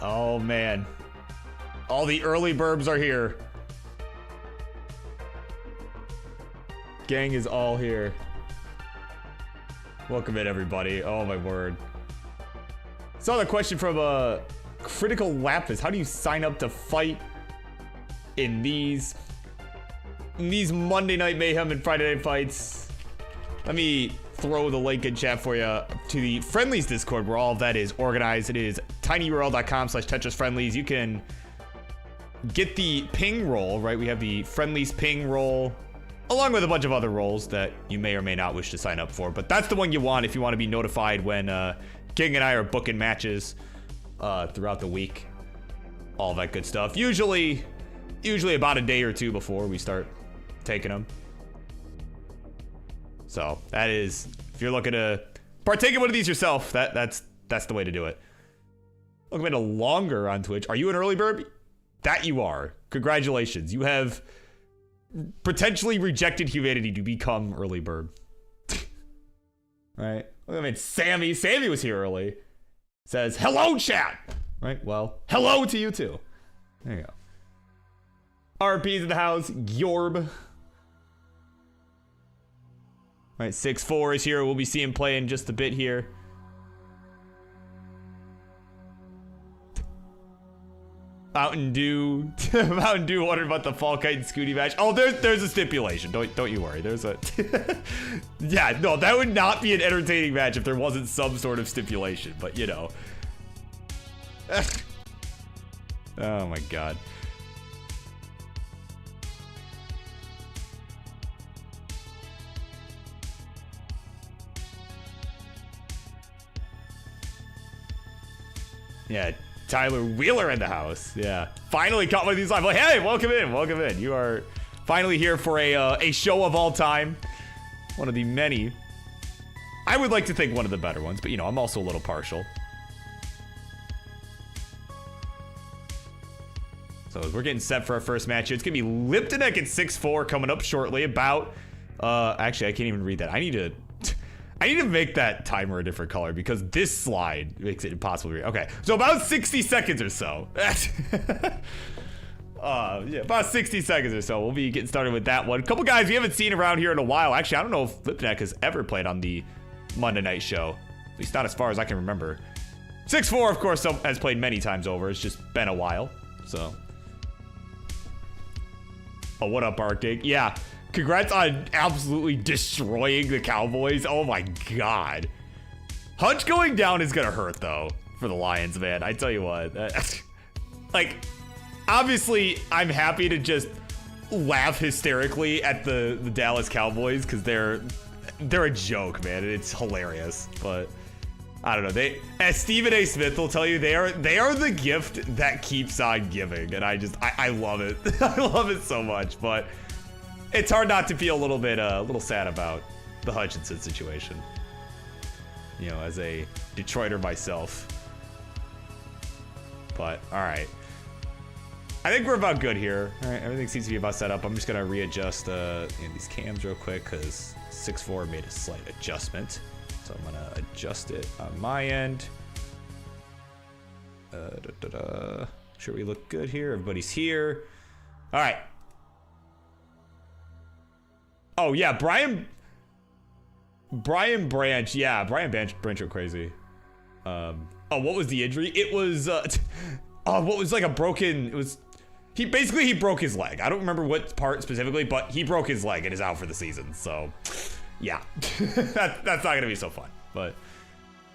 Oh, man. All the early burbs are here. Gang is all here. Welcome in, everybody. Oh, my word. Saw the question from Critical Lapis. How do you sign up to fight in these Monday Night Mayhem and Friday Night Fights? Let me throw the link in chat for you to the Friendlies Discord, where all of that is organized. It is tinyurl.com/TetrisFriendlies. You can get the ping roll, right? We have the Friendlies ping roll, along with a bunch of other roles that you may or may not wish to sign up for. But that's the one you want if you want to be notified when King and I are booking matches throughout the week. All that good stuff. Usually about a day or two before we start taking them. So that is, if you're looking to partake in one of these yourself, that's the way to do it. Welcome into Longer on Twitch. Are you an early bird? That you are. Congratulations. You have potentially rejected humanity to become early bird. Right? I mean, Sammy was here early. Says, hello, chat. Right? Well, hello to you too. There you go. RP's in the house. Yorb. All right, 6-4 is here. We'll be seeing play in just a bit here. Mountain Dew wondering about the Falkite and Scuti match. Oh, there's a stipulation. Don't you worry. There's a yeah, no, that would not be an entertaining match if there wasn't some sort of stipulation. But you know, oh my god. Yeah, Tyler Wheeler in the house. Yeah, finally caught one of these live. Like, hey, welcome in. You are finally here for a show of all time. One of the many. I would like to think one of the better ones, but you know, I'm also a little partial. So we're getting set for our first match here. It's gonna be Liptonek at 6-4 coming up shortly. About actually, I can't even read that. I need to make that timer a different color because this slide makes it impossible to read. Okay, so about 60 seconds or so. Yeah, about 60 seconds or so. We'll be getting started with that one. A couple guys we haven't seen around here in a while. Actually, I don't know if Liptonek has ever played on the Monday night show. At least not as far as I can remember. 6-4, of course, has played many times over. It's just been a while, so. Oh, what up, Arctic? Yeah. Congrats on absolutely destroying the Cowboys. Oh my god. Hutch going down is gonna hurt though for the Lions, man. I tell you what. Like, obviously, I'm happy to just laugh hysterically at the Dallas Cowboys because they're a joke, man. It's hilarious. But I don't know. As Stephen A. Smith will tell you, they are the gift that keeps on giving, and I love it. I love it so much, but. It's hard not to feel a little sad about the Hutchinson situation. You know, as a Detroiter myself. But, alright. I think we're about good here. Alright, everything seems to be about set up. I'm just gonna readjust these cams real quick because 6-4 made a slight adjustment. So I'm gonna adjust it on my end. Sure we look good here. Everybody's here. Alright. Oh yeah, Brian Branch. Yeah, Brian Branch went crazy. Oh, what was the injury? It was what was like a broken. It was he broke his leg. I don't remember what part specifically, but he broke his leg and is out for the season. So yeah, that's not gonna be so fun. But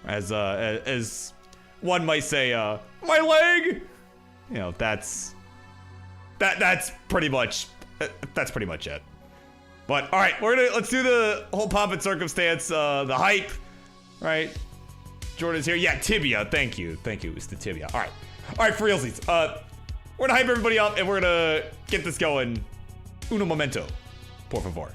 as one might say, my leg. You know, that's pretty much it. But all right, let's do the whole pomp and circumstance, the hype, right? Jordan's here. Yeah, tibia. Thank you. It's the tibia. All right, for realsies. We're gonna hype everybody up and we're gonna get this going. Uno momento, por favor.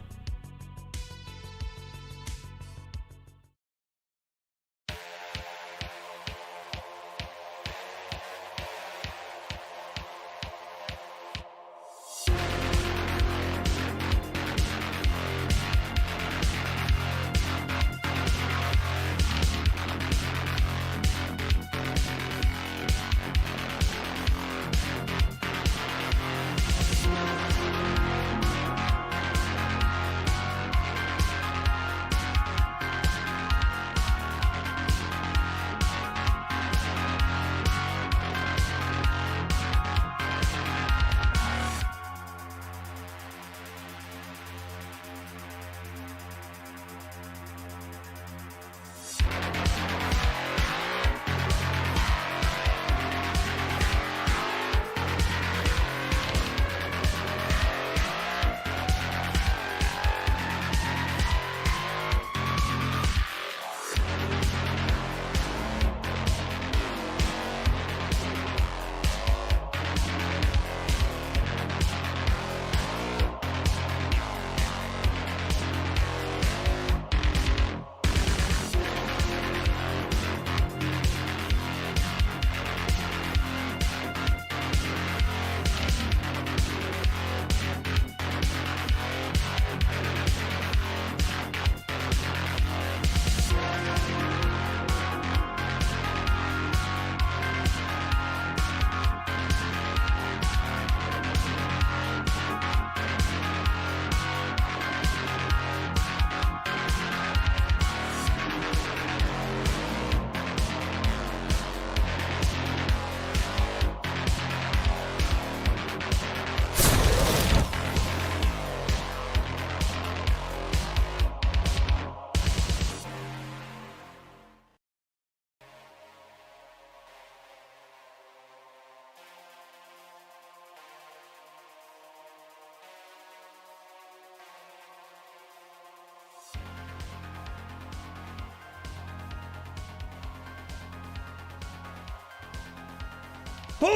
All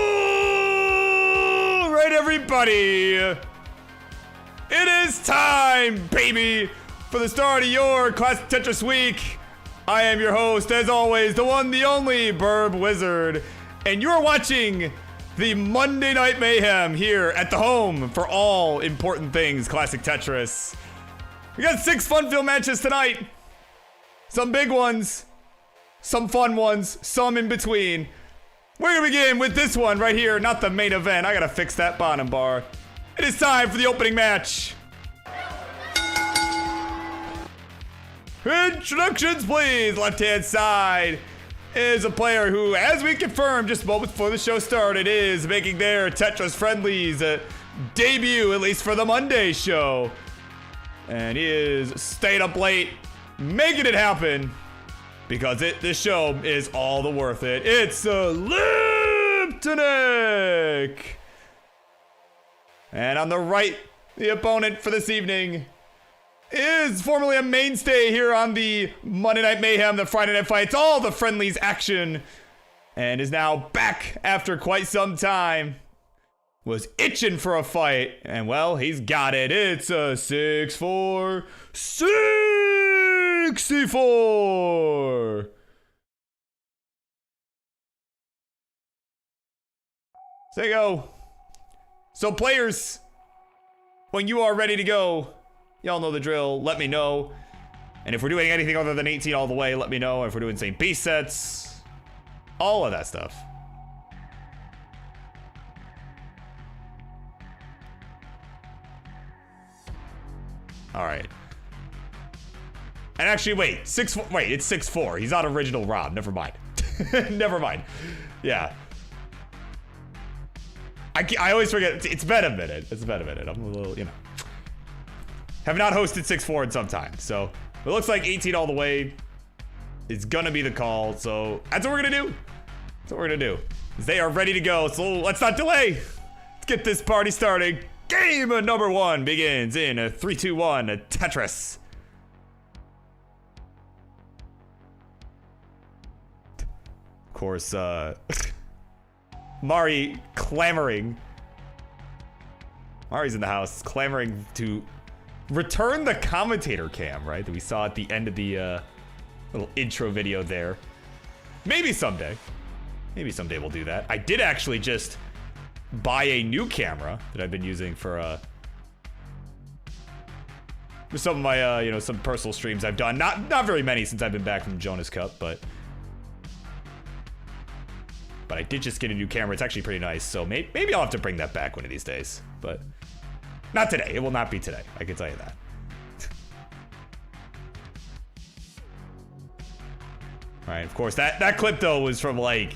right, everybody. It is time, baby, for the start of your Classic Tetris week. I am your host, as always, the one, the only BirbWizard, and you're watching the Monday Night Mayhem here at the home for all important things Classic Tetris. We got 6 fun-filled matches tonight. Some big ones, some fun ones, some in between. We're gonna begin with this one right here, not the main event. I gotta fix that bottom bar. It is time for the opening match. Introductions, please. Left-hand side is a player who, as we confirmed just moments before the show started, is making their Tetris Friendlies debut, at least for the Monday show. And he is staying up late, making it happen. Because this show is all the worth it. It's a Liptonic! And on the right, the opponent for this evening is formerly a mainstay here on the Monday Night Mayhem, the Friday Night Fights, all the Friendlies action, and is now back after quite some time. Was itching for a fight, and well, he's got it. It's a 6-4, 64. There you go. So players, when you are ready to go, y'all know the drill, let me know. And if we're doing anything other than 18 all the way, let me know. If we're doing St. Beast sets, all of that stuff. All right. And actually, wait, it's 6-4. He's not original Rob. Never mind. Never mind. Yeah. I always forget. It's been a minute. It's been a minute. I'm a little, you know. Have not hosted 6-4 in some time. So it looks like 18 all the way is gonna be the call. So that's what we're gonna do. That's what we're gonna do. They are ready to go. So let's not delay. Let's get this party started. Game number 1 begins in a 3-2-1 Tetris. Of course, Mari clamoring. Mari's in the house, clamoring to return the commentator cam, right? That we saw at the end of the little intro video there. Maybe someday. Maybe someday we'll do that. I did actually just buy a new camera that I've been using for some of my you know, some personal streams I've done. Not very many since I've been back from Jonas Cup, but I did just get a new camera. It's actually pretty nice, so maybe I'll have to bring that back one of these days, but not today. It will not be today, I can tell you that. All right, of course, that clip though was from, like,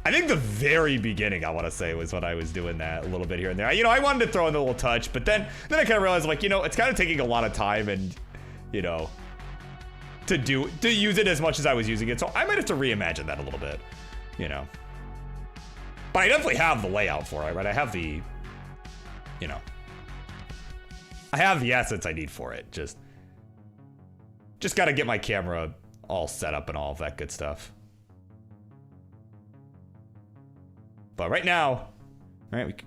I think the very beginning, I want to say, was when I was doing that a little bit here and there. You know, I wanted to throw in a little touch, but then I kind of realized, like, you know, it's kind of taking a lot of time and, you know, to use it as much as I was using it. So I might have to reimagine that a little bit, you know. But I definitely have the layout for it, right? I have the, you know, I have the assets I need for it. Just got to get my camera all set up and all of that good stuff. But right now, right,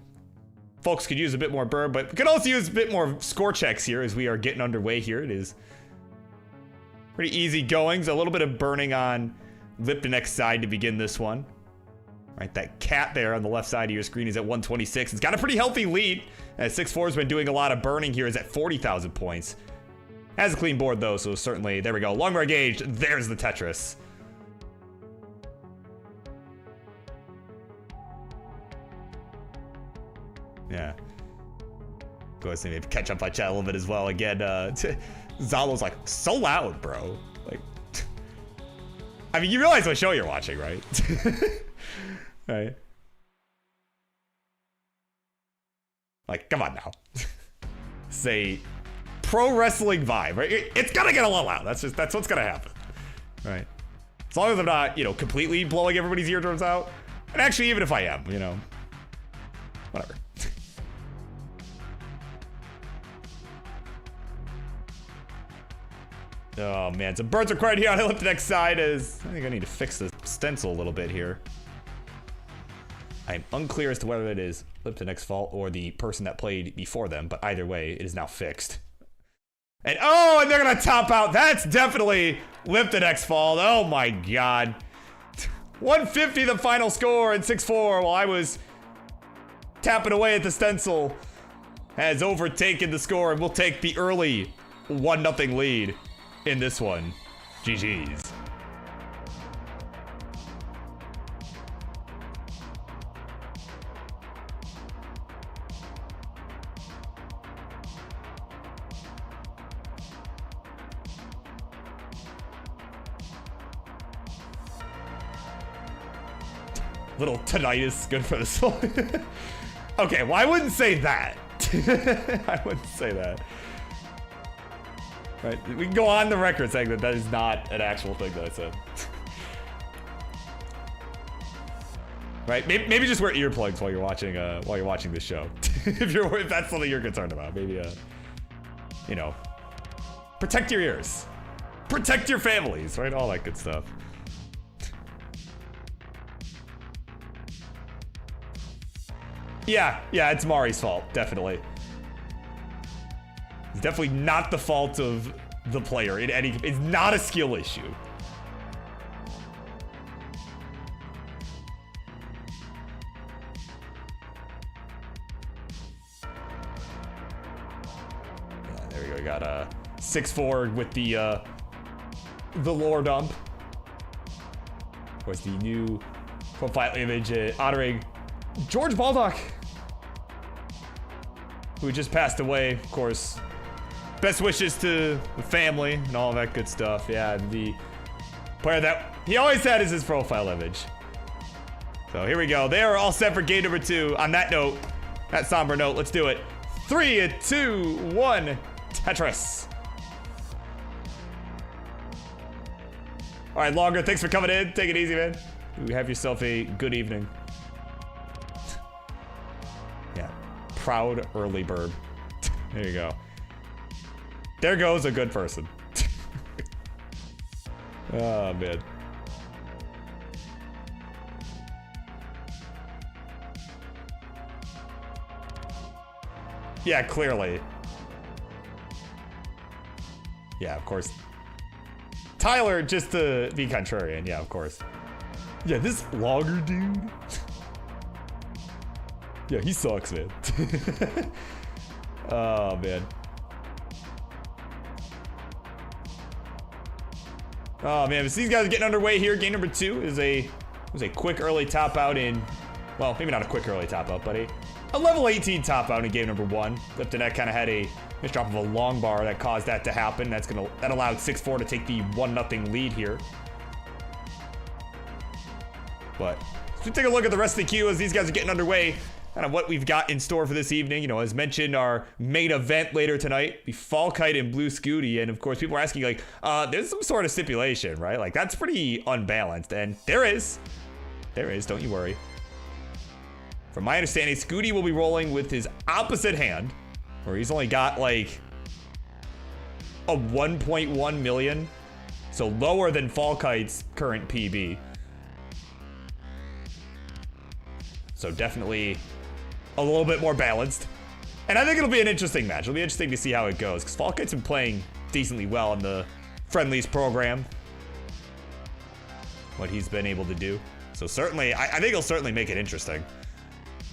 folks could use a bit more burn, but we could also use a bit more score checks here as we are getting underway here. It is pretty easy goings. A little bit of burning on Liptonic's side to begin this one. Right, that cat there on the left side of your screen is at 126. It's got a pretty healthy lead, as 6-4 has been doing a lot of burning here. Is at 40,000 points. Has a clean board though, so certainly, there we go. Long bar gauge, there's the Tetris. Yeah. Go ahead and maybe catch up my chat a little bit as well. Again, Zalo's like, so loud, bro. Like, I mean, you realize what show you're watching, right? Right. Like, come on now. Say pro wrestling vibe, right? It's gonna get a little loud. That's what's gonna happen. Right. As long as I'm not, you know, completely blowing everybody's eardrums out. And actually, even if I am, you know, whatever. Oh man, some birds are quiet here on the next side. Is I think I need to fix the stencil a little bit here. I'm unclear as to whether it is Lipton X fault or the person that played before them, but either way, it is now fixed. And oh, and they're gonna top out. That's definitely Lipton X fault. Oh my god. 150 the final score and 6-4 while I was tapping away at the stencil has overtaken the score, and we'll take the early 1-0 lead in this one. GG's. Little tinnitus, good for the soul. Okay, well, I wouldn't say that. I wouldn't say that. Right, we can go on the record saying that that is not an actual thing that I said. Right, maybe just wear earplugs while you're watching this show. if that's something you're concerned about, maybe you know, protect your ears, protect your families, right, all that good stuff. Yeah, it's Mari's fault, definitely. It's definitely not the fault of the player in any. It's not a skill issue. Yeah, there we go. We got 6-4 with the lore dump. Of course, the new profile image honoring George Baldock, who just passed away, of course. Best wishes to the family and all that good stuff. Yeah, the player that he always had as his profile image. So here we go. They are all set for game number 2. On that note, that somber note, let's do it. 3, 2, 1, Tetris. All right, Longer, thanks for coming in. Take it easy, man. You have yourself a good evening. Yeah, proud early Birb. There you go. There goes a good person. Oh, man. Yeah, clearly. Yeah, of course. Tyler, just to be contrarian. Yeah, of course. Yeah, this Logger dude. Yeah, he sucks, man. Oh, man. Oh, man, but these guys are getting underway here. Game number 2 is was a quick early top out in, well, maybe not a quick early top out, but a level 18 top out in game number 1. Lipton kind of had a misdrop of a long bar that caused that to happen. That allowed 6-4 to take the 1-0 lead here. But let's take a look at the rest of the queue as these guys are getting underway. Kind of what we've got in store for this evening. You know, as mentioned, our main event later tonight, the Falkite and Blue Scuti. And of course, people are asking, like, there's some sort of stipulation, right? Like, that's pretty unbalanced. And there is, don't you worry. From my understanding, Scuti will be rolling with his opposite hand, where he's only got, like, a 1.1 million. So lower than Falkite's current PB. So definitely a little bit more balanced. And I think it'll be an interesting match. It'll be interesting to see how it goes, because Falkite's been playing decently well in the Friendlies program. What he's been able to do. So certainly, I think he'll certainly make it interesting.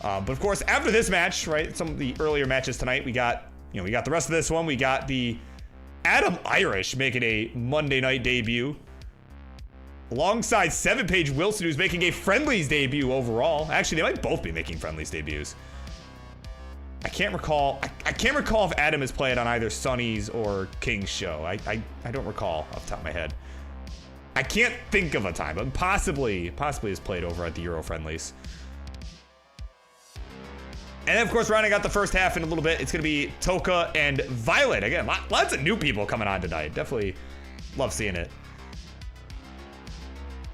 But of course, after this match, right, some of the earlier matches tonight, we got the rest of this one. We got the Adam Irish making a Monday night debut. Alongside 7-Page Wilson, who's making a Friendlies debut overall. Actually, they might both be making Friendlies debuts. I can't recall if Adam has played on either Sonny's or King's show. I don't recall off the top of my head. I can't think of a time, but possibly has played over at the Euro Friendlies. And then, of course, rounding out the first half in a little bit, it's going to be Toka and Violet. Again, lots of new people coming on tonight. Definitely love seeing it.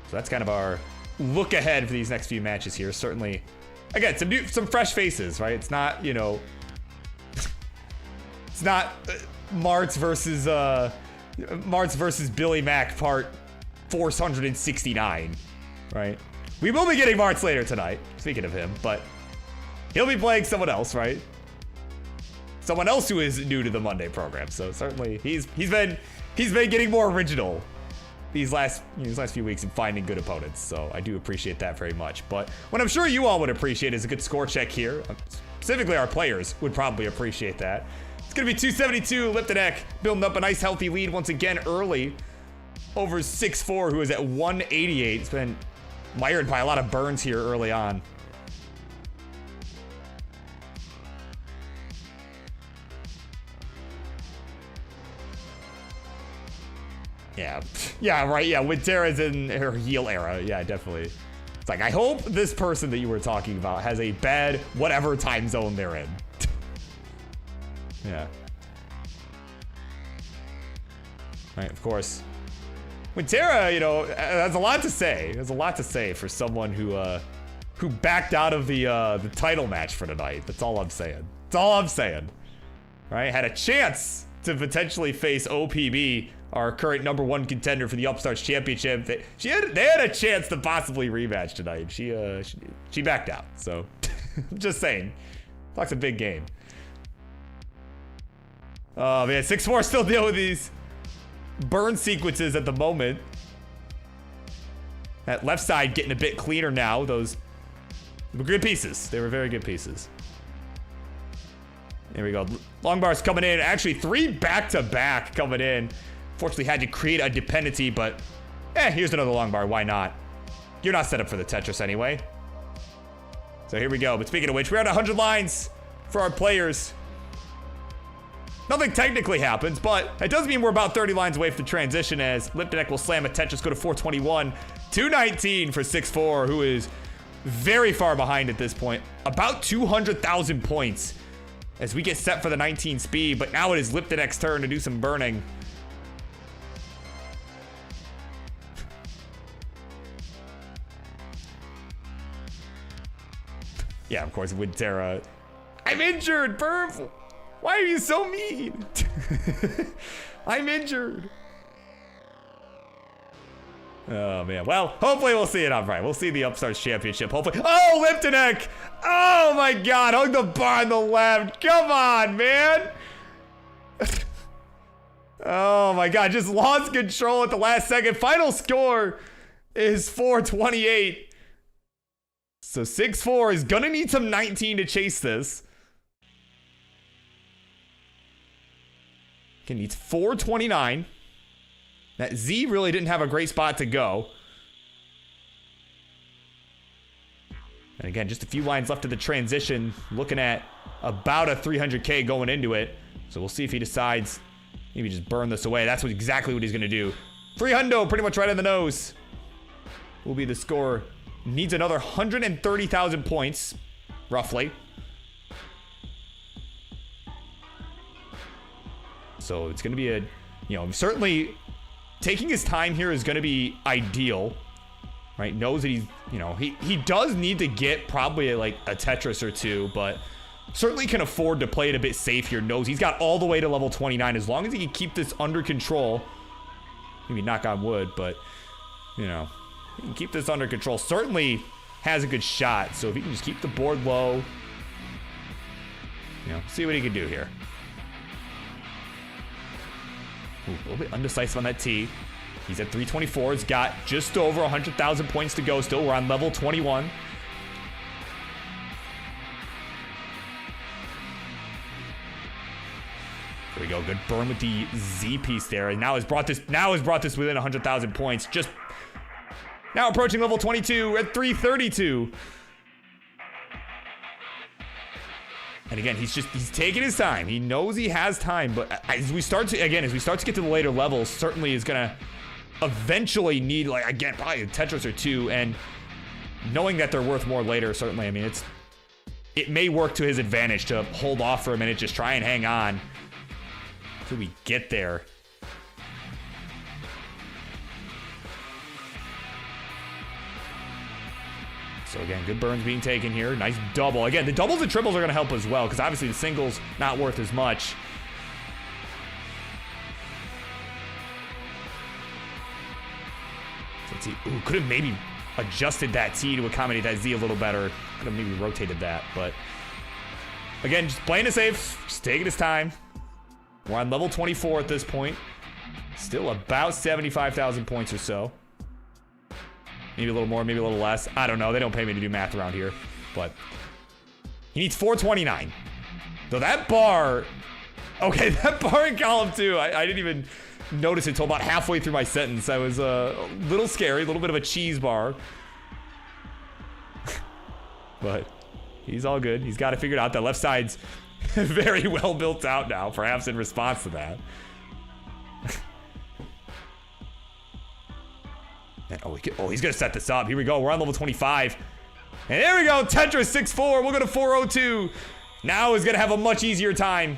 So that's kind of our look ahead for these next few matches here. Certainly, again, some fresh faces, right? It's not, you know, it's not Martz versus Billy Mack part 469, right? We will be getting Martz later tonight, speaking of him, but he'll be playing someone else, right? Someone else who is new to the Monday program. So certainly he's been getting more original these last few weeks and finding good opponents. So I do appreciate that very much. But what I'm sure you all would appreciate is a good score check here. Specifically, our players would probably appreciate that. It's gonna be 272. Liptonek building up a nice healthy lead once again early over 6-4, who is at 188. It's been mired by a lot of burns here early on. Yeah, right, yeah, when Tara's in her heel era, yeah, definitely. It's like, I hope this person that you were talking about has a bad whatever time zone they're in. Yeah. Right, of course. When Tara, you know, has a lot to say. There's a lot to say for someone who backed out of the title match for tonight. That's all I'm saying. That's all I'm saying. Right? Had a chance to potentially face OPB, our current #1 contender for the Upstarts Championship. They had a chance to possibly rematch tonight. She backed out. So, I'm just saying. Talk's a big game. Oh man, 6-4 still dealing with these burn sequences at the moment. That left side getting a bit cleaner now. Those were good pieces. They were very good pieces. There we go. Long bars coming in. Actually, 3 back-to-back coming in. Fortunately, had to create a dependency, but here's another long bar. Why not? You're not set up for the Tetris anyway. So here we go. But speaking of which, we're at 100 lines for our players. Nothing technically happens, but it does mean we're about 30 lines away from the transition as Liptonek will slam a Tetris, go to 421. 219 for 6-4, who is very far behind at this point. About 200,000 points as we get set for the 19 speed, but now it is Liptonek's turn to do some burning. Yeah, of course, with Tara. I'm injured, Burv! Why are you so mean? I'm injured. Oh, man. Well, hopefully we'll see it on right. We'll see the Upstarts Championship, hopefully. Oh, Liptonek! Oh, my God. Hung the bar on the left. Come on, man. Oh, my God. Just lost control at the last second. Final score is 428. So 6-4 is going to need some 19 to chase this. Okay, needs 429. That Z really didn't have a great spot to go. And again, just a few lines left of the transition. Looking at about a 300K going into it. So we'll see if he decides maybe just burn this away. That's exactly what he's going to do. 300, pretty much right in the nose. Will be the score. Needs another 130,000 points, roughly. So it's going to be a, you know, certainly taking his time here is going to be ideal, right? Knows that he's, you know, he does need to get probably like a Tetris or two, but certainly can afford to play it a bit safe here. Knows he's got all the way to level 29 as long as he can keep this under control. Maybe knock on wood, but, you know, he can keep this under control. Certainly has a good shot, so if he can just keep the board low, you know, see what he can do here. Ooh, a little bit undecisive on that T. He's at 324. He's got just over 100,000 points to go still. We're on level 21. There we go. Good burn with the Z piece there. And now has brought this within 100,000 points. Just now approaching level 22 at 332. And again, he's taking his time. He knows he has time, but as we start to get to the later levels, certainly is gonna eventually need, like, again, probably a Tetris or two, and knowing that they're worth more later, certainly, I mean, it may work to his advantage to hold off for a minute, just try and hang on until we get there. So again, good burns being taken here. Nice double. Again, the doubles and triples are going to help as well, because obviously the singles not worth as much. So let's see. Ooh, could have maybe adjusted that T to accommodate that Z a little better. Could have maybe rotated that, but again, just playing it safe, just taking his time. We're on level 24 at this point. Still about 75,000 points or so. Maybe a little more, maybe a little less. I don't know. They don't pay me to do math around here, but he needs 429. So that bar, okay, that bar in column 2, I didn't even notice it until about halfway through my sentence. I was a little scary, a little bit of a cheese bar. But he's all good. He's got it figured out. That left side's very well built out now, perhaps in response to that. Oh, he's gonna set this up. Here we go. We're on level 25. And there we go. Tetris 6-4. We'll go to 402. Now is gonna have a much easier time.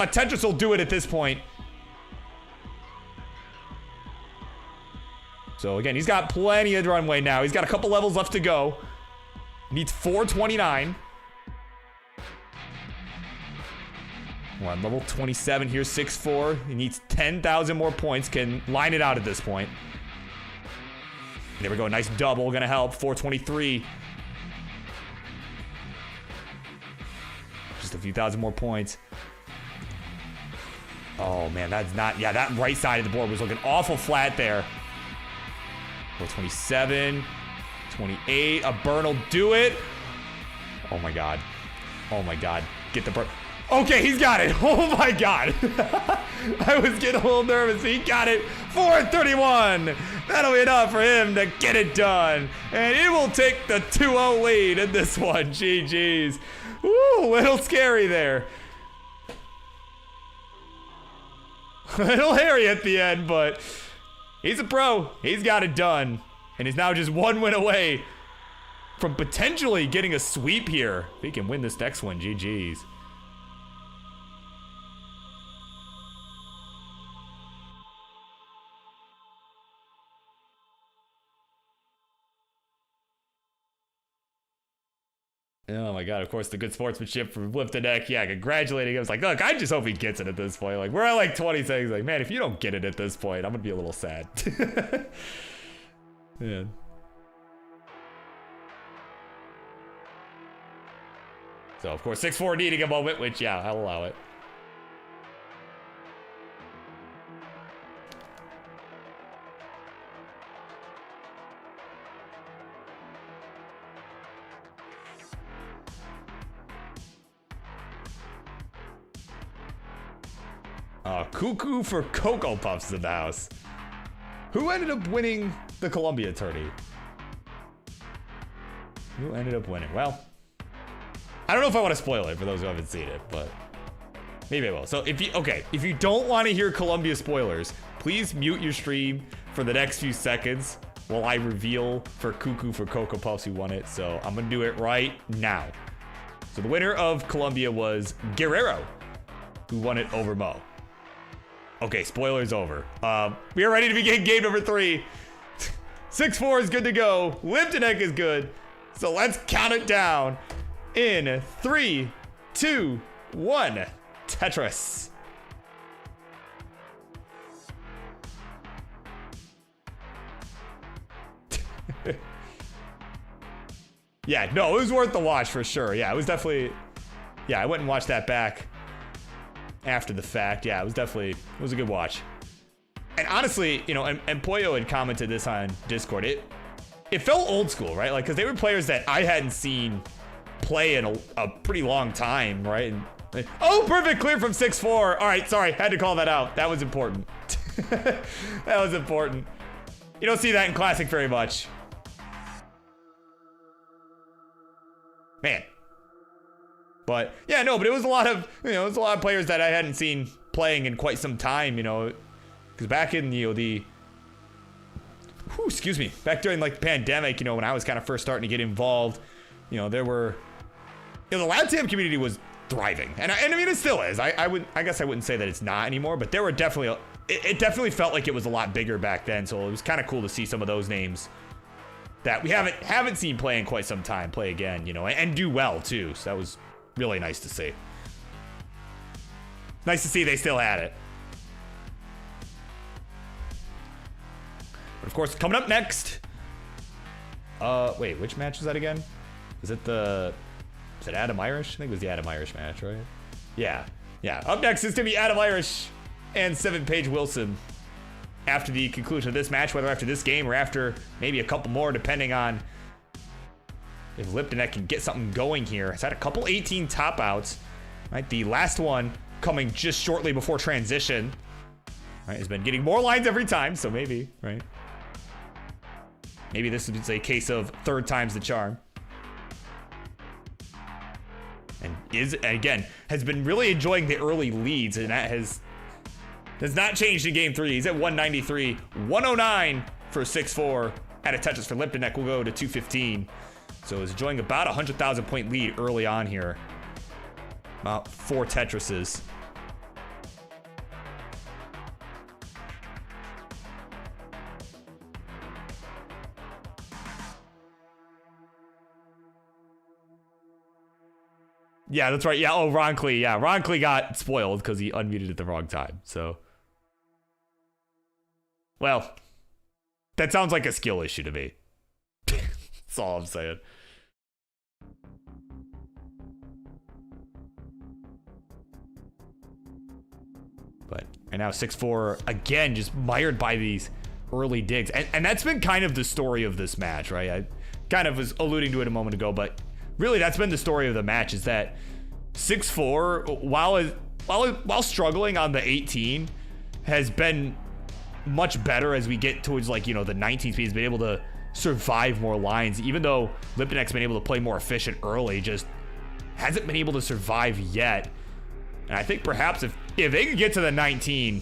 A Tetris will do it at this point. So again, he's got plenty of runway now. He's got a couple levels left to go. Needs 429. We're on level 27 here, 6-4. He needs 10,000 more points. Can line it out at this point. There we go, nice double, gonna help. 423. Just a few thousand more points. Oh man, that's not, yeah, that right side of the board was looking awful flat there. 427, 28, a burn will do it. Oh my God. Oh my God, get the burn. Okay, he's got it. Oh my God. I was getting a little nervous. He got it. 431. That'll be enough for him to get it done. And he will take the 2-0 lead in this one. GG's. Ooh, a little scary there. A little hairy at the end, but he's a pro. He's got it done. And he's now just one win away from potentially getting a sweep here. If he can win this next one, GG's. Oh my God, of course, the good sportsmanship from Flip the Deck. Yeah, congratulating him. I was like, look, I just hope he gets it at this point. Like, we're at like 20 seconds. Like, man, if you don't get it at this point, I'm gonna be a little sad. Yeah. So, of course, 6-4 needing a moment, which, yeah, I'll allow it. Cuckoo for Cocoa Puffs in the house. Who ended up winning the Columbia tourney? Who ended up winning? Well, I don't know if I want to spoil it for those who haven't seen it, but maybe I will. So if you don't want to hear Columbia spoilers, please mute your stream for the next few seconds while I reveal for Cuckoo for Cocoa Puffs who won it. So I'm gonna do it right now. So the winner of Columbia was Guerrero, who won it over Mo. Okay, spoilers over. We are ready to begin game number 3. 6-4 is good to go. Lipton-Neck is good. So let's count it down in 3, 2, 1. Tetris. Yeah, no, it was worth the watch for sure. Yeah, it was definitely. Yeah, I went and watched that back after the fact. Yeah, it was a good watch. And honestly, you know, and Pollo had commented this on Discord. It felt old school, right? Like, because they were players that I hadn't seen play in a pretty long time, right? And, oh, perfect clear from 6-4. All right, sorry, had to call that out. That was important. That was important. You don't see that in Classic very much. Man. But yeah, no, but it was a lot of, you know, it was a lot of players that I hadn't seen playing in quite some time, you know, because back in, you know, excuse me, back during like the pandemic, you know, when I was kind of first starting to get involved, you know, there were, you know, the LATAM community was thriving, and I mean, it still is. I guess I wouldn't say that it's not anymore, but there were definitely, it definitely felt like it was a lot bigger back then, so it was kind of cool to see some of those names that we haven't seen play in quite some time play again, you know, and do well too. So that was really nice to see. Nice to see they still had it. But of course, coming up next, Wait, which match was that again? Is it Adam Irish? I think it was the Adam Irish match, right? Yeah. Up next is gonna be Adam Irish and 7 Paige Wilson after the conclusion of this match, whether after this game or after maybe a couple more, depending on if Liptonek can get something going here. It's had a couple 18 top outs, right? The last one coming just shortly before transition, right? Has been getting more lines every time, so maybe, right? Maybe this is a case of third time's the charm. And again, has been really enjoying the early leads, and that has not changed in game 3. He's at 193, 109 for 6-4. At a Tetris for Liptonek, we'll go to 215. So he's enjoying about 100,000 point lead early on here. About 4 Tetrises. Yeah, that's right. Yeah, Ron Klee. Yeah, Ron Klee got spoiled because he unmuted at the wrong time. So, well, that sounds like a skill issue to me. That's all I'm saying. And now 6-4, again, just mired by these early digs. And that's been kind of the story of this match, right? I kind of was alluding to it a moment ago, but really that's been the story of the match, is that 6-4, while struggling on the 18, has been much better as we get towards, like, you know, the 19 speed. Has been able to survive more lines, even though Liptonek's been able to play more efficient early, just hasn't been able to survive yet. And I think perhaps if they could get to the 19,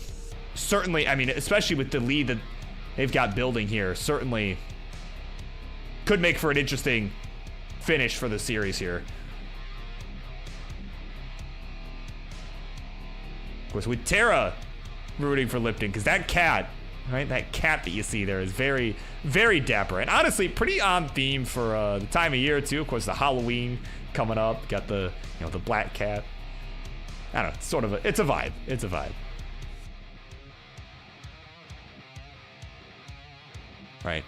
certainly, I mean, especially with the lead that they've got building here, certainly could make for an interesting finish for the series here. Of course, with Tara rooting for Lipton, because that cat, right, that cat that you see there is very, very dapper. And honestly, pretty on theme for the time of year, too. Of course, the Halloween coming up. Got the, you know, the black cat. I don't know, sort of it's a vibe. It's a vibe. Right.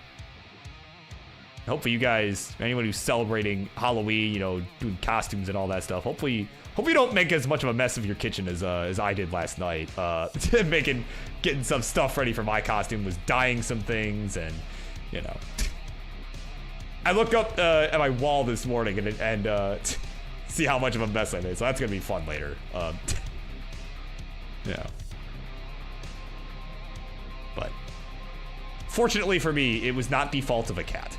Hopefully you guys, anyone who's celebrating Halloween, you know, doing costumes and all that stuff, hopefully you don't make as much of a mess of your kitchen as I did last night. Getting some stuff ready for my costume, was dyeing some things, and, you know. I looked up at my wall this morning and see how much of a mess I made, so that's gonna be fun later. Yeah. But fortunately for me, it was not the fault of a cat.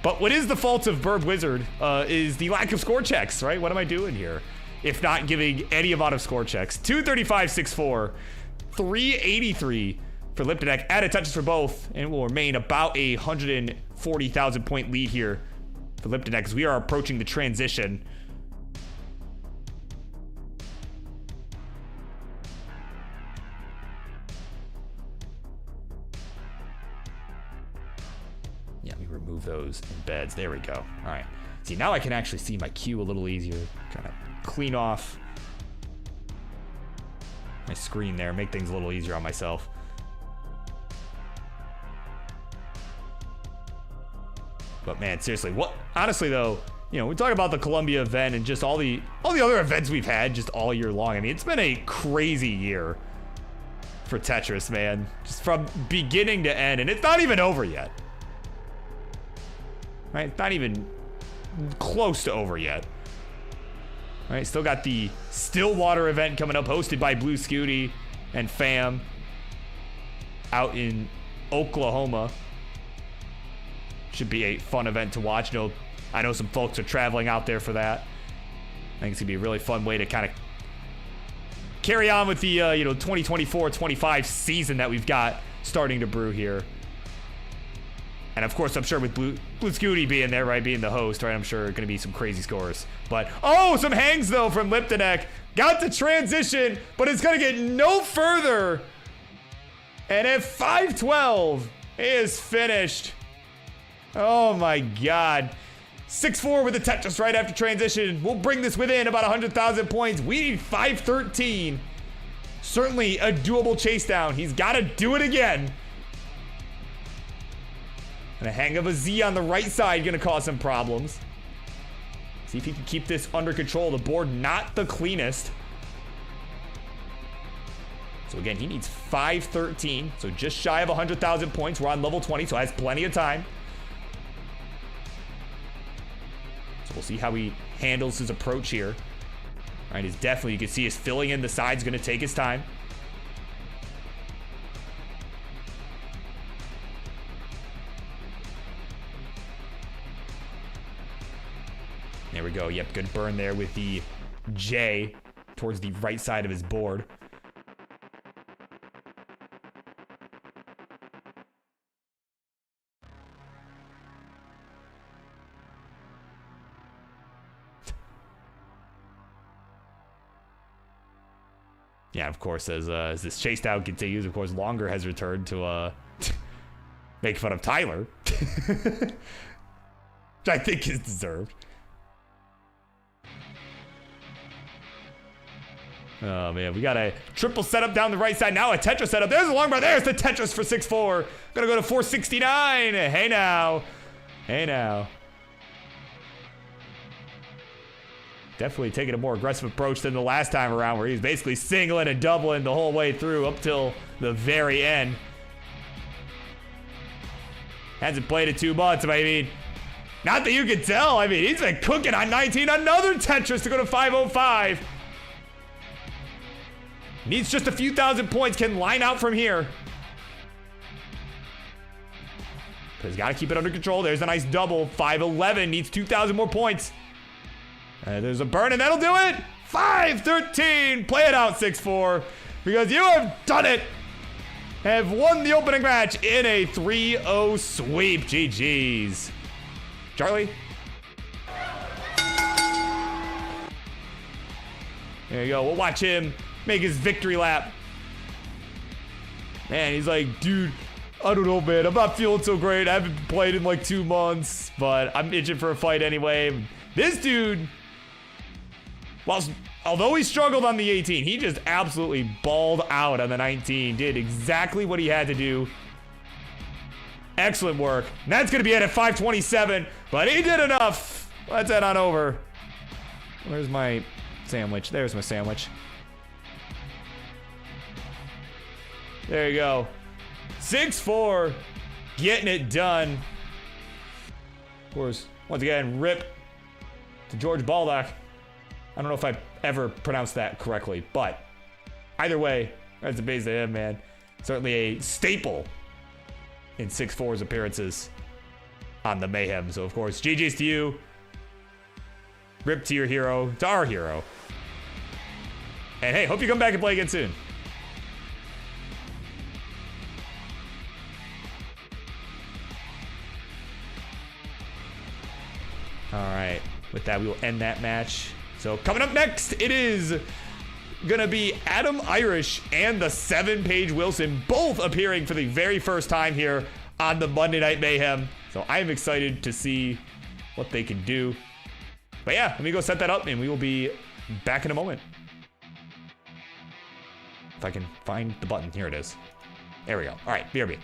But what is the fault of BirbWizard is the lack of score checks, right? What am I doing here? If not giving any amount of score checks. 235, 6-4, 383 for Liptonek. Added touches for both, and it will remain about a 140,000 point lead here for Liptonek as we are approaching the transition. Yeah, let me remove those embeds. There we go. All right. See, now I can actually see my cue a little easier. Kind of clean off my screen there, make things a little easier on myself. But man, seriously, what? Honestly, though, you know, we talk about the Columbia event and just all the other events we've had just all year long. I mean, it's been a crazy year for Tetris, man. Just from beginning to end, and it's not even over yet. Right? It's not even close to over yet. Right? Still got the Stillwater event coming up, hosted by Blue Scuti and Fam out in Oklahoma. Should be a fun event to watch. I know some folks are traveling out there for that. I think it's gonna be a really fun way to kind of carry on with the 2024-25 season that we've got starting to brew here. And of course, I'm sure with Blue Scuti being there, right, being the host, right, I'm sure going to be some crazy scores. But, oh, some hangs, though, from Liptonek. Got the transition, but it's going to get no further. And at 5-12, he is finished. Oh, my God. 6-4 with the Tetris right after transition. We'll bring this within about 100,000 points. We need 513. Certainly a doable chase down. He's got to do it again. And a hang of a Z on the right side gonna cause some problems. See if he can keep this under control. The board not the cleanest. So again, he needs 513. So just shy of 100,000 points. We're on level 20, so has plenty of time. So we'll see how he handles his approach here. All right, he's definitely, you can see, is filling in the sides, gonna take his time. There we go. Yep, good burn there with the J towards the right side of his board. Yeah, of course, as this chase down continues, of course, Longer has returned to make fun of Tyler. Which I think is deserved. Oh, man, we got a triple setup down the right side. Now a Tetris setup. There's a long bar. There's the Tetris for 6-4. Gonna go to 469. Hey, now. Hey, now. Definitely taking a more aggressive approach than the last time around, where he's basically singling and doubling the whole way through up till the very end. Hasn't played in 2 months, I mean, not that you can tell. I mean, he's been cooking on 19. Another Tetris to go to 505. Needs just a few thousand points. Can line out from here. But he's got to keep it under control. There's a nice double. 511. Needs 2,000 more points. There's a burn, and that'll do it. 513. Play it out, 6-4. Because you have done it. Have won the opening match in a 3-0 sweep. GG's. Charlie? There you go. We'll watch him make his victory lap. Man, he's like, dude, I don't know, man. I'm not feeling so great. I haven't played in like 2 months, but I'm itching for a fight anyway. This dude, although he struggled on the 18, he just absolutely balled out on the 19. Did exactly what he had to do. Excellent work. And that's going to be it at 527, but he did enough. Let's head on over. Where's my sandwich? There's my sandwich. There you go. 6-4. Getting it done. Of course, once again, rip to George Baldock. I don't know if I ever pronounced that correctly, but either way, that's amazing to him, man. Certainly a staple in 6-4's appearances on the Mayhem. So, of course, GG's to you. Rip to your hero, to our hero. And hey, hope you come back and play again soon. All right, with that, we will end that match. So coming up next, it is gonna be Adam Irish and the 7-Page Wilson, both appearing for the very first time here on the Monday Night Mayhem. So I am excited to see what they can do. But yeah, let me go set that up and we will be back in a moment. If I can find the button, here it is. There we go. All right, BRB.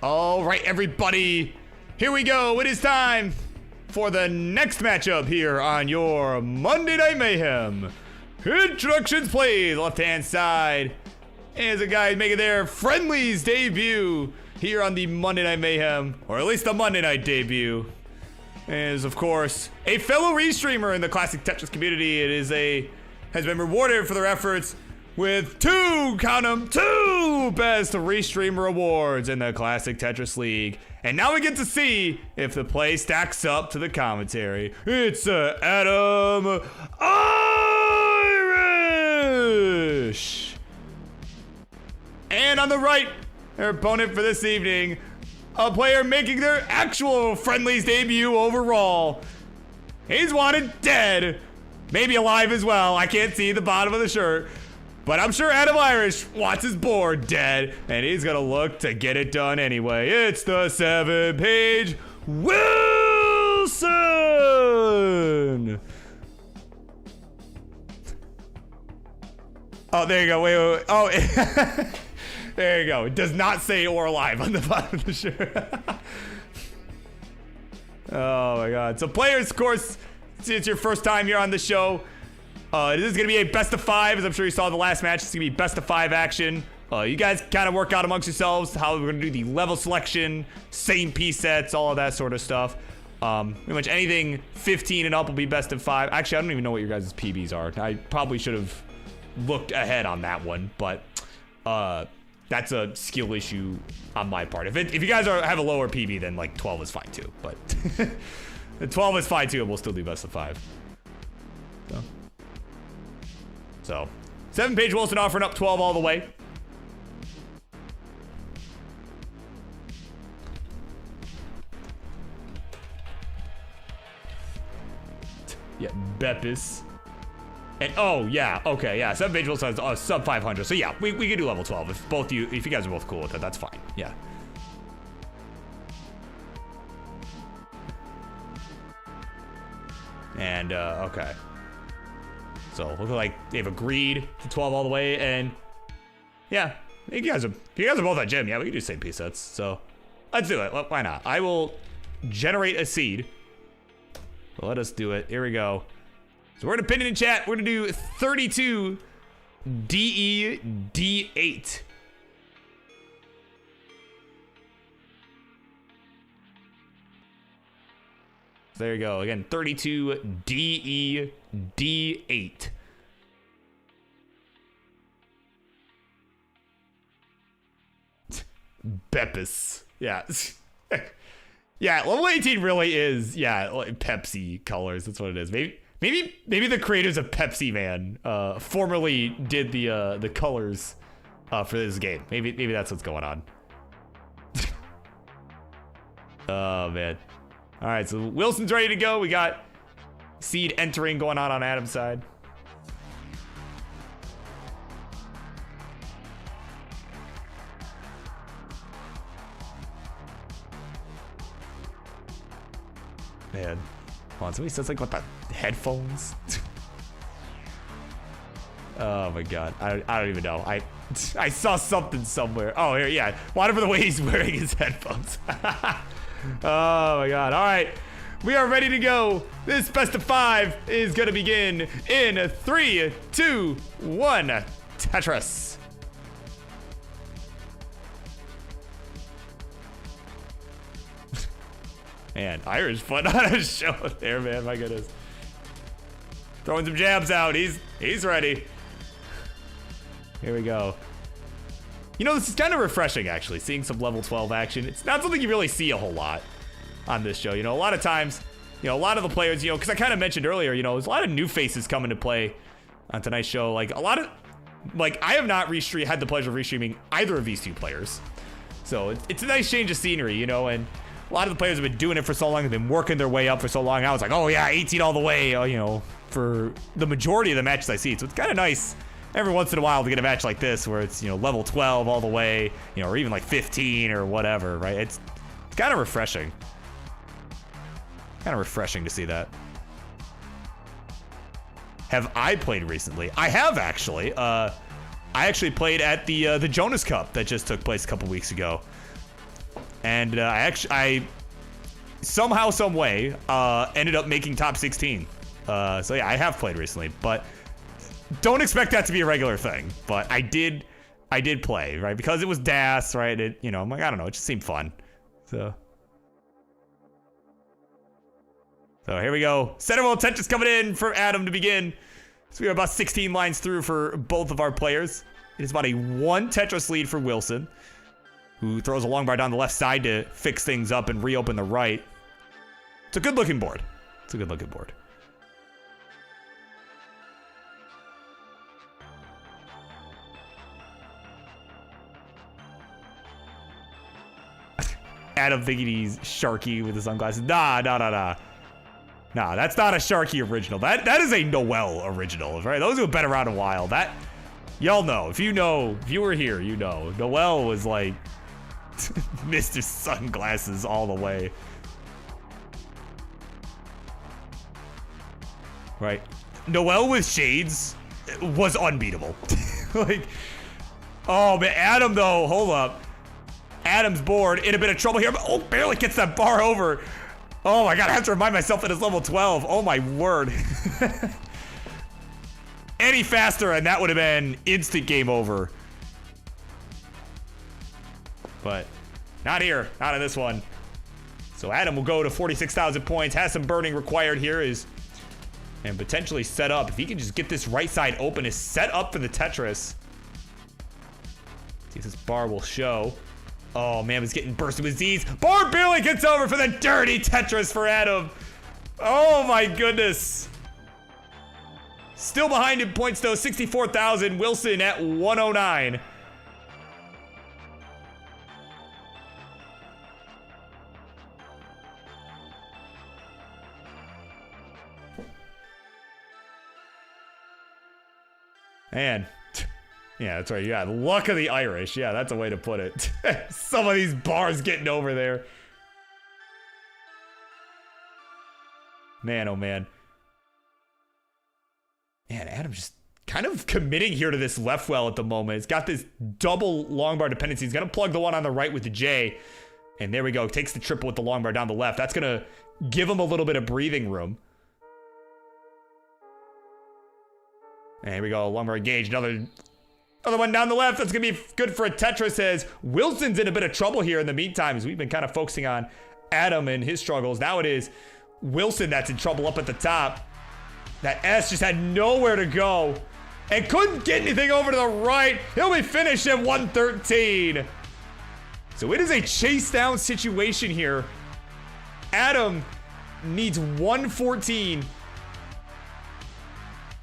All right, everybody. Here we go. It is time for the next matchup here on your Monday Night Mayhem. Introductions, please. Left-hand side is a guy making their Friendlies debut here on the Monday Night Mayhem, or at least the Monday Night debut. Is, of course, a fellow restreamer in the classic Tetris community. Has been rewarded for their efforts with two best restreamer awards in the classic Tetris League. And now we get to see if the play stacks up to the commentary. It's Adam Irish. And on the right, their opponent for this evening, a player making their actual Friendlies debut overall. He's wanted dead, maybe alive as well. I can't see the bottom of the shirt, but I'm sure Adam Irish wants his board dead, and he's gonna look to get it done anyway. It's the 7-page Wilson. Oh, there you go. Wait. Oh, there you go. It does not say or live on the bottom of the shirt. Oh my God. So players, of course, it's your first time here on the show. This is going to be a best of 5, as I'm sure you saw the last match. It's going to be best of 5 action. You guys kind of work out amongst yourselves how we're going to do the level selection, same piece sets, all of that sort of stuff. Pretty much anything 15 and up will be best of 5. Actually, I don't even know what your guys' PBs are. I probably should have looked ahead on that one, but that's a skill issue on my part. If you guys have a lower PB, then like 12 is fine too. But 12 is fine too, and we'll still do best of 5. So 7-page Wilson offering up 12 all the way. Yeah, Beppis. And oh yeah, okay, yeah. 7-page Wilson has sub 500. So yeah, we can do level 12 if you guys are both cool with it. That's fine. Yeah. And okay. So look like they've agreed to 12 all the way, and yeah, if you guys are both at gym, yeah, we can do same piece sets. So let's do it. Why not? I will generate a seed. So let us do it. Here we go. So we're gonna pin it in chat. We're gonna do 32 DE-D8. So there you go. Again, 32 DE-D8. Beppis. Yeah. Yeah, level 18 really is, yeah, like Pepsi colors. That's what it is. Maybe the creators of Pepsi Man formerly did the colors for this game. Maybe that's what's going on. Oh man. All right, so Wilson's ready to go. We got seed entering going on Adam's side. Man, hold on, somebody says like, what, the headphones? Oh my God, I don't even know. I saw something somewhere. Oh, here, yeah, whatever the way he's wearing his headphones. Oh my God, all right. We are ready to go. This best of 5 is gonna begin in 3, 2, 1, Tetris. Man, Irish putting on a show there, man. My goodness. Throwing some jabs out. He's ready. Here we go. You know, this is kind of refreshing, actually, seeing some level 12 action. It's not something you really see a whole lot on this show. You know, a lot of times, you know, a lot of the players, you know, because I kind of mentioned earlier, you know, there's a lot of new faces coming to play on tonight's show. Like, a lot of, like, I have not had the pleasure of restreaming either of these two players. So it's a nice change of scenery, you know, and a lot of the players have been doing it for so long, have been working their way up for so long. I was like, oh yeah, 18 all the way, you know, for the majority of the matches I see. So it's kind of nice every once in a while to get a match like this where it's, you know, level 12 all the way, you know, or even like 15 or whatever, right? It's kind of refreshing. Kind of refreshing to see that. Have I played recently? I have actually. I actually played at the Jonas Cup that just took place a couple weeks ago. And I somehow, some way, ended up making top 16. So yeah, I have played recently, but don't expect that to be a regular thing. But I did play, right? Because it was DAS, right? It, you know, I'm like, I don't know, it just seemed fun. So here we go. Centerville Tetris coming in for Adam to begin. So we are about 16 lines through for both of our players. It is about a 1 Tetris lead for Wilson, who throws a long bar down the left side to fix things up and reopen the right. It's a good looking board. It's a good looking board. Adam thinking he's Sharky with his sunglasses. Nah, that's not a Sharky original. That is a Noel original, right? Those who have been around a while. That, y'all know. If you were here, you know. Noel was like Mr. Sunglasses all the way. Right? Noel with shades was unbeatable. Like, oh man, Adam though, hold up. Adam's board in a bit of trouble here, but oh, barely gets that bar over. Oh my god, I have to remind myself that it's level 12. Oh my word. Any faster and that would have been instant game over. But not here, not in this one. So Adam will go to 46,000 points, has some burning required here, and potentially set up. If he can just get this right side open, is set up for the Tetris. See if this bar will show. Oh man, he's getting bursted with Z's. Bar barely gets over for the dirty Tetris for Adam. Oh my goodness. Still behind in points though, 64,000. Wilson at 109. Man. Yeah, that's right. Yeah, luck of the Irish. Yeah, that's a way to put it. Some of these bars getting over there. Man, oh man. Man, Adam's just kind of committing here to this left well at the moment. It's got this double long bar dependency. He's going to plug the one on the right with the J. And there we go. Takes the triple with the long bar down the left. That's going to give him a little bit of breathing room. And here we go. Long bar engaged. Another one down the left. That's going to be good for a Tetris, as Wilson's in a bit of trouble here in the meantime, as we've been kind of focusing on Adam and his struggles. Now it is Wilson that's in trouble up at the top. That S just had nowhere to go and couldn't get anything over to the right. He'll be finished at 113. So it is a chase down situation here. Adam needs 114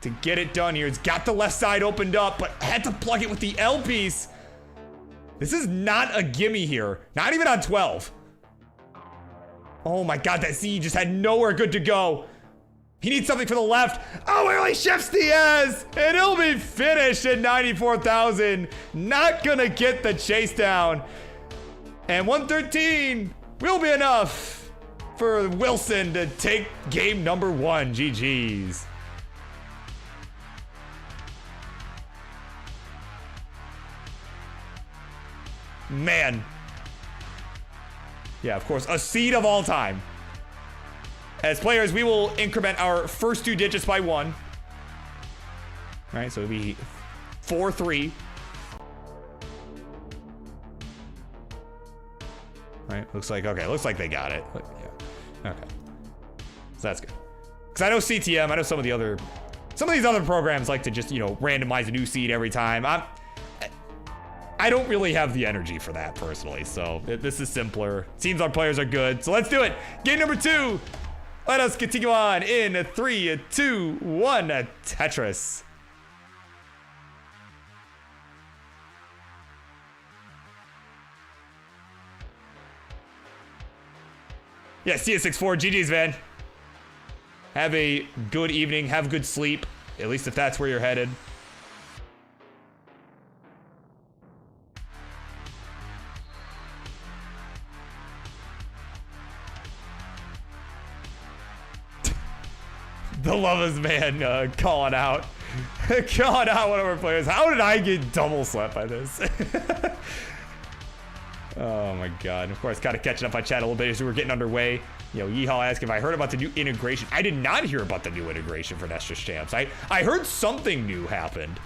to get it done here. He's got the left side opened up, but had to plug it with the L piece. This is not a gimme here. Not even on 12. Oh my god, that Z just had nowhere good to go. He needs something for the left. Oh, he really shifts the S, and he'll be finished at 94,000. Not gonna get the chase down. And 113 will be enough for Wilson to take game number 1. GG's. Man. Yeah, of course, a seed of all time. As players, we will increment our first 2 digits by 1. All right, so it'll be 4-3. Right, looks like, okay, looks like they got it. Yeah, okay. So that's good. Because I know CTM, I know some of these other programs like to just, you know, randomize a new seed every time. I don't really have the energy for that personally, so this is simpler. Seems our players are good, so let's do it. Game number 2. Let us continue on in 3, 2, 1, Tetris. Yeah, CS64, GG's, man. Have a good evening, have good sleep, at least if that's where you're headed. The Lovers man calling out one of our players. How did I get double slapped by this? Oh my god. Of course, kind of catching up on chat a little bit as we were getting underway. You know, Yeehaw asked if I heard about the new integration. I did not hear about the new integration for Nestor Champs. I heard something new happened.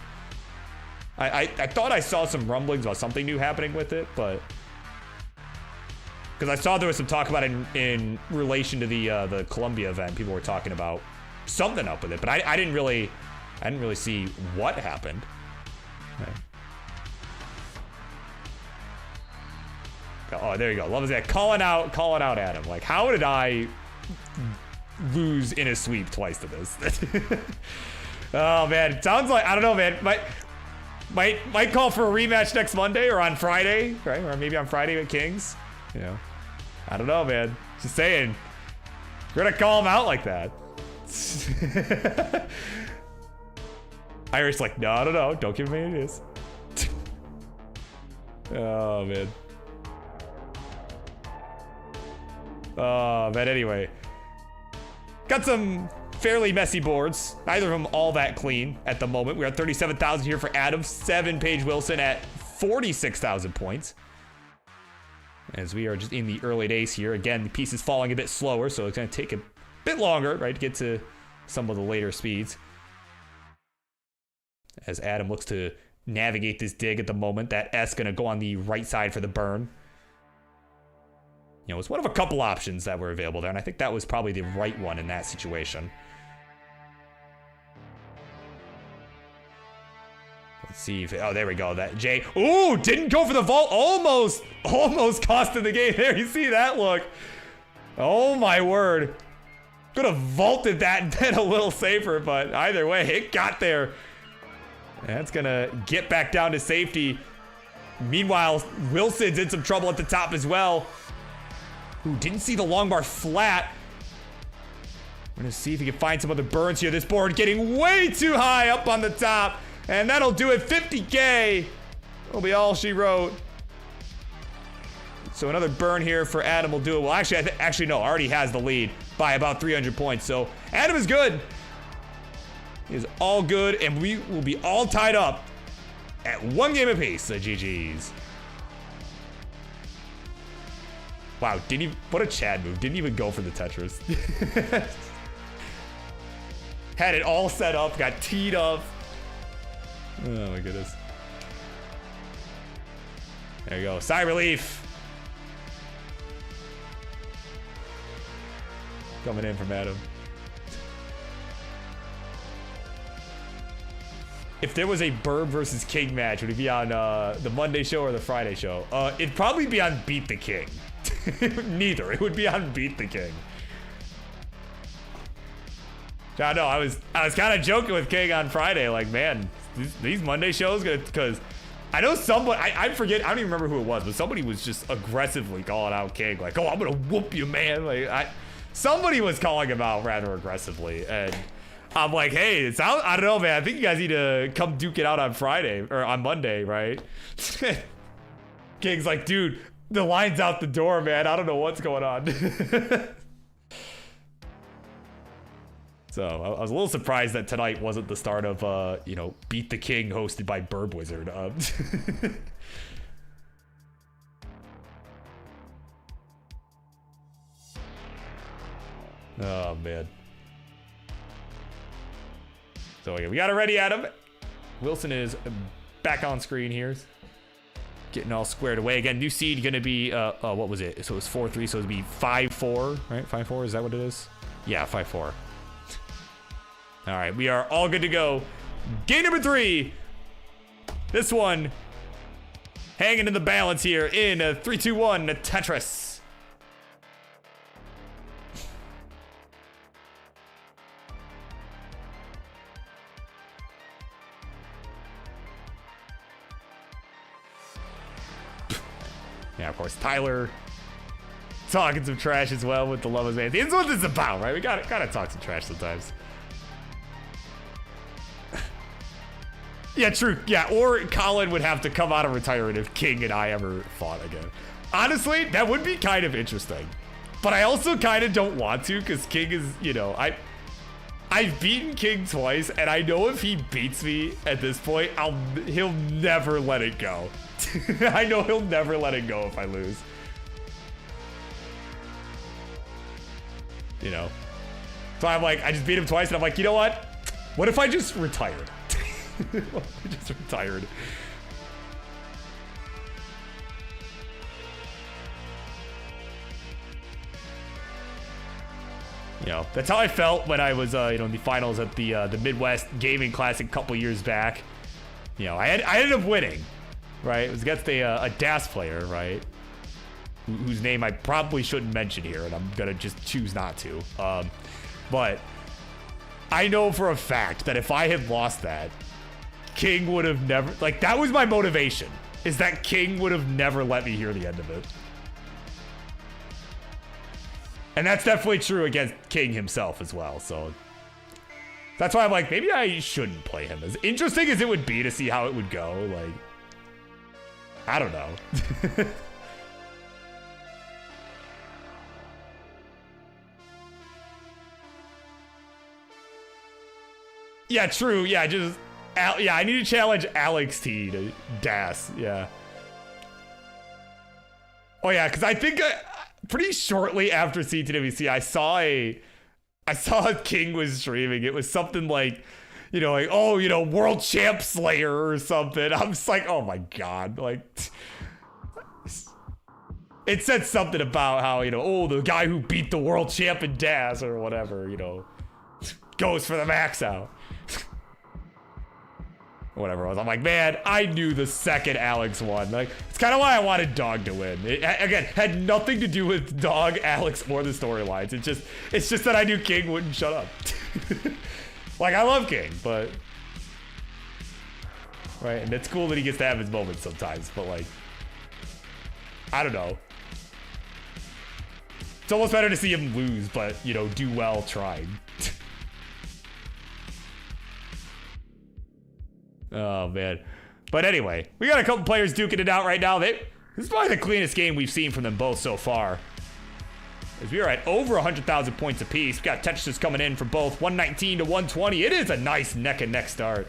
I thought I saw some rumblings about something new happening with it, but because I saw there was some talk about it in relation to the Columbia event. People were talking about something up with it, but I didn't really see what happened. Okay. Oh, there you go. Love is that calling out Adam. Like, how did I lose in a sweep twice to this? Oh man, it sounds like, I don't know, man. Might call for a rematch next Monday or on Friday, right? Or maybe on Friday at Kings. You know, I don't know, man. Just saying, you're gonna call him out like that. Irish like, no, don't give him any ideas. Oh man. But anyway, got some fairly messy boards. Neither of them all that clean at the moment. We're at 37,000 here for Adam. 7-Page Wilson at 46,000 points. As we are just in the early days here. Again, the piece is falling a bit slower, so it's going to take a bit longer, right, to get to some of the later speeds. As Adam looks to navigate this dig at the moment. That S going to go on the right side for the burn. You know, it's one of a couple options that were available there, and I think that was probably the right one in that situation. Let's see if, oh, there we go, that J, ooh, didn't go for the vault, almost costed the game there, you see that look. Oh my word. Could have vaulted that and been a little safer, but either way, it got there. That's gonna get back down to safety. Meanwhile, Wilson's in some trouble at the top as well. Ooh, didn't see the long bar flat. We're gonna see if he can find some other burns here. This board getting way too high up on the top. And that'll do it, 50K. Will be all she wrote. So another burn here for Adam will do it. Well, actually no, already has the lead by about 300 points. So Adam is good. He is all good, and we will be all tied up at 1 game apiece. The GGs. Wow, what a Chad move. Didn't even go for the Tetris. Had it all set up, got teed up. Oh my goodness. There you go, sigh relief. Coming in from Adam. If there was a Burb versus King match, would it be on the Monday show or the Friday show? It'd probably be on Beat the King. Neither. It would be on Beat the King. I know. I was kind of joking with King on Friday, like, man, these Monday shows, because I know somebody, I forget, I don't even remember who it was, but somebody was just aggressively calling out King, like, oh, I'm gonna whoop you, man. Like, somebody was calling him out rather aggressively, and I'm like, hey, I don't know, man. I think you guys need to come duke it out on Friday or on Monday, right? King's like, dude, the line's out the door, man. I don't know what's going on. So I was a little surprised that tonight wasn't the start of, you know, Beat the King hosted by BirbWizard. Oh, man. So yeah, we got it ready, Adam. Wilson is back on screen here. Getting all squared away. Again, new seed gonna be, what was it? So it was 4-3, so it'd be 5-4, right? 5-4, is that what it is? Yeah, 5-4. All right, we are all good to go. Game number 3. This one hanging in the balance here in 3-2-1 Tetris. Yeah, of course, Tyler talking some trash as well with the love of man. That's what this is about, right? We gotta talk some trash sometimes. Yeah, true. Yeah, or Colin would have to come out of retirement if King and I ever fought again. Honestly, that would be kind of interesting. But I also kind of don't want to, because King is, you know, I've beaten King twice, and I know if he beats me at this point, he'll never let it go. I know he'll never let it go if I lose. You know. So I'm like, I just beat him twice, and I'm like, you know what? What if I just retired? What if I just retired? You know, that's how I felt when I was, you know, in the finals at the Midwest Gaming Classic a couple years back. You know, I ended up winning, right? It was against a DAS player, right? Whose name I probably shouldn't mention here, and I'm gonna just choose not to. But I know for a fact that if I had lost that, King would have never, like, that was my motivation, is that King would have never let me hear the end of it. And that's definitely true against King himself as well, so that's why I'm like, maybe I shouldn't play him. As interesting as it would be to see how it would go, like, I don't know. Yeah, true. Yeah, just yeah, I need to challenge Alex T to DAS. Yeah. Oh yeah, because I think pretty shortly after CTWC, I saw King was streaming. It was something like, you know, like, oh, you know, World Champ Slayer or something. I'm just like, oh my god, like, it said something about how, you know, oh, the guy who beat the world champ in DAS or whatever, you know, goes for the max out. Whatever it was. I'm like, man, I knew the second Alex won. Like, it's kind of why I wanted Dog to win. It, again, had nothing to do with Dog, Alex, or the storylines. It's just that I knew King wouldn't shut up. Like, I love King, but right, and it's cool that he gets to have his moments sometimes. But like, I don't know. It's almost better to see him lose, but you know, do well trying. Oh, man. But anyway, we got a couple players duking it out right now. This is probably the cleanest game we've seen from them both so far, as we are at over 100,000 points apiece. We got Tetris coming in for both 119 to 120. It is a nice neck-and-neck start.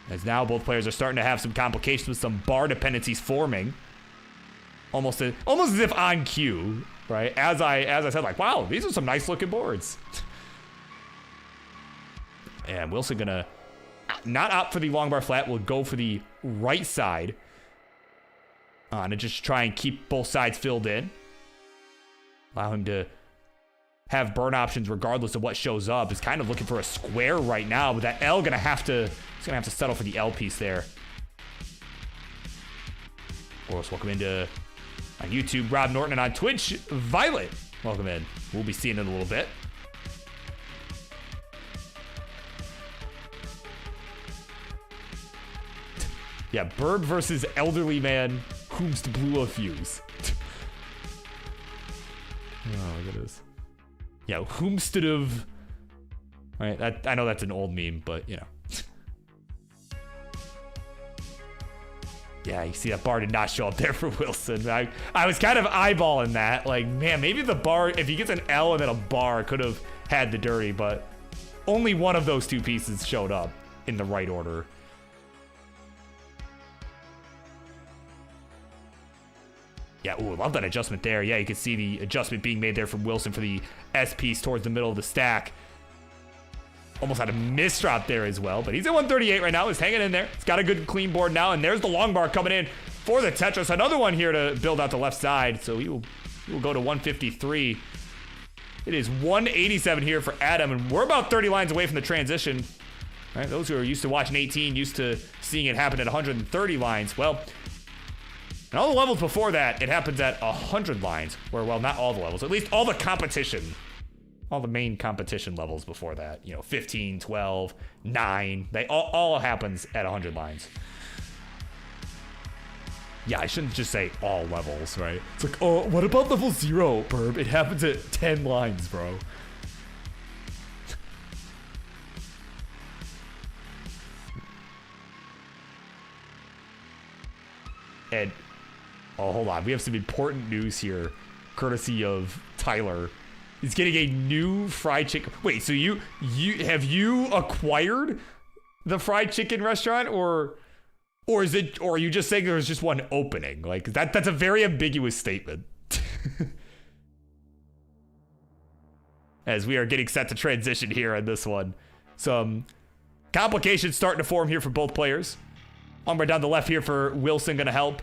As now both players are starting to have some complications with some bar dependencies forming. Almost as if on cue. Right, as I said, like, wow, these are some nice looking boards. And Wilson gonna not opt for the long bar flat, will go for the right side. To just try and keep both sides filled in. Allow him to have burn options regardless of what shows up. Is kind of looking for a square right now, but that L he's gonna have to settle for the L piece there. Of course, welcome into on YouTube, Rob Norton, and on Twitch, Violet. Welcome in. We'll be seeing it in a little bit. Yeah, Birb versus elderly man whomst blew a fuse. Oh, look at this. Yeah, whomstead of... Right, I know that's an old meme, but, you know. Yeah, you see that bar did not show up there for Wilson. I was kind of eyeballing that. Like, man, maybe the bar, if he gets an L and then a bar, could have had the dirty, but only one of those two pieces showed up in the right order. Yeah, ooh, love that adjustment there. Yeah, you can see the adjustment being made there from Wilson for the S piece towards the middle of the stack. Almost had a misdrop there as well, but he's at 138 right now. He's hanging in there. He's got a good clean board now, and there's the long bar coming in for the Tetris. Another one here to build out the left side, so he will go to 153. It is 187 here for Adam, and we're about 30 lines away from the transition. All right, those who are used to watching 18, used to seeing it happen at 130 lines. Well, and all the levels before that, it happens at 100 lines, where, well, not all the levels, at least all the competition. All the main competition levels before that, you know, 15, 12, 9, they all happens at 100 lines. Yeah, I shouldn't just say all levels, right? It's like, oh, what about level 0, Birb? It happens at 10 lines, bro. And, oh, hold on, we have some important news here, courtesy of Tyler. is getting a new fried chicken. Wait, so you have you acquired the fried chicken restaurant, or is it, or are you just saying there was just one opening? Like that's a very ambiguous statement. As we are getting set to transition here on this one. Some complications starting to form here for both players. Lumber down the left here for Wilson, gonna help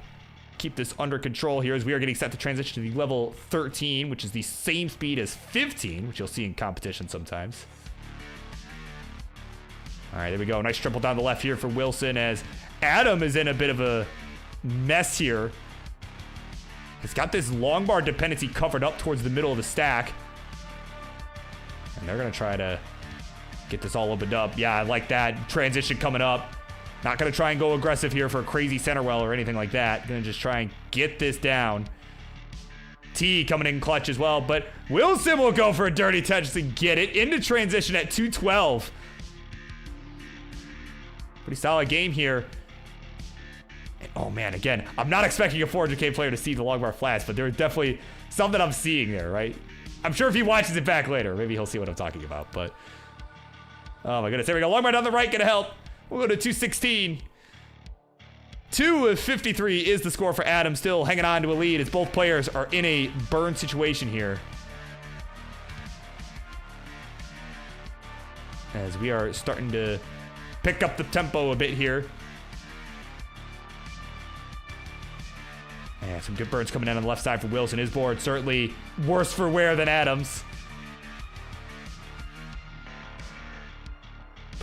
keep this under control here as we are getting set to transition to the level 13, which is the same speed as 15, which you'll see in competition sometimes. All right, there we go. Nice triple down the left here for Wilson as Adam is in a bit of a mess here. He's got this long bar dependency covered up towards the middle of the stack. And they're going to try to get this all opened up. Yeah, I like that. Transition coming up. Not going to try and go aggressive here for a crazy center well or anything like that. Going to just try and get this down. T coming in clutch as well. But Wilson will go for a dirty touch to get it into transition at 212. Pretty solid game here. And, oh, man, again, I'm not expecting a 400k player to see the long bar flats, but there's definitely something I'm seeing there, right? I'm sure if he watches it back later, maybe he'll see what I'm talking about, but... Oh my goodness, there we go. Long bar down the right, gonna help. We'll go to 216. 253 is the score for Adam, still hanging on to a lead as both players are in a burn situation here. As we are starting to pick up the tempo a bit here. Yeah, some good burns coming in on the left side for Wilson. His board certainly worse for wear than Adam's.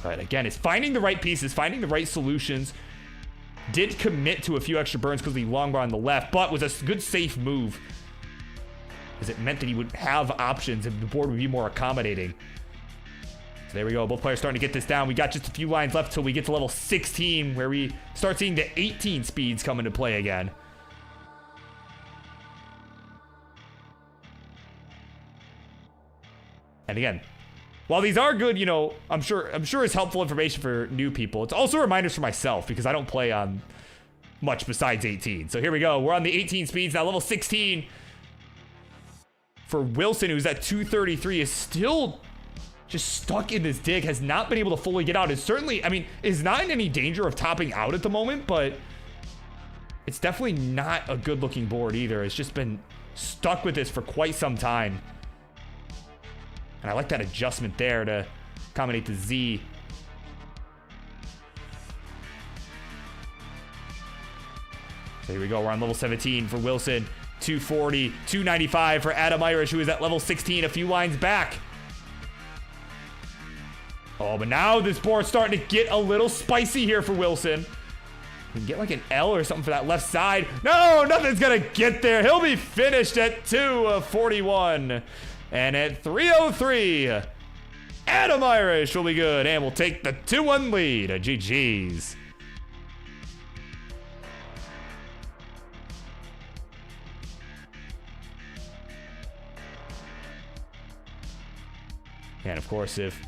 But again, it's finding the right pieces, finding the right solutions. Did commit to a few extra burns because of the long bar on the left, but was a good safe move. Because it meant that he would have options and the board would be more accommodating. So there we go, both players starting to get this down. We got just a few lines left till we get to level 16, where we start seeing the 18 speeds come into play again. And again, while these are good, you know, I'm sure it's helpful information for new people. It's also reminders for myself because I don't play on much besides 18. So here we go. We're on the 18 speeds now. Level 16 for Wilson, who's at 233, is still just stuck in this dig. Has not been able to fully get out. Is certainly, I mean, is not in any danger of topping out at the moment, but it's definitely not a good-looking board either. It's just been stuck with this for quite some time. And I like that adjustment there to accommodate the Z. So here we go. We're on level 17 for Wilson. 240, 295 for Adam Irish, who is at level 16, a few lines back. Oh, but now this board's starting to get a little spicy here for Wilson. We can get like an L or something for that left side. No, nothing's going to get there. He'll be finished at 241. And at 303, Adam Irish will be good and will take the 2-1 lead. GG's. And of course, if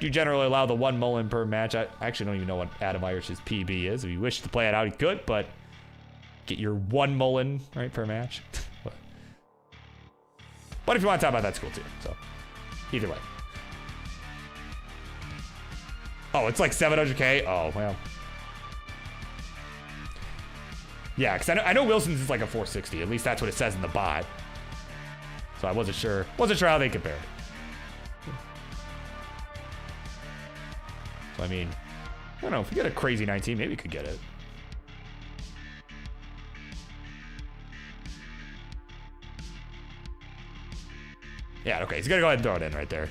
you generally allow the 1 mulligan per match, I actually don't even know what Adam Irish's PB is. If you wish to play it out, he could, but get your 1 mulligan, right, per match. But if you want to talk about that, that's cool too. So, either way. Oh, it's like 700k? Oh, well. Yeah, because I know Wilson's is like a 460. At least that's what it says in the bot. So I wasn't sure. Wasn't sure how they compared. So, I mean, I don't know. If we get a crazy 19, maybe we could get it. Yeah, okay, he's gonna go ahead and throw it in right there.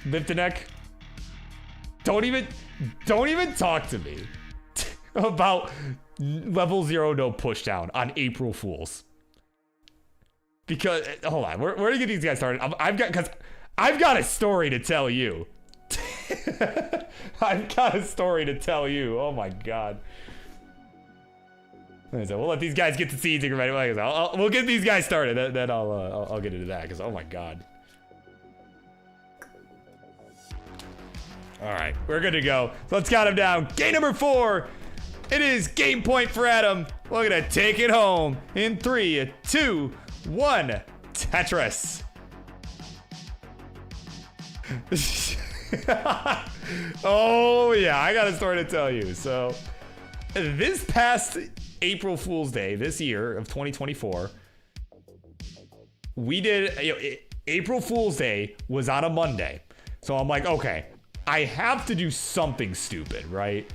Lift the neck. Don't even talk to me about level 0 no pushdown on April Fools. Because, hold on, where do you get these guys started? I've got a story to tell you. I've got a story to tell you. Oh my God. So we'll let these guys get the seeds and ready. We'll get these guys started. Then I'll get into that because oh my God. All right, we're good to go. So let's count them down. Game number 4. It is game point for Adam. We're gonna take it home in 3, 2, 1. Tetris. Oh yeah, I got a story to tell you. So this past April Fool's Day this year of 2024, we did, April Fool's Day was on a Monday. So I'm like, okay, I have to do something stupid, right?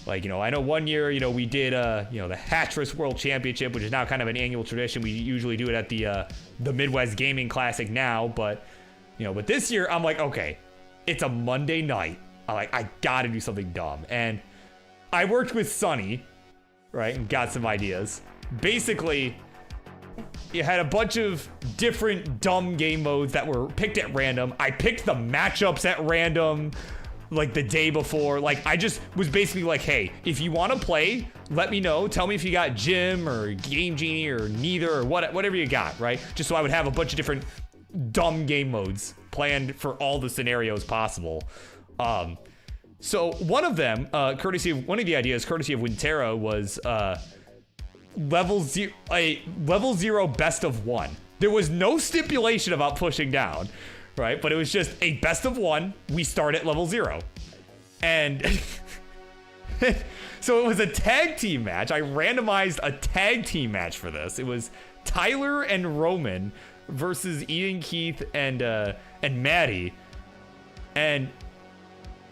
Like, I know one year, we did, the Tetris World Championship, which is now kind of an annual tradition. We usually do it at the Midwest Gaming Classic now, but, but this year I'm like, okay, it's a Monday night. I gotta do something dumb. And I worked with Sonny, right, and got some ideas. Basically, you had a bunch of different dumb game modes that were picked at random. I picked the matchups at random, like the day before. Like, I just was basically like, hey, if you want to play, let me know. Tell me if you got Jim or Game Genie or neither or whatever you got, right? Just so I would have a bunch of different dumb game modes planned for all the scenarios possible. So one of them, one of the ideas, courtesy of Wintero, was level 0 best of 1. There was no stipulation about pushing down, right? But it was just a best of 1. We start at level 0. And so it was a tag team match. I randomized a tag team match for this. It was Tyler and Roman versus Ian Keith and Maddie. And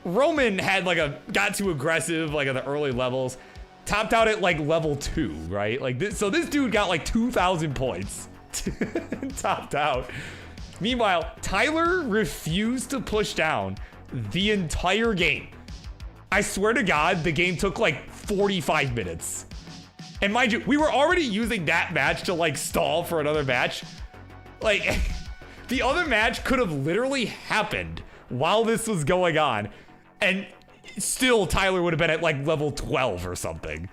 Roman had got too aggressive at the early levels. Topped out at level 2, right? So this dude got 2,000 points. Topped out. Meanwhile, Tyler refused to push down the entire game. I swear to God, the game took 45 minutes. And mind you, we were already using that match to stall for another match. The other match could have literally happened while this was going on. And still Tyler would have been at level 12 or something.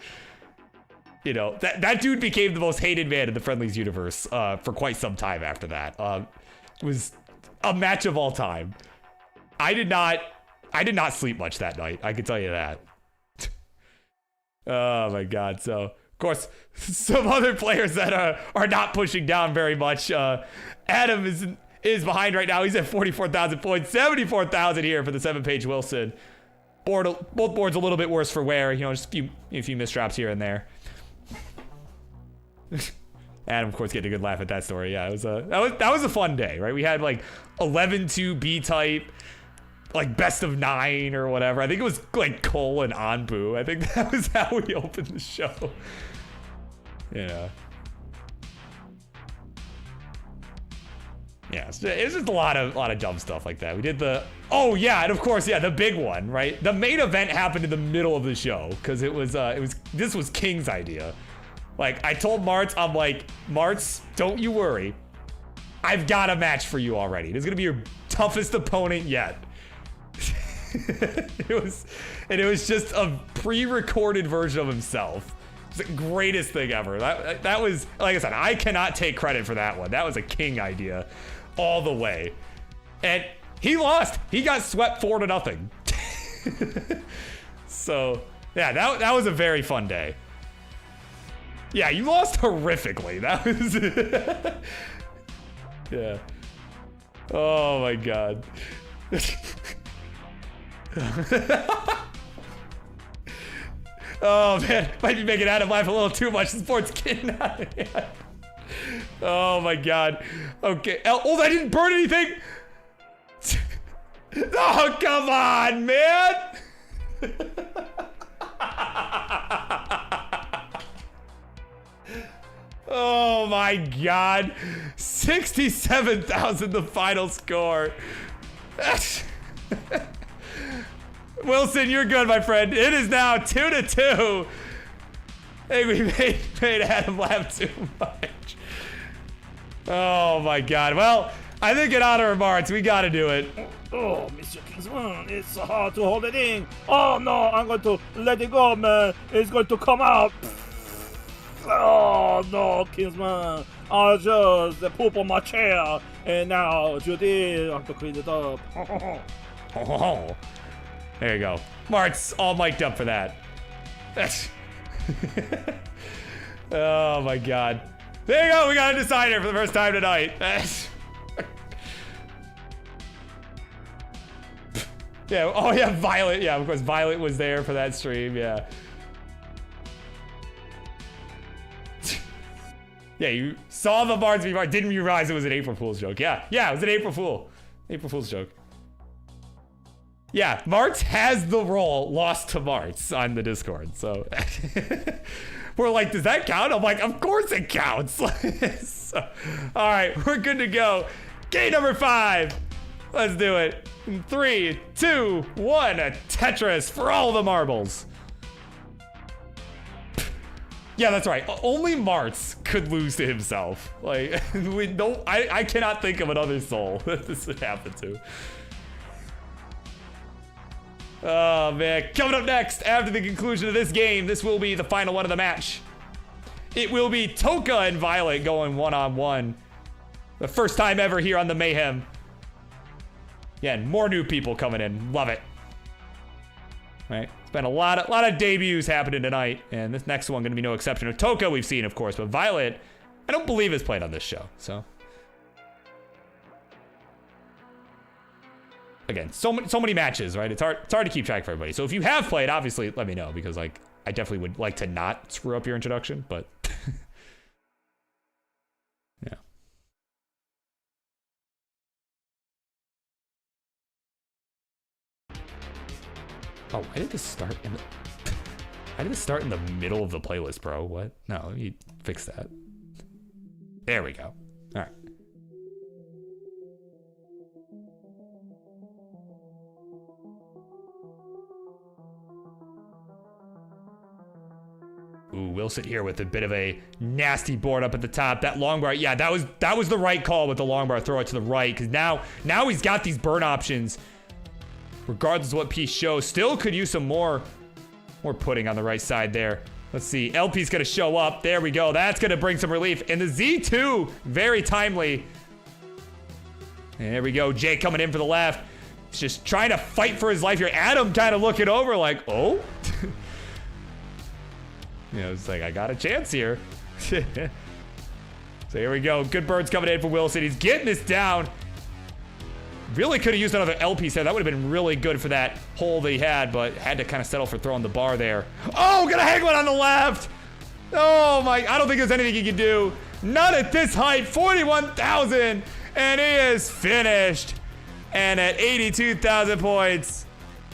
That dude became the most hated man in the Friendlies universe for quite some time after that. It was a match of all time. I did not sleep much that night, I can tell you that. Oh my God. So of course, some other players that are not pushing down very much. Adam is behind right now. He's at 44,000 points, 74,000 here for the 7-page Wilson. Both boards a little bit worse for wear, just a few misdrops here and there. Adam, of course, getting a good laugh at that story. Yeah, that was a fun day, right? We had 11-2 B-type, best of 9 or whatever. I think it was Cole and Anbu. I think that was how we opened the show. Yeah. Yeah, it's just a lot of dumb stuff like that. We did oh yeah, and of course, yeah, the big one, right? The main event happened in the middle of the show because this was King's idea. I told Martz, I'm like, Martz, don't you worry. I've got a match for you already. This is gonna be your toughest opponent yet. It was just a pre-recorded version of himself. It's the greatest thing ever. That was, like I said, I cannot take credit for that one. That was a King idea all the way. And he lost. He got swept 4-0. So, yeah, that was a very fun day. Yeah, you lost horrifically. That was... Yeah. Oh my God. Oh man, might be making Adam laugh a little too much. The sport's getting out of hand. Oh my God. Okay. Oh, I didn't burn anything. Oh, come on, man. Oh my God. 67,000 the final score. Wilson, you're good, my friend. It is now 2-2. Hey, we made Adam laugh too much. Oh my God. Well, I think in honor of Martz, we gotta do it. Oh, Mr. Kingsman, it's so hard to hold it in. Oh no, I'm going to let it go, man. It's going to come out. Oh no, Kingsman. I just poop on my chair. And now, Judy, I have to clean it up. Oh. There you go. Martz all mic'd up for that. Oh my god. There you go, we got a decider for the first time tonight. Yeah, oh yeah, Violet. Yeah, of course, Violet was there for that stream, yeah. Yeah, you saw the Bardsby bar, didn't realize it was an April Fool's joke. Yeah, it was an April Fool. April Fool's joke. Yeah, Martz has the role lost to Martz on the Discord, so. We're like, does that count? I'm like, of course it counts. So, all right, we're good to go. Game number 5. Let's do it. In 3, 2, 1, a Tetris for all the marbles. Yeah, that's right. Only Martz could lose to himself. Like, we don't. I cannot think of another soul that this would happen to. Oh man, coming up next, after the conclusion of this game, this will be the final one of the match. It will be Toka and Violet going one-on-one. The first time ever here on the Mayhem. Yeah, and more new people coming in. Love it. Right, it's been a lot of debuts happening tonight, and this next one gonna be no exception. Of Toka we've seen, of course, but Violet, I don't believe is played on this show, so. Again, so many matches, right? It's hard to keep track for everybody. So if you have played, obviously let me know, because like I definitely would like to not screw up your introduction, but yeah. Oh, why did this start in the why did this start in the middle of the playlist, bro? What? No, you fix that. There we go. All right. Ooh, Wilson here with a bit of a nasty board up at the top. That long bar, yeah, that was the right call with the long bar. Throw it to the right, because now he's got these burn options. Regardless of what piece shows, still could use some more pudding on the right side there. Let's see, LP's gonna show up. There we go. That's gonna bring some relief. And the Z2, very timely. And there we go. Jay coming in for the left. He's just trying to fight for his life here. Adam kind of looking over like, oh. You know, it's like, I got a chance here. So here we go. Good birds coming in for Wilson. He's getting this down. Really could have used another LP set. That would have been really good for that hole that he had, but had to kind of settle for throwing the bar there. Oh, gonna hang one on the left. Oh my, I don't think there's anything he can do. Not at this height, 41,000. And he is finished. And at 82,000 points,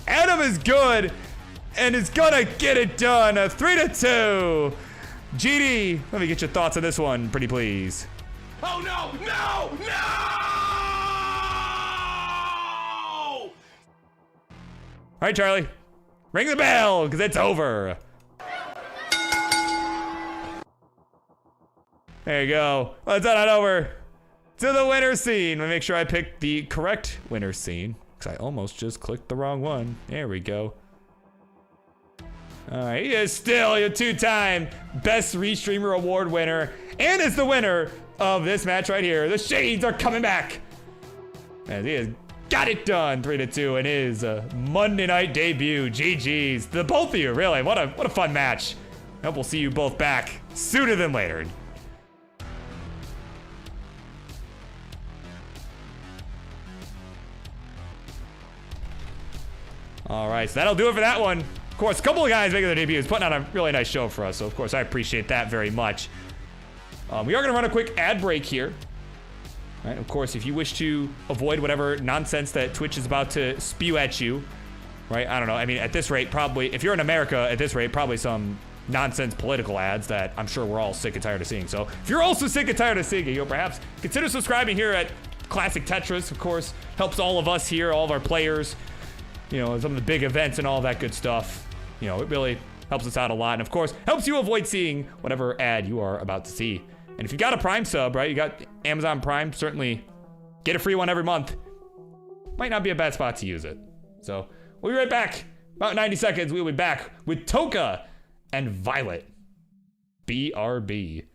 Adam is good. And is gonna get it done. 3-2. GD, let me get your thoughts on this one, pretty please. Oh no! No! No! All right, Charlie, ring the bell, because it's over. There you go. Let's head on over to the winner scene. Let me make sure I picked the correct winner scene, because I almost just clicked the wrong one. There we go. All right, he is still your 2-time Best Restreamer Award winner, and is the winner of this match right here. The Shades are coming back, as he has got it done. 3-2 in his Monday night debut. GG's, the both of you, really. What a fun match. I hope we'll see you both back sooner than later. All right, so that'll do it for that one. Of course, a couple of guys making their debuts, putting on a really nice show for us. So, of course, I appreciate that very much. We are going to run a quick ad break here. Right, of course, if you wish to avoid whatever nonsense that Twitch is about to spew at you, right? I don't know. I mean, at this rate, probably, if you're in America, at this rate, probably some nonsense political ads that I'm sure we're all sick and tired of seeing. So, if you're also sick and tired of seeing it, you'll perhaps consider subscribing here at Classic Tetris. Of course, helps all of us here, all of our players, you know, some of the big events and all that good stuff. You know, it really helps us out a lot. And of course, helps you avoid seeing whatever ad you are about to see. And if you got a Prime sub, right, you got Amazon Prime, certainly get a free one every month. Might not be a bad spot to use it. So we'll be right back. About 90 seconds, we'll be back with Toka and Violet. BRB.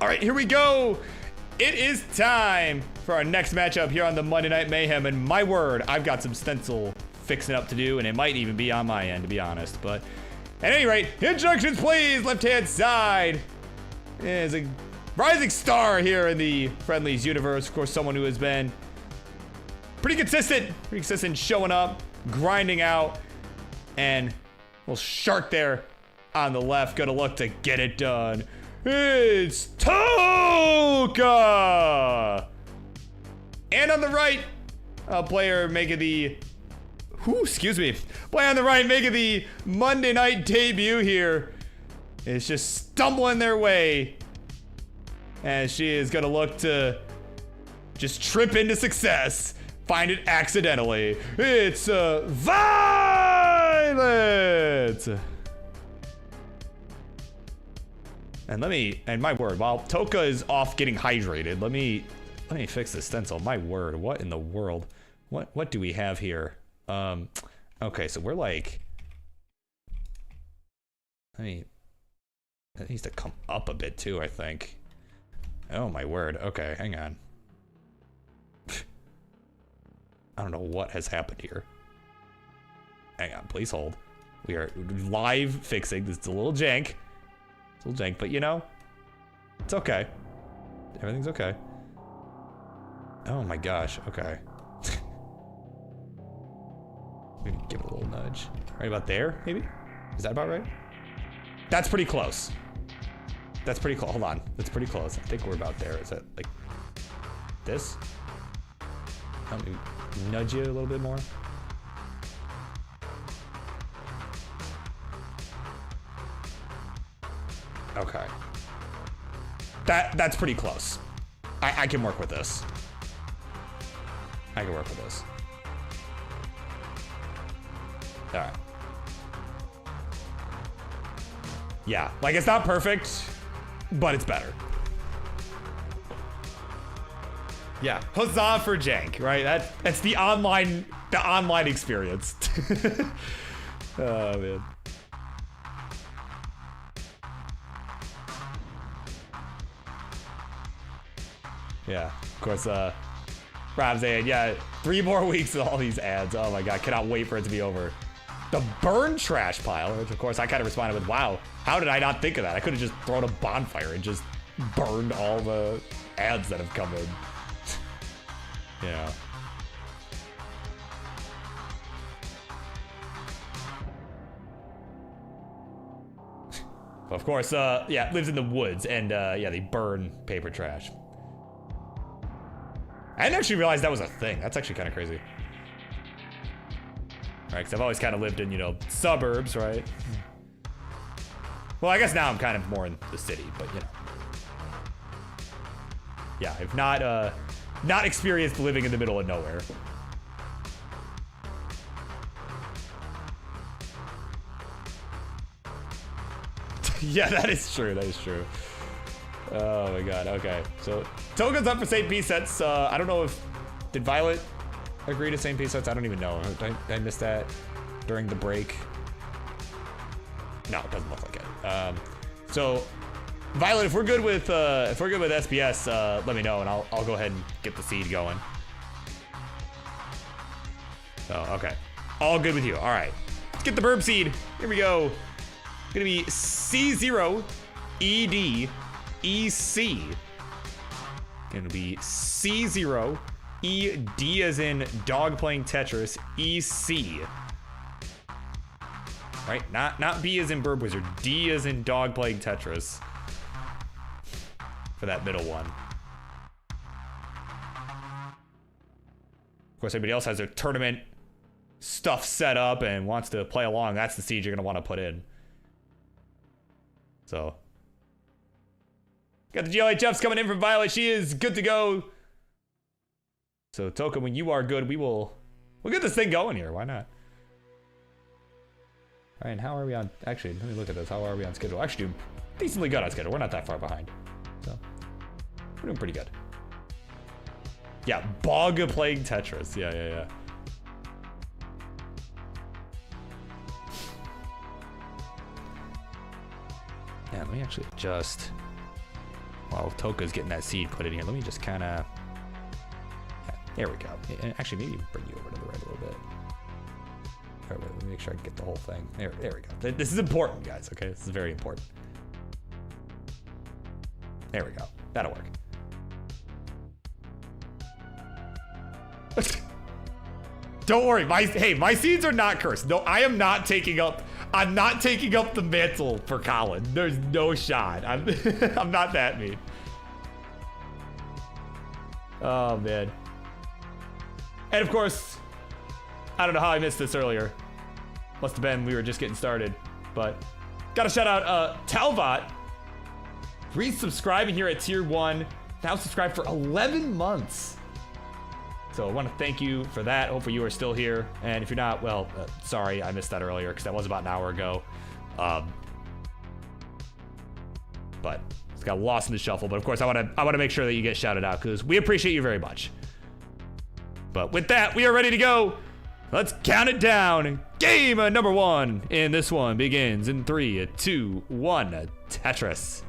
All right, here we go. It is time for our next matchup here on the Monday Night Mayhem. And my word, I've got some stencil fixing up to do, and it might even be on my end, to be honest. But at any rate, instructions, please. Left-hand side is a rising star here in the Friendlies universe. Of course, someone who has been pretty consistent showing up, grinding out, and little shark there on the left, gonna look to get it done. It's Toka! And on the right, a player making the, player on the right making the Monday night debut here is just stumbling their way, as she is gonna look to just trip into success, find it accidentally. It's Violet! And my word, while Toka is off getting hydrated, let me fix the stencil. My word, what in the world? What do we have here? Okay, so we're like, it needs to come up a bit too, I think. Oh my word, okay, hang on. I don't know what has happened here. Hang on, please hold. We are live fixing. This is a little jank. It's a little jank, but you know, it's okay. Everything's okay. Oh my gosh, okay. Maybe give it a little nudge. Right about there, maybe? Is that about right? That's pretty close. That's pretty close. Hold on, that's pretty close. I think we're about there. Is that like this? Let me nudge you a little bit more. Okay. That's pretty close. I can work with this. I can work with this. All right. Yeah, like it's not perfect, but it's better. Yeah, huzzah for jank, right? That's the online experience. Oh man. Yeah, of course, Rob's saying, yeah, 3 more weeks of all these ads. Oh my God, cannot wait for it to be over. The burn trash pile, which of course I kind of responded with, wow, how did I not think of that? I could have just thrown a bonfire and just burned all the ads that have come in. Yeah. Of course, yeah, lives in the woods, and yeah, they burn paper trash. I didn't actually realize that was a thing. That's actually kind of crazy. All right, because I've always kind of lived in, you know, suburbs, right? Well, I guess now I'm kind of more in the city, but you know. Yeah, I've not experienced living in the middle of nowhere. Yeah, that is true. That is true. Oh my God. Okay, so Toka's up for St. P sets. I don't know if did Violet agree to St. P sets. I don't even know. Did I miss that during the break? No, it doesn't look like it. So Violet, if we're good with SBS, let me know and I'll go ahead and get the seed going. So okay, all good with you. All right, let's get the burb seed. Here we go. It's gonna be C0 ED EC. Gonna be C0 ED as in dog playing Tetris EC. Right? Not B as in BirbWizard. D as in dog playing Tetris. For that middle one. Of course, everybody else has their tournament stuff set up and wants to play along. That's the seed you're gonna want to put in. So, got the GLA jumps coming in from Violet. She is good to go. So Toka, when you are good, we'll get this thing going here. Why not? All right, and how are we on? Actually, let me look at this. How are we on schedule? Actually, doing decently good on schedule. We're not that far behind, so we're doing pretty good. Yeah, Bog playing Tetris. Yeah. Yeah, let me actually adjust while Toka's getting that seed put in here, let me just kind of... Yeah, there we go. And actually, maybe bring you over to the right a little bit. All right, wait, let me make sure I can get the whole thing. There we go. This is important, guys, okay? This is very important. There we go. That'll work. Don't worry, my seeds are not cursed. No, I am not taking up... I'm not taking up the mantle for Colin. There's no shot. I'm not that mean. Oh, man. And of course, I don't know how I missed this earlier. Must have been we were just getting started. But gotta shout out Talbot. Resubscribing here at tier 1. Now subscribed for 11 months. So I want to thank you for that. Hopefully you are still here. And if you're not, well, sorry, I missed that earlier because that was about an hour ago. But it's got lost in the shuffle. But of course, I want to make sure that you get shouted out because we appreciate you very much. But with that, we are ready to go. Let's count it down. Game number 1 in this one begins in 3, 2, 1. Tetris.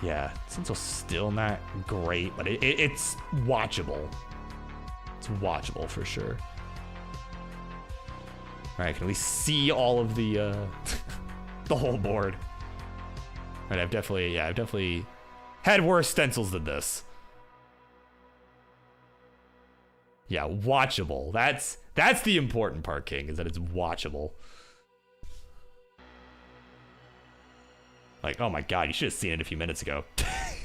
Yeah, Senso's still not great, but it's watchable. It's watchable for sure. All right, can we see all of the the whole board? All right, I've definitely had worse stencils than this. Yeah, watchable. That's the important part, King, is that it's watchable. Like, oh my god, you should have seen it a few minutes ago.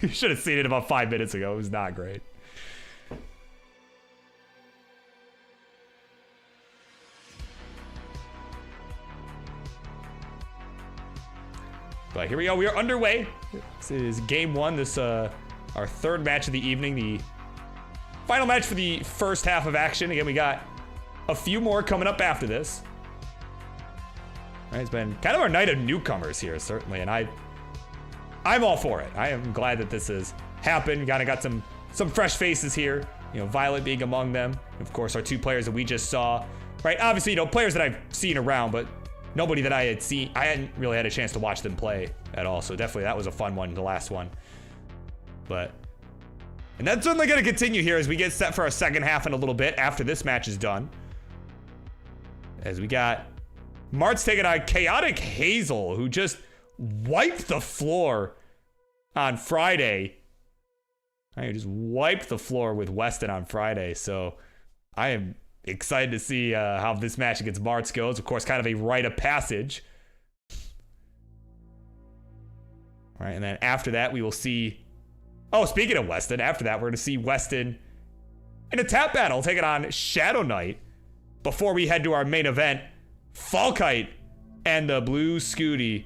You should have seen it about 5 minutes ago. It was not great. But here we go. We are underway. This is game 1. This our third match of the evening. The final match for the first half of action. Again, we got a few more coming up after this. All right, it's been kind of our night of newcomers here, certainly, and I'm all for it. I am glad that this has happened. Kind of got some fresh faces here. You know, Violet being among them. Of course, our 2 players that we just saw. Right, obviously, you know, players that I've seen around, but nobody that I had seen. I hadn't really had a chance to watch them play at all. So definitely that was a fun one, the last one. And that's certainly going to continue here as we get set for our second half in a little bit after this match is done. As we got Mart's taking on Chaotic Hazel, who just wiped the floor on Friday. I just wiped the floor with Weston on Friday, so I am excited to see how this match against Martz goes. Of course, kind of a rite of passage. All right, and then after that, we will see... Oh, speaking of Weston, after that, we're going to see Weston in a tap battle taking on Shadow Knight before we head to our main event. Falkite and the blue Scuti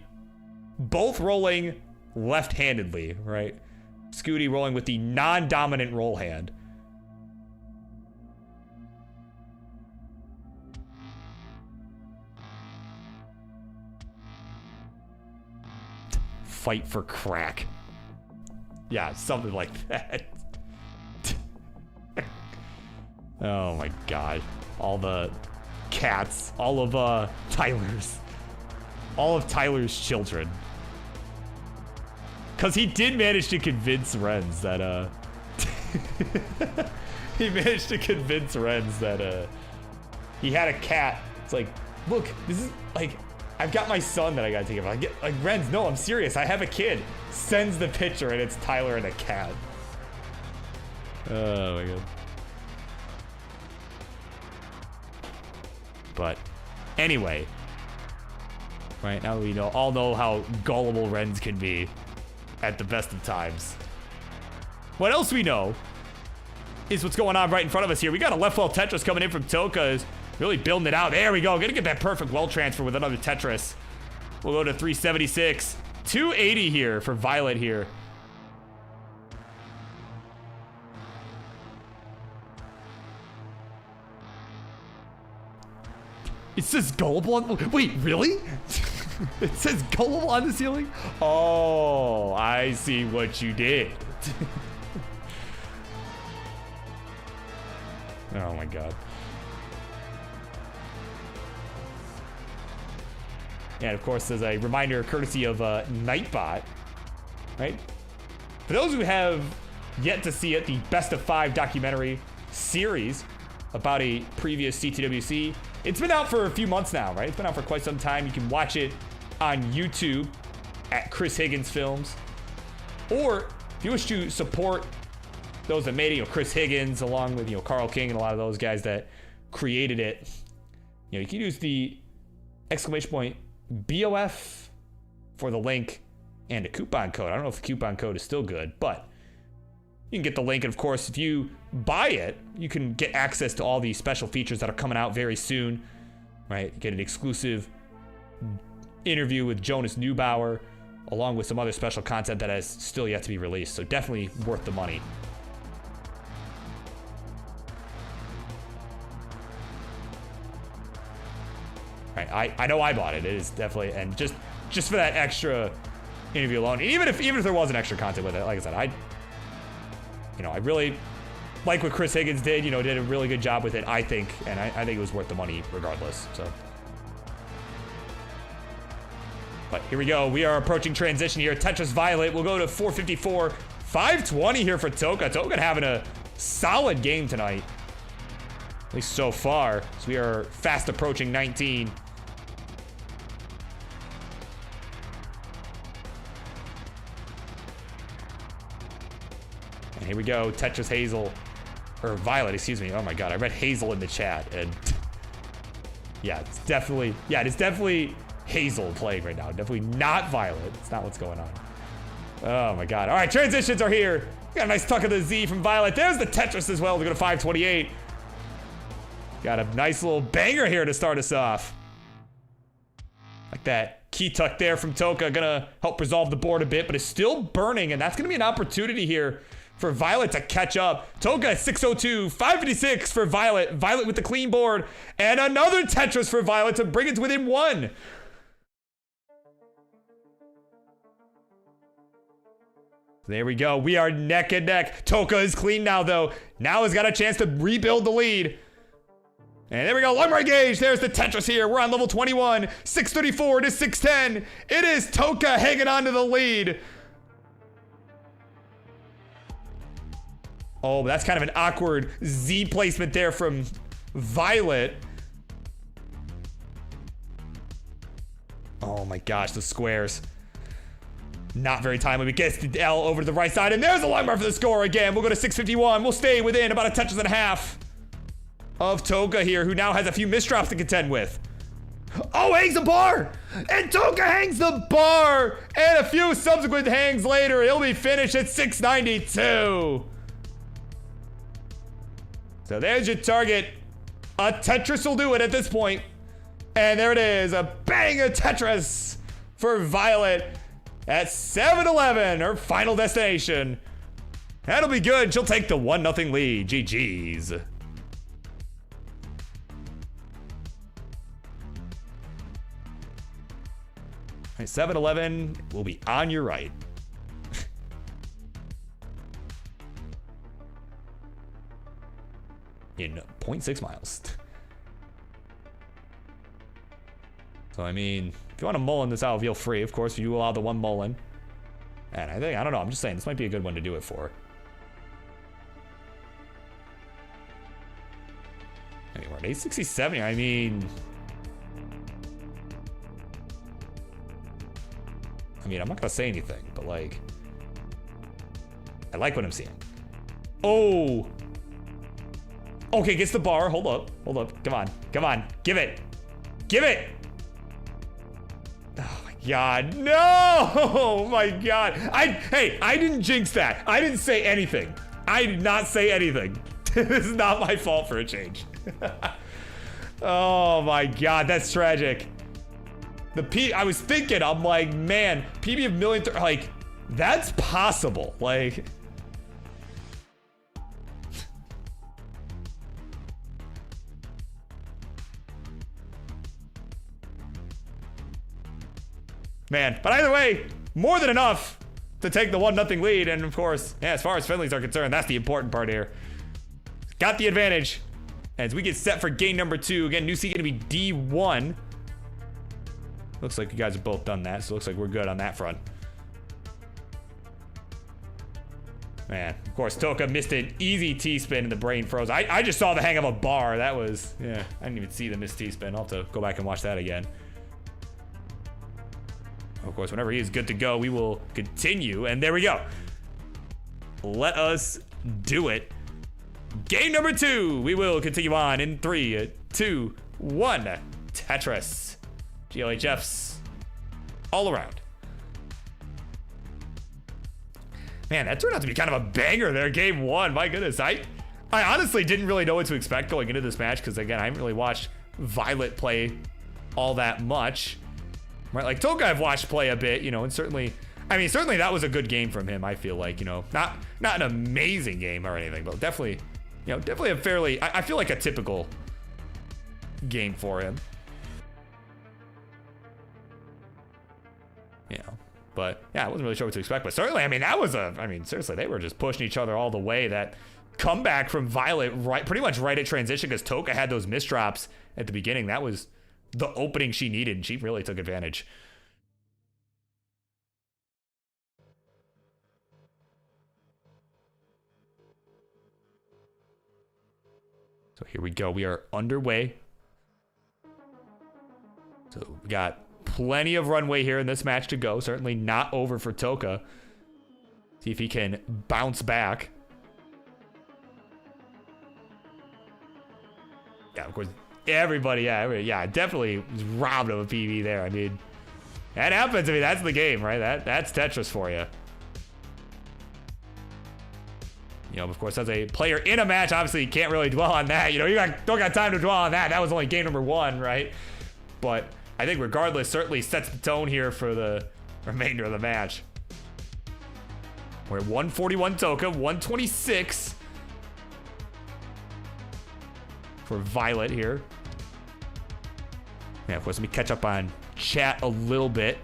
both rolling left-handedly, right? Scuti rolling with the non-dominant roll hand. Fight for crack. Yeah, something like that. Oh my god. All the cats, all of Tyler's children. Cause he did manage to convince Renz that he managed to convince Renz that he had a cat. It's like, look, this is like, I've got my son that I gotta take care of. I get like, Renz, no, I'm serious. I have a kid. Sends the picture and it's Tyler and a cat. Oh my god. But anyway, right now we all know how gullible Renz can be at the best of times. What else we know is what's going on right in front of us here. We got a left well Tetris coming in from Toka, is really building it out. There we go. Gonna get that perfect well transfer with another Tetris. We'll go to 376. 280 here for Violet here. It says gullible on... Wait, really? It says gullible on the ceiling? Oh, I see what you did. Oh my god. And of course, as a reminder, courtesy of Nightbot, right? For those who have yet to see it, the Best of 5 documentary series about a previous CTWC. It's been out for a few months now, right? It's been out for quite some time. You can watch it on YouTube at Chris Higgins Films. Or if you wish to support those that made it, Chris Higgins, along with, Carl King and a lot of those guys that created it, you can use the !BOF for the link and a coupon code. I don't know if the coupon code is still good, but you can get the link. And of course, if you buy it, you can get access to all the special features that are coming out very soon, right? Get an exclusive interview with Jonas Neubauer, along with some other special content that has still yet to be released. So definitely worth the money. Right, I know I bought it. It is definitely, and just for that extra interview alone, and even if there wasn't extra content with it, like I said, I really like what Chris Higgins did. Did a really good job with it, I think, and I think it was worth the money regardless. So, but here we go. We are approaching transition here. Tetris Violet will go to 454, 520 here for Toka. Toka having a solid game tonight, at least so far. So we are fast approaching 19. And here we go, Tetris Hazel, or Violet, excuse me. Oh my god, I read Hazel in the chat, and yeah, it is definitely Hazel playing right now. Definitely not Violet. It's not what's going on. Oh my god. All right, transitions are here. We got a nice tuck of the Z from Violet. There's the Tetris as well to go to 528. Got a nice little banger here to start us off. Like that key tuck there from Toka, gonna help resolve the board a bit, but it's still burning, and that's gonna be an opportunity here for Violet to catch up. Toka 602, 556 for Violet. Violet with the clean board, and another Tetris for Violet to bring it to within 1. There we go. We are neck and neck. Toka is clean now, though. Now has got a chance to rebuild the lead. And there we go, Lumber Gauge. There's the Tetris here. We're on level 21, 634 to 610. It is Toka hanging on to the lead. Oh, that's kind of an awkward Z placement there from Violet. Oh my gosh, the squares. Not very timely. We get the L over to the right side, and there's a line bar for the score again. We'll go to 651. We'll stay within about a Tetris and a half of Toka here, who now has a few misdrops to contend with. Oh, hangs the bar! And Toka hangs the bar! And a few subsequent hangs later, he'll be finished at 692. So there's your target. A Tetris will do it at this point. And there it is, a bang of Tetris for Violet at 7-11, her final destination. That'll be good. She'll take the 1-0 lead. GG's. All right, 7-11 will be on your right. In 0.6 miles. So, I mean, if you want to mullen this out, feel free. Of course, you allow the one mullen. And I don't know, I'm just saying, this might be a good one to do it for. Anyway, 867, I mean, I'm not gonna say anything, but like, I like what I'm seeing. Oh! Okay, gets the bar, hold up, come on, give it! Oh my god, no! Oh my god, I didn't jinx that. I didn't say anything. I did not say anything. This is not my fault for a change. Oh my god, that's tragic. I was thinking, I'm like, man, PB of million, like, that's possible, like. Man, but either way, more than enough to take the 1-0 lead, and of course, yeah, as far as friendlies are concerned, that's the important part here. Got the advantage. As we get set for game number 2. Again, new seed gonna be D1. Looks like you guys have both done that, so it looks like we're good on that front. Man, of course, Toka missed an easy T-spin and the brain froze. I just saw the hang of a bar. That was, yeah, I didn't even see the missed T-spin. I'll have to go back and watch that again. Of course, whenever he is good to go, we will continue. And there we go. Let us do it. Game number 2. We will continue on in 3, 2, 1. Tetris. GLHFs all around. Man, that turned out to be kind of a banger there, game 1. My goodness, I honestly didn't really know what to expect going into this match because, again, I haven't really watched Violet play all that much. Right, like Toka I've watched play a bit, you know, and certainly, I mean, certainly that was a good game from him, I feel like, you know. Not an amazing game or anything, but definitely, you know, definitely a fairly, I feel like a typical game for him. You know. But yeah, I wasn't really sure what to expect. But certainly, I mean, that was I mean, seriously, they were just pushing each other all the way. That comeback from Violet, pretty much right at transition, because Toka had those misdrops at the beginning. That was the opening she needed, and she really took advantage. So here we go. We are underway. So we got plenty of runway here in this match to go. Certainly not over for Toka. See if he can bounce back. Yeah, of course, everybody, yeah, definitely was robbed of a PB there. I mean, that happens. I mean, that's the game, right? That's Tetris for you. You know, of course, as a player in a match, obviously you can't really dwell on that. You know, don't got time to dwell on that. That was only game number 1, right? But I think regardless, certainly sets the tone here for the remainder of the match. We're at 141 Toka, 126 for Violet here. Yeah, of course, let me catch up on chat a little bit.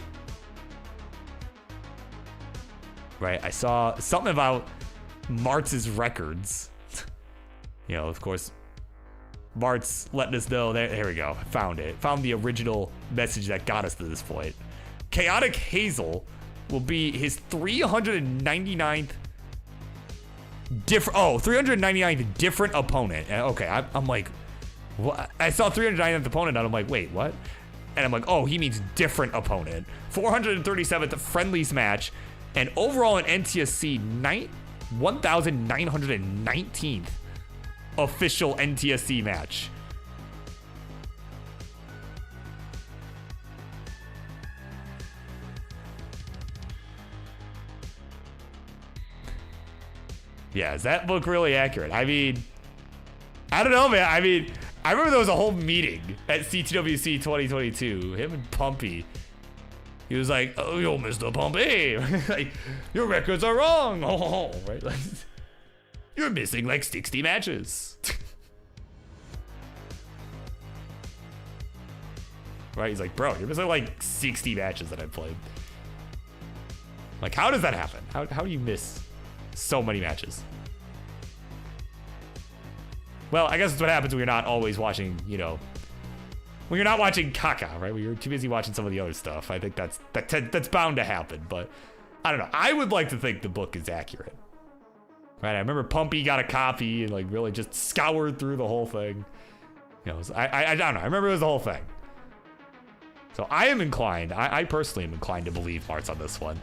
Right, I saw something about Martz's records. You know, of course, Martz letting us know. There we go. I found it. Found the original message that got us to this point. Chaotic Hazel will be his 399th different opponent. Okay, I'm like, what? I saw 399th opponent and I'm like, wait, what? And I'm like, oh, he means different opponent. 437th Friendlies match, and overall in NTSC 1919th official NTSC match. Yeah, does that look really accurate? I mean, I don't know, man. I mean, I remember there was a whole meeting at CTWC 2022. Him and Pumpy. He was like, oh, yo, Mr. Pumpy. Like, your records are wrong. Oh, right? Like, you're missing like 60 matches. Right? He's like, bro, you're missing like 60 matches that I've played. Like, how does that happen? How do you miss so many matches? Well, I guess that's what happens when you're not always watching, you know, when you're not watching Kaka, right? When you're too busy watching some of the other stuff. I think that's bound to happen, but I don't know. I would like to think the book is accurate. Right? I remember Pumpy got a copy and like really just scoured through the whole thing. You know, I don't know. I remember it was the whole thing. So I am inclined, I personally am inclined to believe Martz on this one.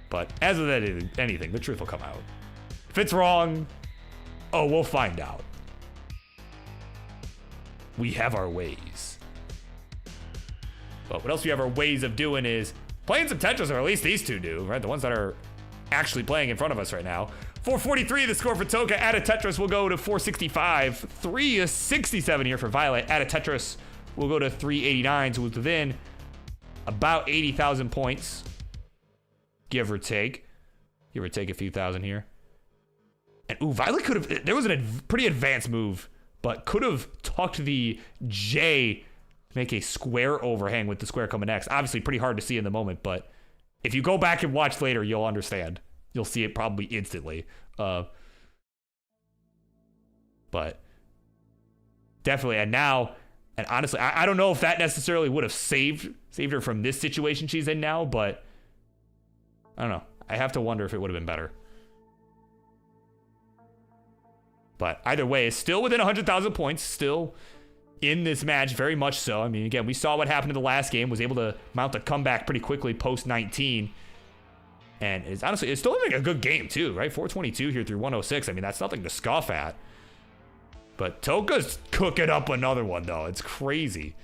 But as with anything, the truth will come out. If it's wrong, oh, we'll find out. We have our ways. But what else we have our ways of doing is playing some Tetris, or at least these two do, right? The ones that are actually playing in front of us right now. 443, the score for Toka. Add a Tetris will go to 465. 367 here for Violet. Add a Tetris will go to 389. So it's within about 80,000 points. Give or take. Give or take a few thousand here. And ooh, Violet could have, there was a pretty advanced move, but could have tucked the J to make a square overhang with the square coming next. Obviously pretty hard to see in the moment, but if you go back and watch later, you'll understand. you'll see it probably instantly. But definitely, and honestly, I don't know if that necessarily would have saved her from this situation she's in now, but I don't know. I have to wonder if it would have been better. But either way, it's still within 100,000 points, still in this match, very much so. I mean, again, we saw what happened in the last game, was able to mount a comeback pretty quickly post 19. And it's still like a good game too, right? 422 here through 106. I mean, that's nothing to scoff at. But Toka's cooking up another one, though. It's crazy.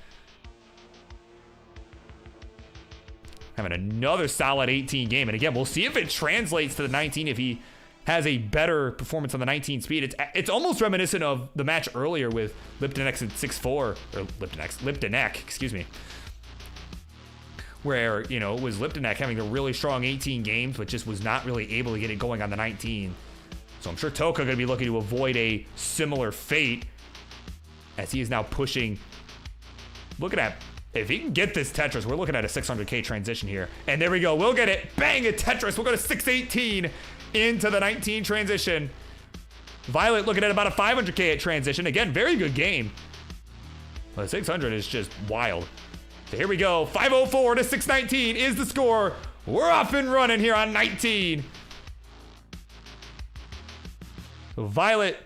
Having another solid 18 game. And again, we'll see if it translates to the 19 if he has a better performance on the 19 speed. It's almost reminiscent of the match earlier with Liptonek at 6'4", or Liptonek, excuse me. Where, you know, it was Liptonek having a really strong 18 games, but just was not really able to get it going on the 19. So I'm sure Toka going to be looking to avoid a similar fate as he is now pushing. Looking at, if he can get this Tetris, we're looking at a 600K transition here. And there we go. We'll get it. Bang, a Tetris. We'll go to 618 into the 19 transition. Violet looking at about a 500K at transition. Again, very good game. But 600 is just wild. So here we go. 504 to 619 is the score. We're off and running here on 19. Violet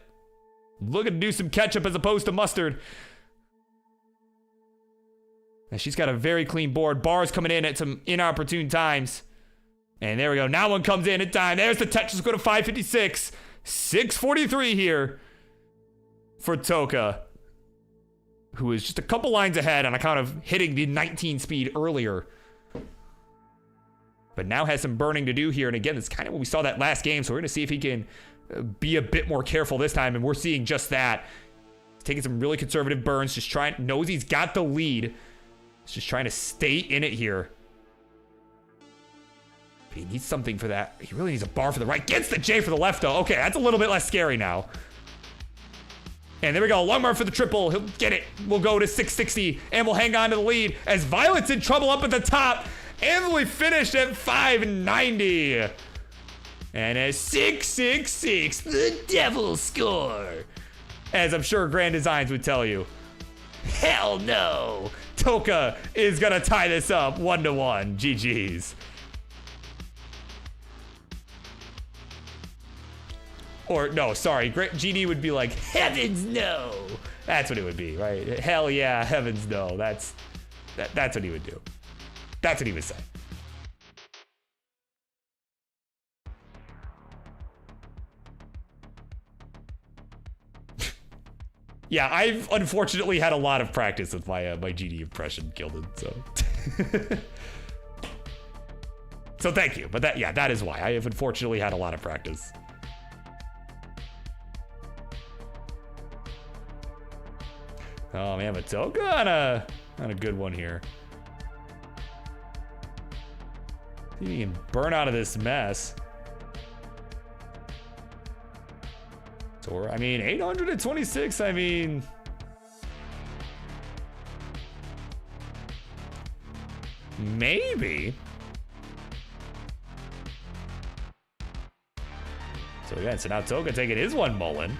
looking to do some ketchup as opposed to mustard. And she's got a very clean board. Bars coming in at some inopportune times. And there we go. Now one comes in at time. There's the Tetris. Go to 556. 643 here for Toka, who is just a couple lines ahead on account of hitting the 19 speed earlier. But now has some burning to do here. And again, it's kind of what we saw that last game. So we're going to see if he can be a bit more careful this time. And we're seeing just that. He's taking some really conservative burns. Just knows he's got the lead. He's just trying to stay in it here. But he needs something for that. He really needs a bar for the right. Gets the J for the left, though. Okay, that's a little bit less scary now. And there we go. Long bar for the triple. He'll get it. We'll go to 660. And we'll hang on to the lead as Violet's in trouble up at the top. And we finished at 590. And a 666, the devil score. As I'm sure Grand Designs would tell you. Hell no. Toka is going to tie this up 1-1. GG's. Or, no, sorry. GD would be like, heavens no. That's what it would be, right? Hell yeah, heavens no. That's what he would do. That's what he would say. Yeah, I've unfortunately had a lot of practice with my my GD impression, Gilded, so. So thank you, but that is why. I have unfortunately had a lot of practice. Oh man, but Toka on a good one here. See if he can burn out of this mess. So, I mean, 826, I mean... maybe. So again, so now Toka taking his one mullen.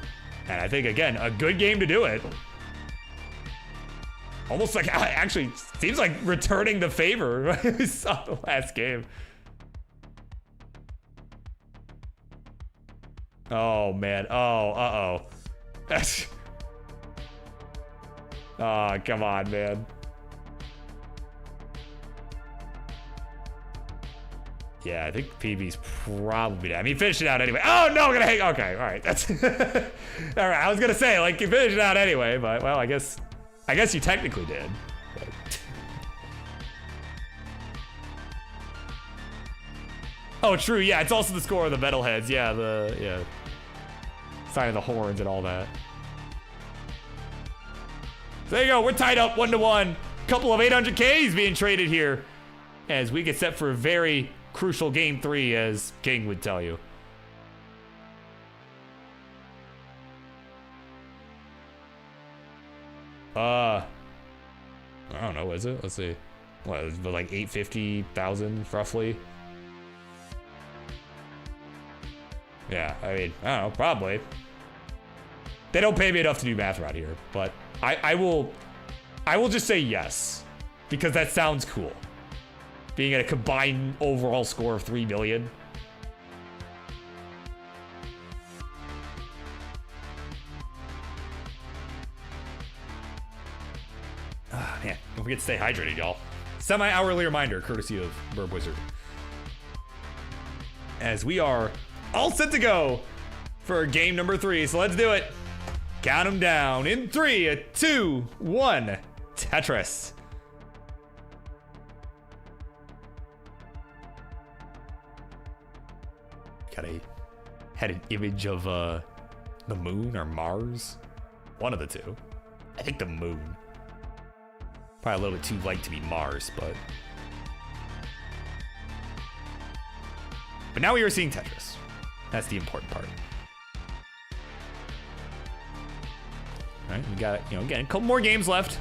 And I think, again, a good game to do it. Almost like, actually, seems like returning the favor we saw the last game. Oh, man. Oh, uh-oh. That's... oh, come on, man. Yeah, I think PB's probably dead. I mean, he finished it out anyway. Oh, no, I'm gonna hang... okay, all right. That's... all right, I was gonna say, like, you finished it out anyway, but, well, I guess you technically did. But... oh, true, yeah, it's also the score of the metalheads. Yeah, sign of the horns and all that. So there you go, we're tied up 1-1. Couple of 800Ks being traded here as we get set for a very crucial game 3, as King would tell you. I don't know, is it? Let's see. What, like 850,000 roughly? Yeah, I mean, I don't know, probably. They don't pay me enough to do math around here, but I will just say yes, because that sounds cool. Being at a combined overall score of 3 million. Ah, man, don't forget to stay hydrated, y'all. Semi-hourly reminder, courtesy of BirbWizard. As we are all set to go for game number 3, so let's do it. Count them down in 3, 2, 1. Tetris. Had an image of the moon or Mars. One of the two. I think the moon. Probably a little bit too light to be Mars, but now we are seeing Tetris. That's the important part. All right, we got, again, a couple more games left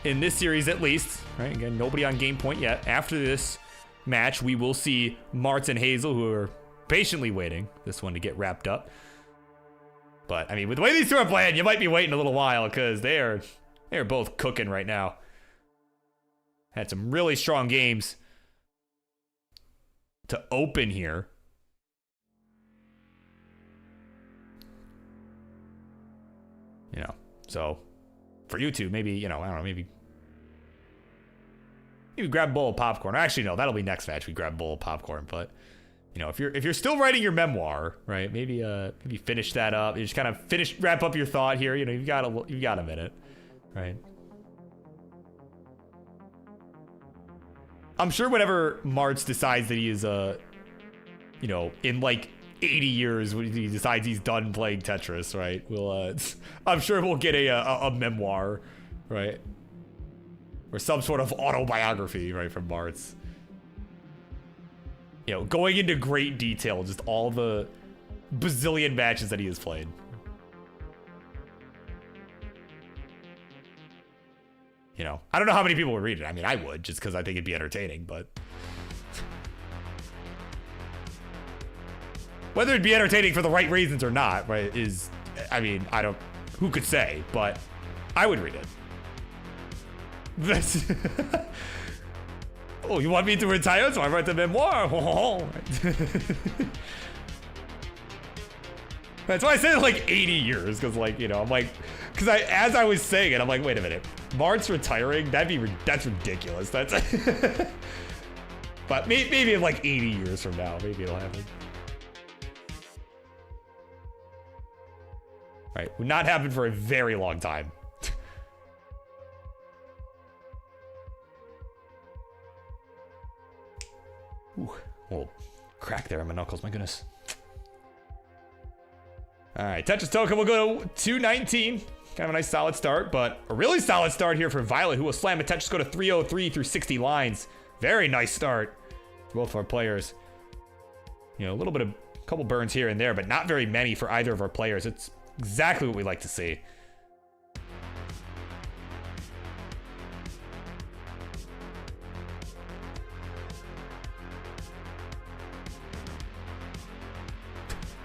in this series at least. Right, again, nobody on game point yet. After this match, we will see Martz and Hazel, who are patiently waiting this one to get wrapped up. But I mean, with the way these two are playing, you might be waiting a little while because they are both cooking right now. Had some really strong games to open here. So for you two, maybe, I don't know, maybe grab a bowl of popcorn. Actually, no, that'll be next match. We grab a bowl of popcorn, but if you're still writing your memoir, right? Maybe finish that up. You just kind of wrap up your thought here. You've got a minute, right? I'm sure whenever Martz decides that he is in like 80 years when he decides he's done playing Tetris, right? I'm sure we'll get a memoir, right? Or some sort of autobiography, right, from Martz. Going into great detail, just all the bazillion matches that he has played. I don't know how many people would read it. I mean, I would, just because I think it'd be entertaining, but whether it'd be entertaining for the right reasons or not, right, who could say, but I would read it. Oh, you want me to retire? So I write the memoir. That's why I said like 80 years, because as I was saying it, I'm like, wait a minute, Martz retiring? That's ridiculous. That's but maybe in like 80 years from now, maybe it'll happen. Right, would not happen for a very long time. Ooh, little crack there on my knuckles, my goodness. All right, Tetris Token will go to 219. Kind of a nice solid start, but a really solid start here for Violet, who will slam a Tetris go to 303 through 60 lines. Very nice start for both of our players. A little bit of a couple burns here and there, but not very many for either of our players. It's exactly what we like to see.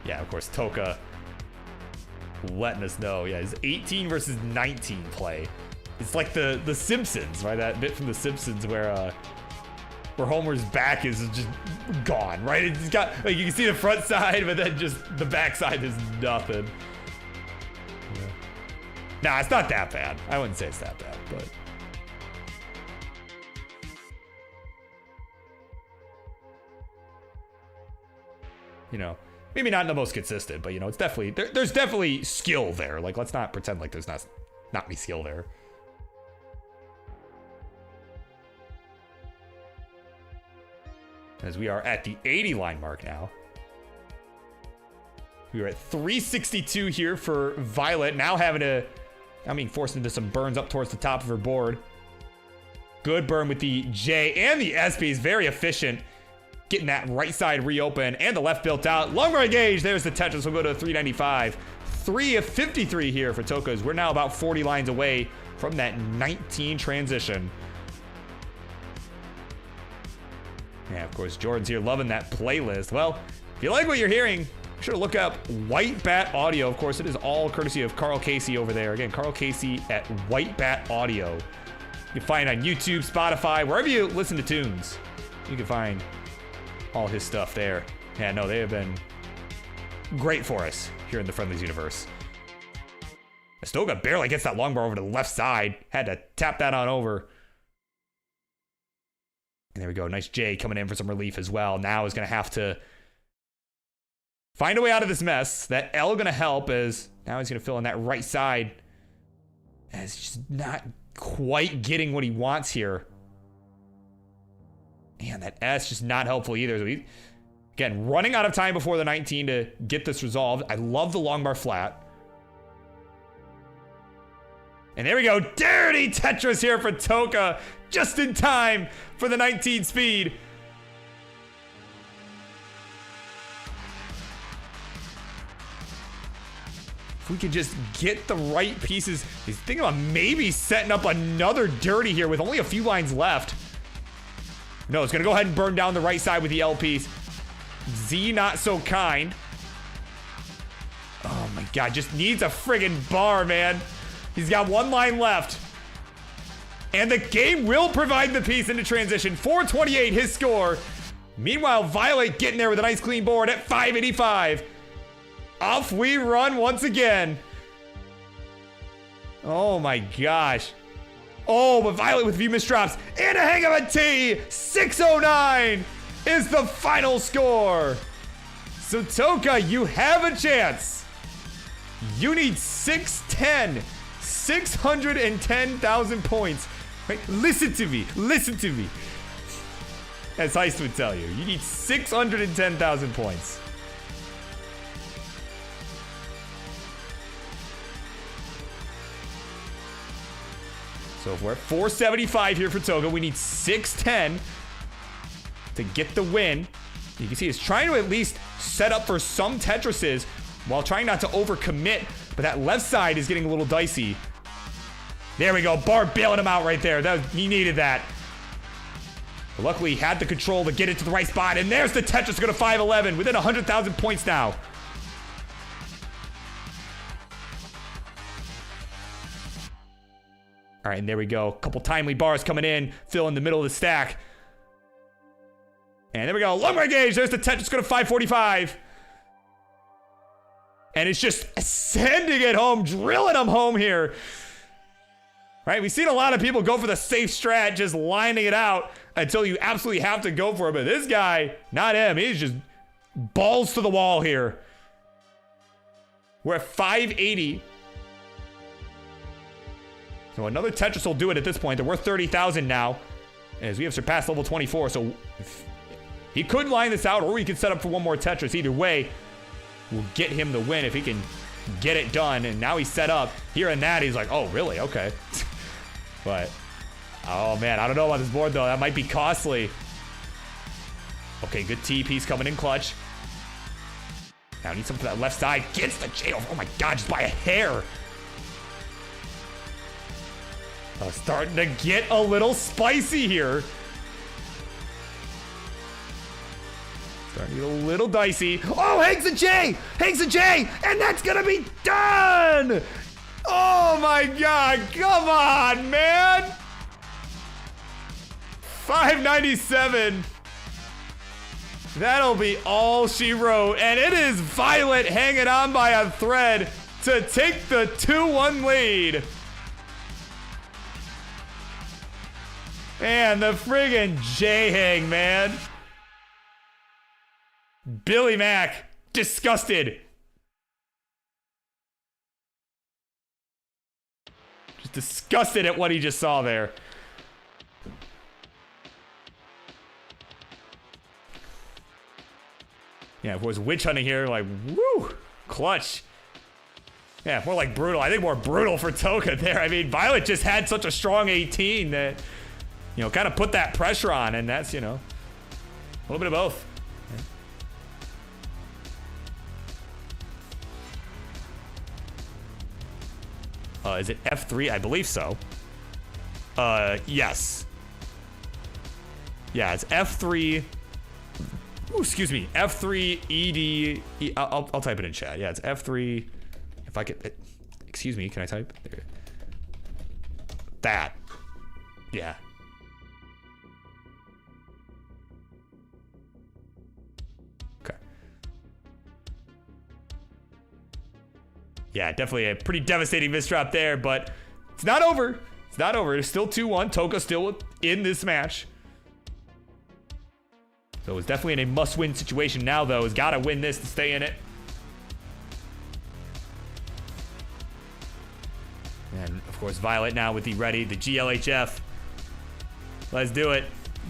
Yeah, of course, Toka letting us know. Yeah, his 18 versus 19 play. It's like the Simpsons, right? That bit from the Simpsons where Homer's back is just gone, right? It's got, like, you can see the front side, but then just the back side is nothing. Yeah. Nah, it's not that bad. I wouldn't say it's that bad, but maybe not the most consistent, but it's definitely there's definitely skill there. Like, let's not pretend like there's not any skill there. As we are at the 80 line mark now. We are at 362 here for Violet. Now being forced into some burns up towards the top of her board. Good burn with the J and the SP is very efficient. Getting that right side reopen and the left built out. Long right gauge. There's the Tetris. We'll go to 395. 3 of 53 here for Tokas. We're now about 40 lines away from that 19 transition. Yeah, of course, Jordan's here loving that playlist. Well, if you like what you're hearing, Sure to look up White Bat Audio. Of course, it is all courtesy of Carl Casey over there. Again, Carl Casey at White Bat Audio. You can find it on YouTube, Spotify, wherever you listen to tunes. You can find all his stuff there. Yeah, no, they have been great for us here in the Friendlies universe. Astoga barely gets that long bar over to the left side. Had to tap that on over. And there we go. Nice J coming in for some relief as well. Now is going to have to find a way out of this mess. That L going to help as now he's going to fill in that right side. And it's just not quite getting what he wants here. Man, that S just not helpful either. So he, again, running out of time before the 19 to get this resolved. I love the long bar flat. And there we go. Dirty Tetris here for Toka. Just in time for the 19 speed. If we could just get the right pieces. He's thinking about maybe setting up another dirty here with only a few lines left. No, it's going to go ahead and burn down the right side with the L piece. Z not so kind. Oh my God, just needs a friggin' bar, man. He's got one line left. And the game will provide the piece into transition. 428 his score. Meanwhile, Violet getting there with a nice clean board at 585. Off we run once again. Oh my gosh. Oh, but Violet with a few misdrops and a hang of a T. 609 is the final score. So Toka, you have a chance. You need 610. 610,000 points. Right? Listen to me. Listen to me. As Heist would tell you, you need 610,000 points. So if we're at 475 here for Toga, we need 610 to get the win. You can see he's trying to at least set up for some Tetrises while trying not to overcommit, but that left side is getting a little dicey. There we go, Barb bailing him out right there. He needed that. But luckily, he had the control to get it to the right spot, and there's the Tetris going to 511 within 100,000 points now. All right, and there we go. A couple timely bars coming in, fill in the middle of the stack. And there we go, long range gauge. There's the Tetris going to 545. And it's just sending it home, drilling them home here. Right, we've seen a lot of people go for the safe strat, just lining it out until you absolutely have to go for it. But this guy, not him, he's just balls to the wall here. We're at 580. So another Tetris will do it at this point. They're worth 30,000 now, as we have surpassed level 24. So he could line this out, or we could set up for one more Tetris. Either way, we'll get him the win if he can get it done. And now he's set up. Hearing that, he's like, oh, really? Okay. But, oh man, I don't know about this board though. That might be costly. Okay, good T piece coming in clutch. Now need something for that left side. Gets the J. Oh my God, just by a hair. Starting to get a little spicy here. Starting to get a little dicey. Oh, hangs a J! Hangs a J! And that's gonna be done! Oh my God, come on, man! 597. That'll be all she wrote. And it is Violet hanging on by a thread to take the 2-1 lead. And the friggin' J-hang, man. Billy Mack, disgusted. Just disgusted at what he just saw there. Yeah, if it was witch hunting here, like, woo, clutch. Yeah, more like brutal. I think more brutal for Toka there. I mean, Violet just had such a strong 18 that, you know, kind of put that pressure on, and that's, you know, a little bit of both. Is it F3? I believe so. Yes. Yeah, it's F3. Ooh, excuse me. F3 ED. I'll type it in chat. Yeah, it's F3. If I could. Excuse me. Can I type? There. That. Yeah. Okay. Yeah, definitely a pretty devastating misdrop there, but it's not over. It's not over. It's still 2-1. Toka still in this match. So it's definitely in a must-win situation now, though. He's got to win this to stay in it. And, of course, Violet now with the ready, the GLHF. Let's do it.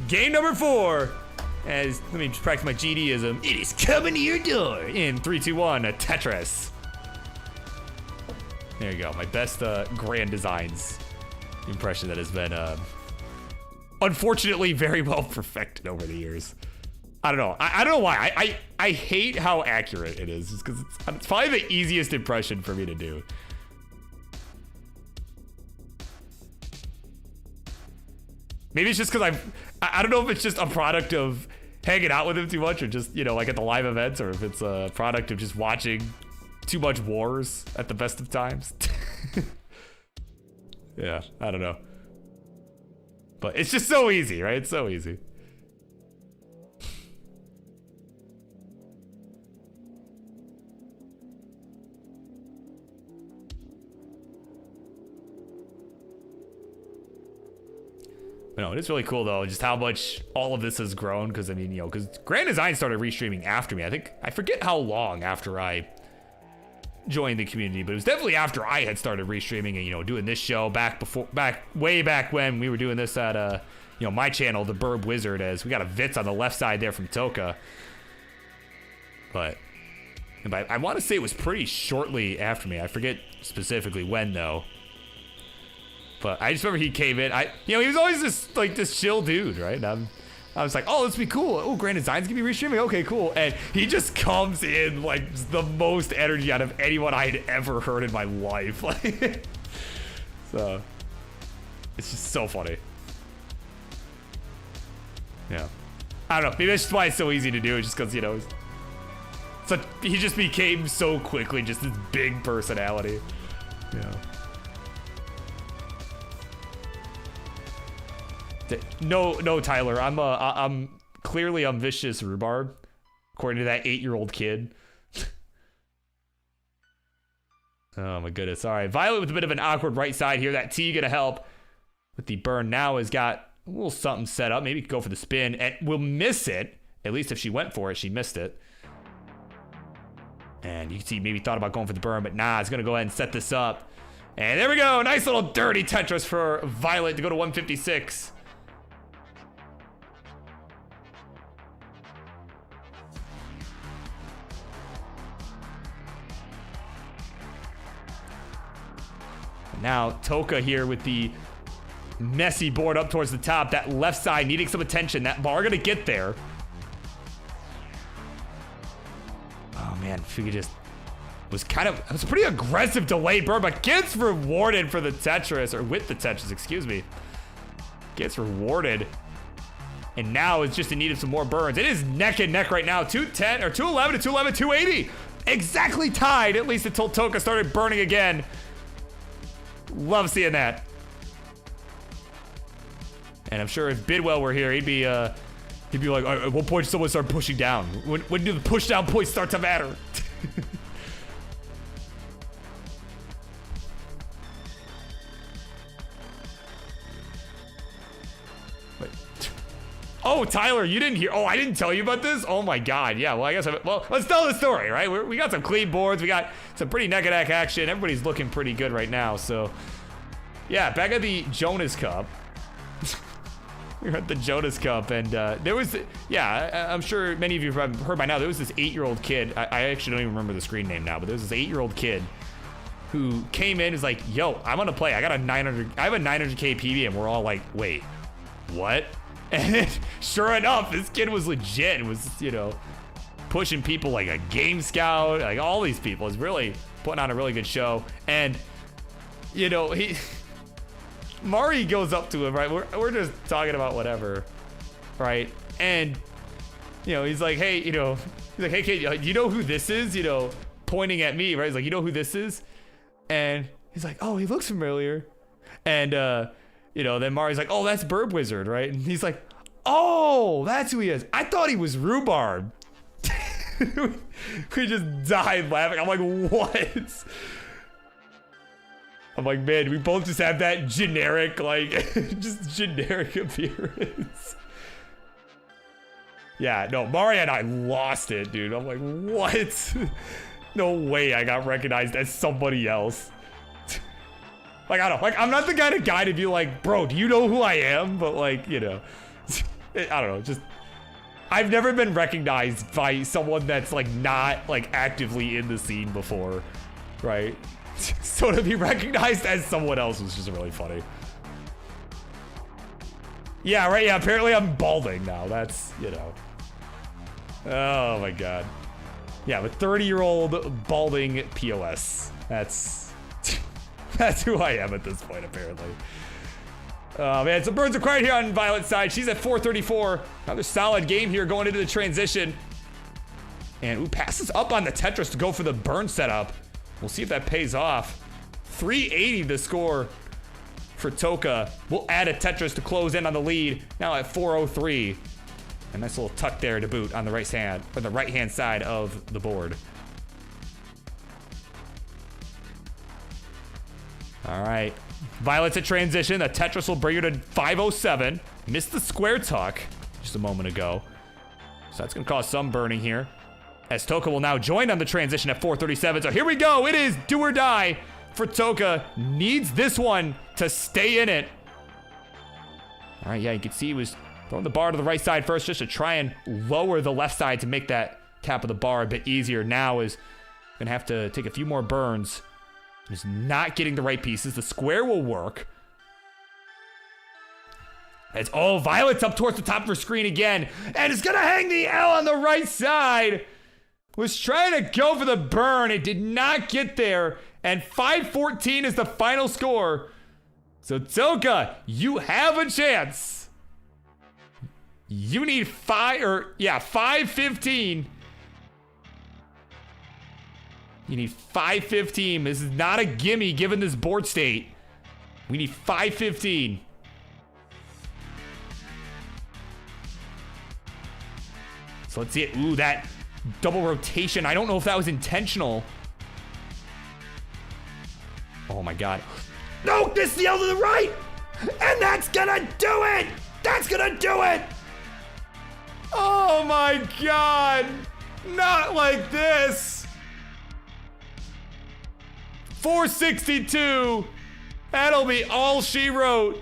Game number 4. As, let me just practice my GDism. It is coming to your door. In 3, 2, 1, a Tetris. There you go. My best Grand Designs impression that has been, unfortunately, very well perfected over the years. I don't know. I don't know why. I hate how accurate it is. Just because it's probably the easiest impression for me to do. Maybe it's just because I don't know if it's just a product of hanging out with him too much or just, you know, like at the live events, or if it's a product of just watching too much wars at the best of times. Yeah, I don't know. But it's just so easy, right? It's so easy. No, it is really cool though, just how much all of this has grown. Because I mean, you know, because Grand Design started restreaming after me. I forget how long after I joined the community, but it was definitely after I had started restreaming and, you know, doing this show way back when we were doing this at you know, my channel, the BirbWizard, as we got a Vitz on the left side there from Toka. But I want to say it was pretty shortly after me. I forget specifically when though. But I just remember he came in. You know, he was always this chill dude, right? And I was like, oh, let's be cool. Oh, Grand Design's gonna be restreaming. Okay, cool. And he just comes in like the most energy out of anyone I had ever heard in my life. So it's just so funny. Yeah, I don't know. Maybe that's just why it's so easy to do. Just because, you know, he just became so quickly just this big personality. Yeah. No, Tyler. I'm clearly vicious rhubarb, according to that 8-year-old kid. Oh my goodness. All right, Violet with a bit of an awkward right side here. That T gonna help with the burn. Now has got a little something set up. Maybe go for the spin and will miss it. At least if she went for it, she missed it. And you can see maybe thought about going for the burn, but nah, it's gonna go ahead and set this up. And there we go. Nice little dirty Tetris for Violet to go to 156. Now Toka here with the messy board up towards the top. That left side needing some attention. That bar gonna get there. Oh man, if we could just it was a pretty aggressive delayed burn, but gets rewarded for the Tetris, or with the Tetris, excuse me. Gets rewarded. And now it's just in need of some more burns. It is neck and neck right now. 210 or 211 to 211, 280. Exactly tied, at least until Toka started burning again. Love seeing that. And I'm sure if Bidwell were here, he'd be like, at what point does someone start pushing down? When do the push down points start to matter? Wait. Oh, Tyler, you didn't hear. Oh, I didn't tell you about this? Oh my God. Yeah, well, I guess, well, let's tell the story, right? We got some clean boards. We got some pretty neck and neck action. Everybody's looking pretty good right now. So, yeah, back at the Jonas Cup. We're at the Jonas Cup, and there was, yeah, I'm sure many of you have heard by now, there was this 8-year-old kid. I actually don't even remember the screen name now, but there was this 8-year-old kid who came in and was like, yo, I'm gonna play. I have a 900K PB, and we're all like, wait, what? And sure enough, this kid was legit and was, you know, pushing people like a Game Scout, like all these people. Is really putting on a really good show. And, you know, Mari goes up to him, right? We're just talking about whatever, right? And You know, he's like, hey, you know, he's like, hey, kid, you know who this is? You know, pointing at me, right? He's like, you know who this is? And he's like, oh, he looks familiar. And, you know, then Mario's like, oh, that's BirbWizard, right? And he's like, oh, that's who he is. I thought he was Rhubarb. We just died laughing. I'm like, what? I'm like, man, we both just have that generic, like, just generic appearance. Yeah, no, Mario and I lost it, dude. I'm like, what? No way I got recognized as somebody else. Like, I don't know. Like, I'm not the kind of guy to be like, bro, do you know who I am? But, like, you know, I don't know. Just, I've never been recognized by someone that's, like, not, like, actively in the scene before, right? So to be recognized as someone else was just really funny. Yeah, right. Yeah, apparently I'm balding now. That's, you know. Oh my god. Yeah, but 30-year-old balding POS. That's who I am at this point, apparently. Oh man, so birds are quiet here on Violet's side. She's at 434. Another solid game here going into the transition. And ooh, passes up on the Tetris to go for the burn setup. We'll see if that pays off. 380 the score for Toka. We'll add a Tetris to close in on the lead. Now at 403. A nice little tuck there to boot on the right hand side of the board. All right. Violet's at transition. The Tetris will bring her to 507. Missed the square tuck just a moment ago. So that's going to cause some burning here. As Toka will now join on the transition at 437. So here we go. It is do or die for Toka. Needs this one to stay in it. All right, yeah, you can see he was throwing the bar to the right side first just to try and lower the left side to make that tap of the bar a bit easier. Now is going to have to take a few more burns. He's not getting the right pieces. The square will work. As, oh, Violet's up towards the top of her screen again. And it's going to hang the L on the right side. Was trying to go for the burn. It did not get there. And 514 is the final score. So Toka, you have a chance. You need 515. You need 515. This is not a gimme given this board state. We need 515. So let's see it. Ooh, that double rotation. I don't know if that was intentional. Oh my god. No, this is the L to the right. And that's gonna do it. That's gonna do it. Oh my god. Not like this. 462. That'll be all she wrote.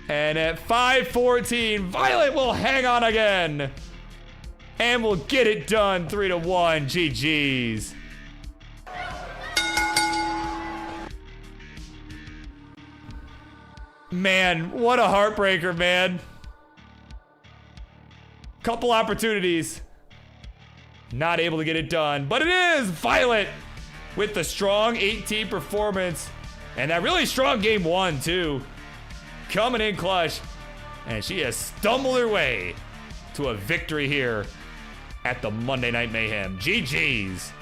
And at 514, Violet will hang on again. And we'll get it done 3-1. GG's. Man, what a heartbreaker, man. Couple opportunities. Not able to get it done. But it is Violet with the strong 18 performance. And that really strong game one, too. Coming in clutch. And she has stumbled her way to a victory here at the Monday Night Mayhem. GG's.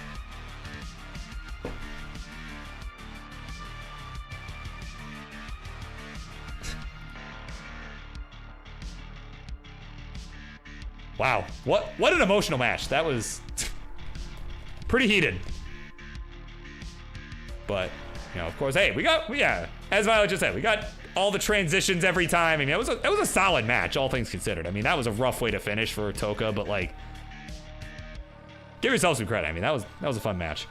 Wow, what an emotional match. That was pretty heated. But, you know, of course, hey, as Violet just said, we got all the transitions every time. I mean, it was a solid match, all things considered. I mean, that was a rough way to finish for Toka, but like, give yourself some credit. I mean, that was a fun match.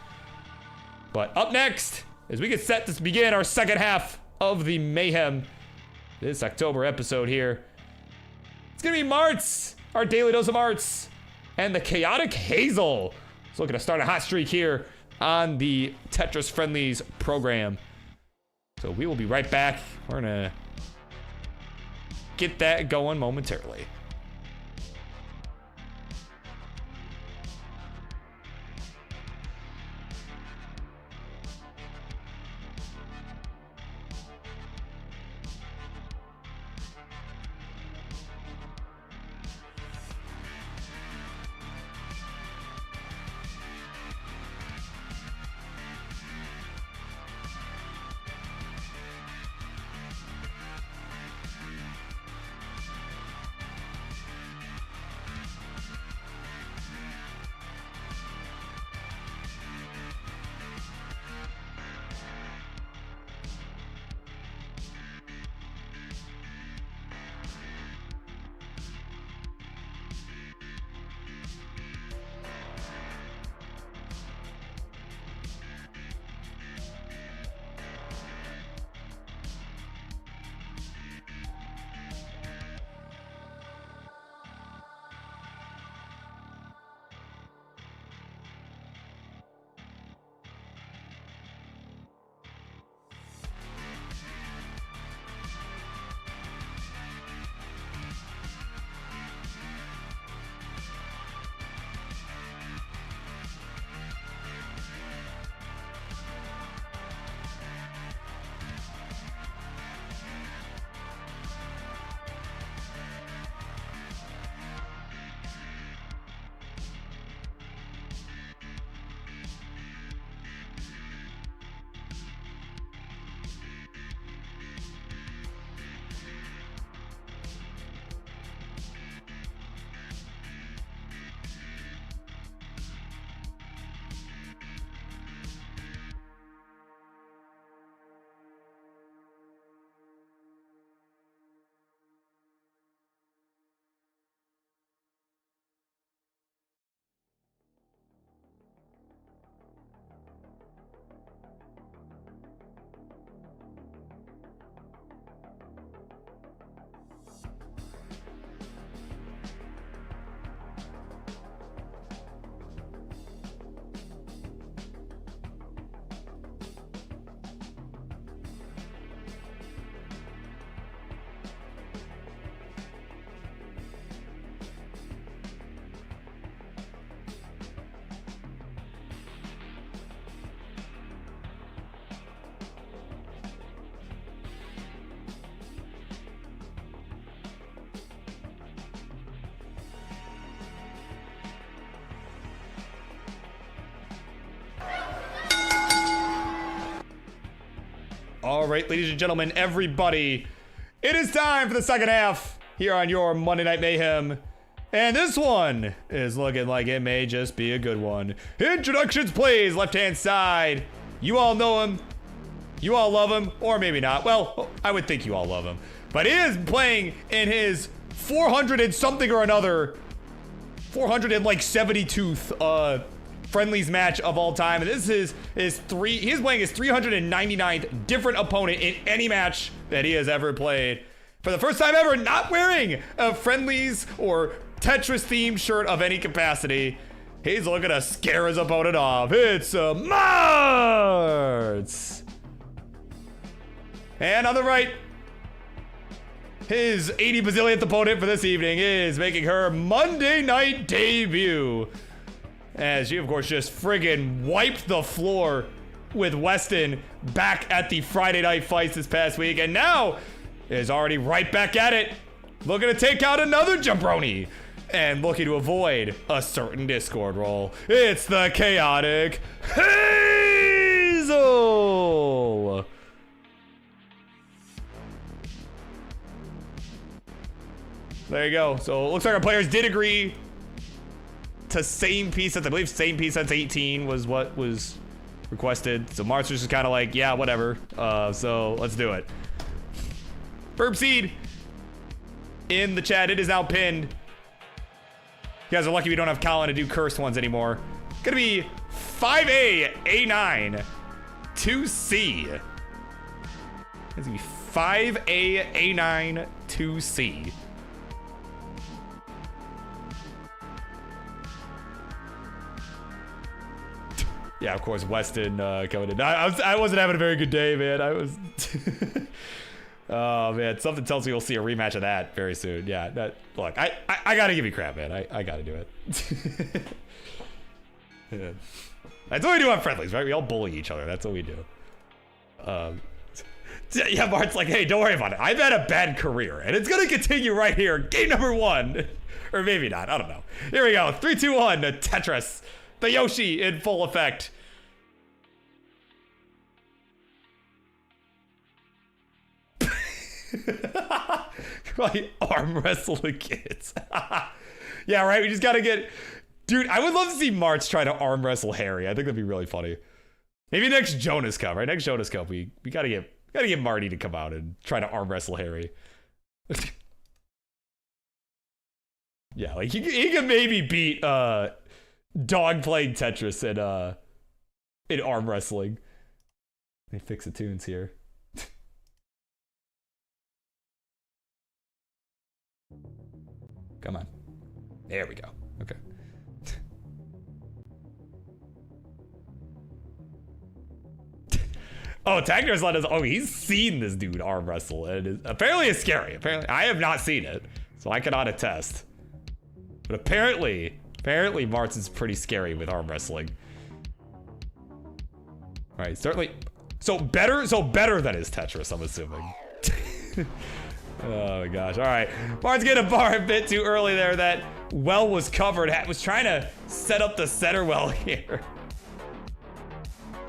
But up next, as we get set to begin our second half of the Mayhem, this October episode here, it's gonna be Martz. Our daily dose of arts, and the Chaotic Hazel is looking to start a hot streak here on the Tetris Friendlies program. So we will be right back. We're gonna get that going momentarily. All right, ladies and gentlemen, everybody, it is time for the second half here on your Monday Night Mayhem. And this one is looking like it may just be a good one. Introductions, please. Left-hand side. You all know him. You all love him. Or maybe not. Well, I would think you all love him. But he is playing in his 400 and something or another. 472th Friendlies match of all time. And this is he's playing his 399th different opponent in any match that he has ever played. For the first time ever, not wearing a Friendlies or Tetris themed shirt of any capacity. He's looking to scare his opponent off. It's Martz. And on the right, his 80 bazillionth opponent for this evening is making her Monday night debut. As she, of course, just friggin' wiped the floor with Weston back at the Friday night fights this past week. And now is already right back at it. Looking to take out another jabroni. And looking to avoid a certain Discord roll. It's the chaotic Hazel. There you go. So it looks like our players did agree to same piece sets. I believe same piece sets 18 was what was requested. So Martz was just kind of like, yeah, whatever. So let's do it. BirbWizard in the chat. It is now pinned. You guys are lucky we don't have Colin to do cursed ones anymore. Gonna be 5A, A9, 2C. It's gonna be 5A, A9, 2C. Yeah, of course, Weston coming in. I wasn't having a very good day, man. I was... Oh, man. Something tells me we'll see a rematch of that very soon. Yeah, look, I gotta give you crap, man. I gotta do it. Yeah. That's what we do on Friendlies, right? We all bully each other. That's what we do. Yeah, Mart's like, hey, don't worry about it. I've had a bad career, and it's gonna continue right here. Game number 1. Or maybe not. I don't know. Here we go. 3, 2, 1. Tetris. The Yoshi in full effect. Like arm wrestling kids. Yeah, right. We just gotta get, dude. I would love to see Martz try to arm wrestle Harry. I think that'd be really funny. Maybe next Jonas Cup, right? Next Jonas Cup, we gotta get Marty to come out and try to arm wrestle Harry. Yeah, like he could maybe beat Dog playing Tetris in arm wrestling. Let me fix the tunes here. Come on. There we go. Okay. Oh, Tagner's let us. Oh, he's seen this dude arm wrestle. And apparently it's scary. Apparently, I have not seen it, so I cannot attest. But apparently Martz is pretty scary with arm wrestling. All right, certainly. So better than his Tetris, I'm assuming. Oh my gosh. All right. Martz getting a bar a bit too early there. That well was covered. Was trying to set up the center well here.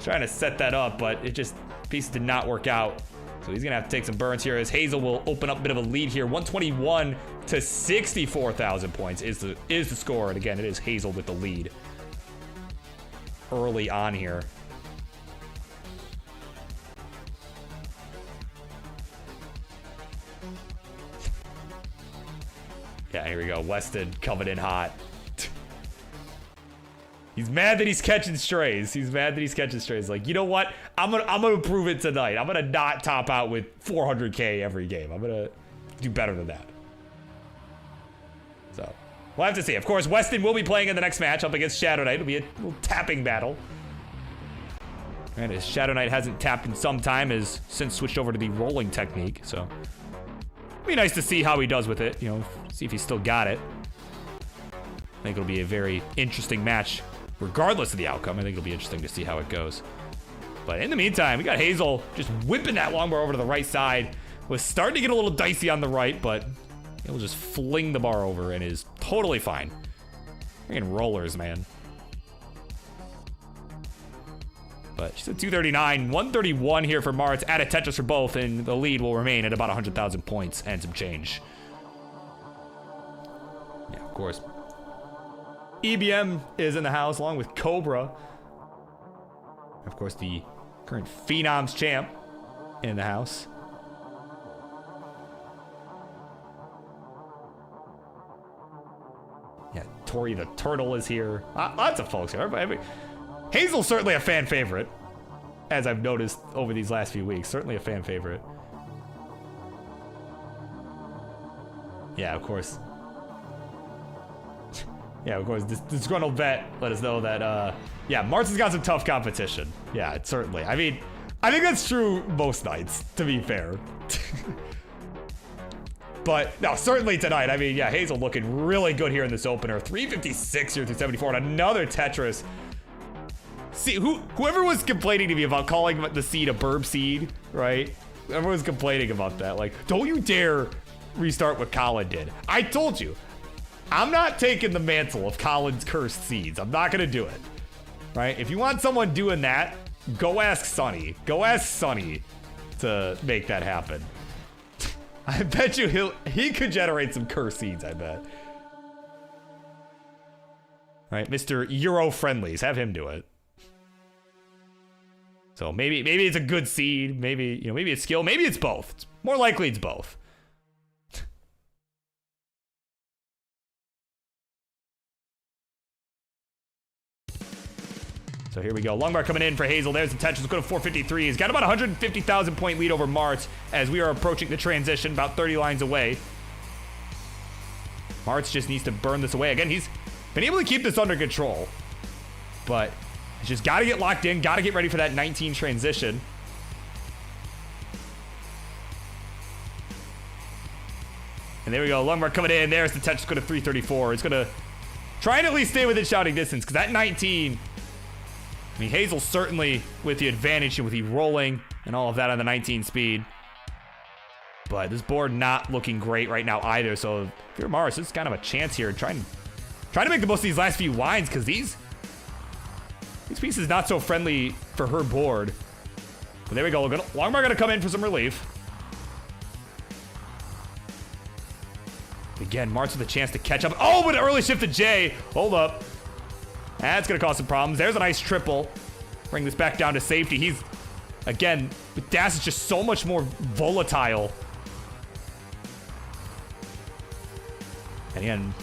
Trying to set that up, but it just, piece did not work out. So he's gonna have to take some burns here as Hazel will open up a bit of a lead here. 121 to 64,000 points is the score. And again, it is Hazel with the lead early on here. Yeah, here we go. Weston coming in hot. He's mad that he's catching strays. Like, you know what? I'm gonna prove it tonight. I'm gonna not top out with 400K every game. I'm gonna do better than that. So we'll have to see. Of course, Weston will be playing in the next match up against Shadow Knight. It'll be a little tapping battle. And as Shadow Knight hasn't tapped in some time, has since switched over to the rolling technique. So it'll be nice to see how he does with it. You know, see if he's still got it. I think it'll be a very interesting match. Regardless of the outcome, I think it'll be interesting to see how it goes. But in the meantime, we got Hazel just whipping that long bar over to the right side. Was starting to get a little dicey on the right, but he'll just fling the bar over and is totally fine. Freaking rollers, man. But she's at 239, 131 here for Martz. Add a Tetris for both, and the lead will remain at about 100,000 points and some change. Yeah, of course. EBM is in the house along with Cobra. Of course, the current Phenoms champ in the house. Yeah, Tori the Turtle is here. Lots of folks here. Hazel's certainly a fan favorite, as I've noticed over these last few weeks. Certainly a fan favorite. Yeah, of course. Yeah, of course. This disgruntled vet let us know that, yeah, Martz has got some tough competition. Yeah, it's certainly. I mean, I think that's true most nights, to be fair. But, no, certainly tonight. I mean, yeah, Hazel looking really good here in this opener. 356 here through 74, and another Tetris. See, whoever was complaining to me about calling the seed a burb seed, right? Everyone's complaining about that. Like, don't you dare restart what Colin did. I told you, I'm not taking the mantle of Colin's cursed seeds. I'm not gonna do it, right? If you want someone doing that, go ask Sonny. Go ask Sonny to make that happen. I bet you he could generate some cursed seeds, I bet. Right, Mr. Euro Friendlies, have him do it. So maybe it's a good seed, maybe, you know, maybe it's skill, maybe it's both. It's more likely it's both. So here we go. Longbar coming in for Hazel. There's the Tetris. Let's go to 453. He's got about 150,000 point lead over Martz as we are approaching the transition, about 30 lines away. Martz just needs to burn this away. Again, he's been able to keep this under control, but he's just got to get locked in, got to get ready for that 19 transition. And there we go. Longbar coming in. There's the Tetris. Go to 334. It's going to try and at least stay within shouting distance, because that 19... I mean, Hazel's certainly with the advantage and with the rolling and all of that on the 19 speed. But this board not looking great right now either. So if you're Mars, it's kind of a chance here. Trying to make the most of these last few lines, because these pieces not so friendly for her board. But there we go. Longbar gonna come in for some relief. Again, Martz with a chance to catch up. Oh, but an early shift to J. Hold up. That's going to cause some problems. There's a nice triple. Bring this back down to safety. He's, again, with Das is just so much more volatile. And again,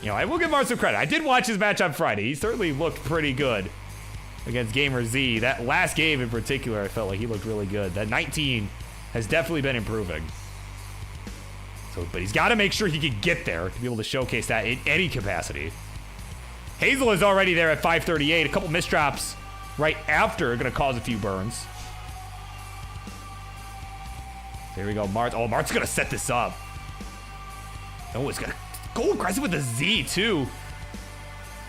you know, I will give Martz some credit. I did watch his match on Friday. He certainly looked pretty good against Gamer Z. That last game in particular, I felt like he looked really good. That 19 has definitely been improving. So, but he's got to make sure he can get there to be able to showcase that in any capacity. Hazel is already there at 538. A couple misdrops right after are going to cause a few burns. There we go. Martz. Oh, Martz is going to set this up. Oh, it's going to go aggressive with the Z, too.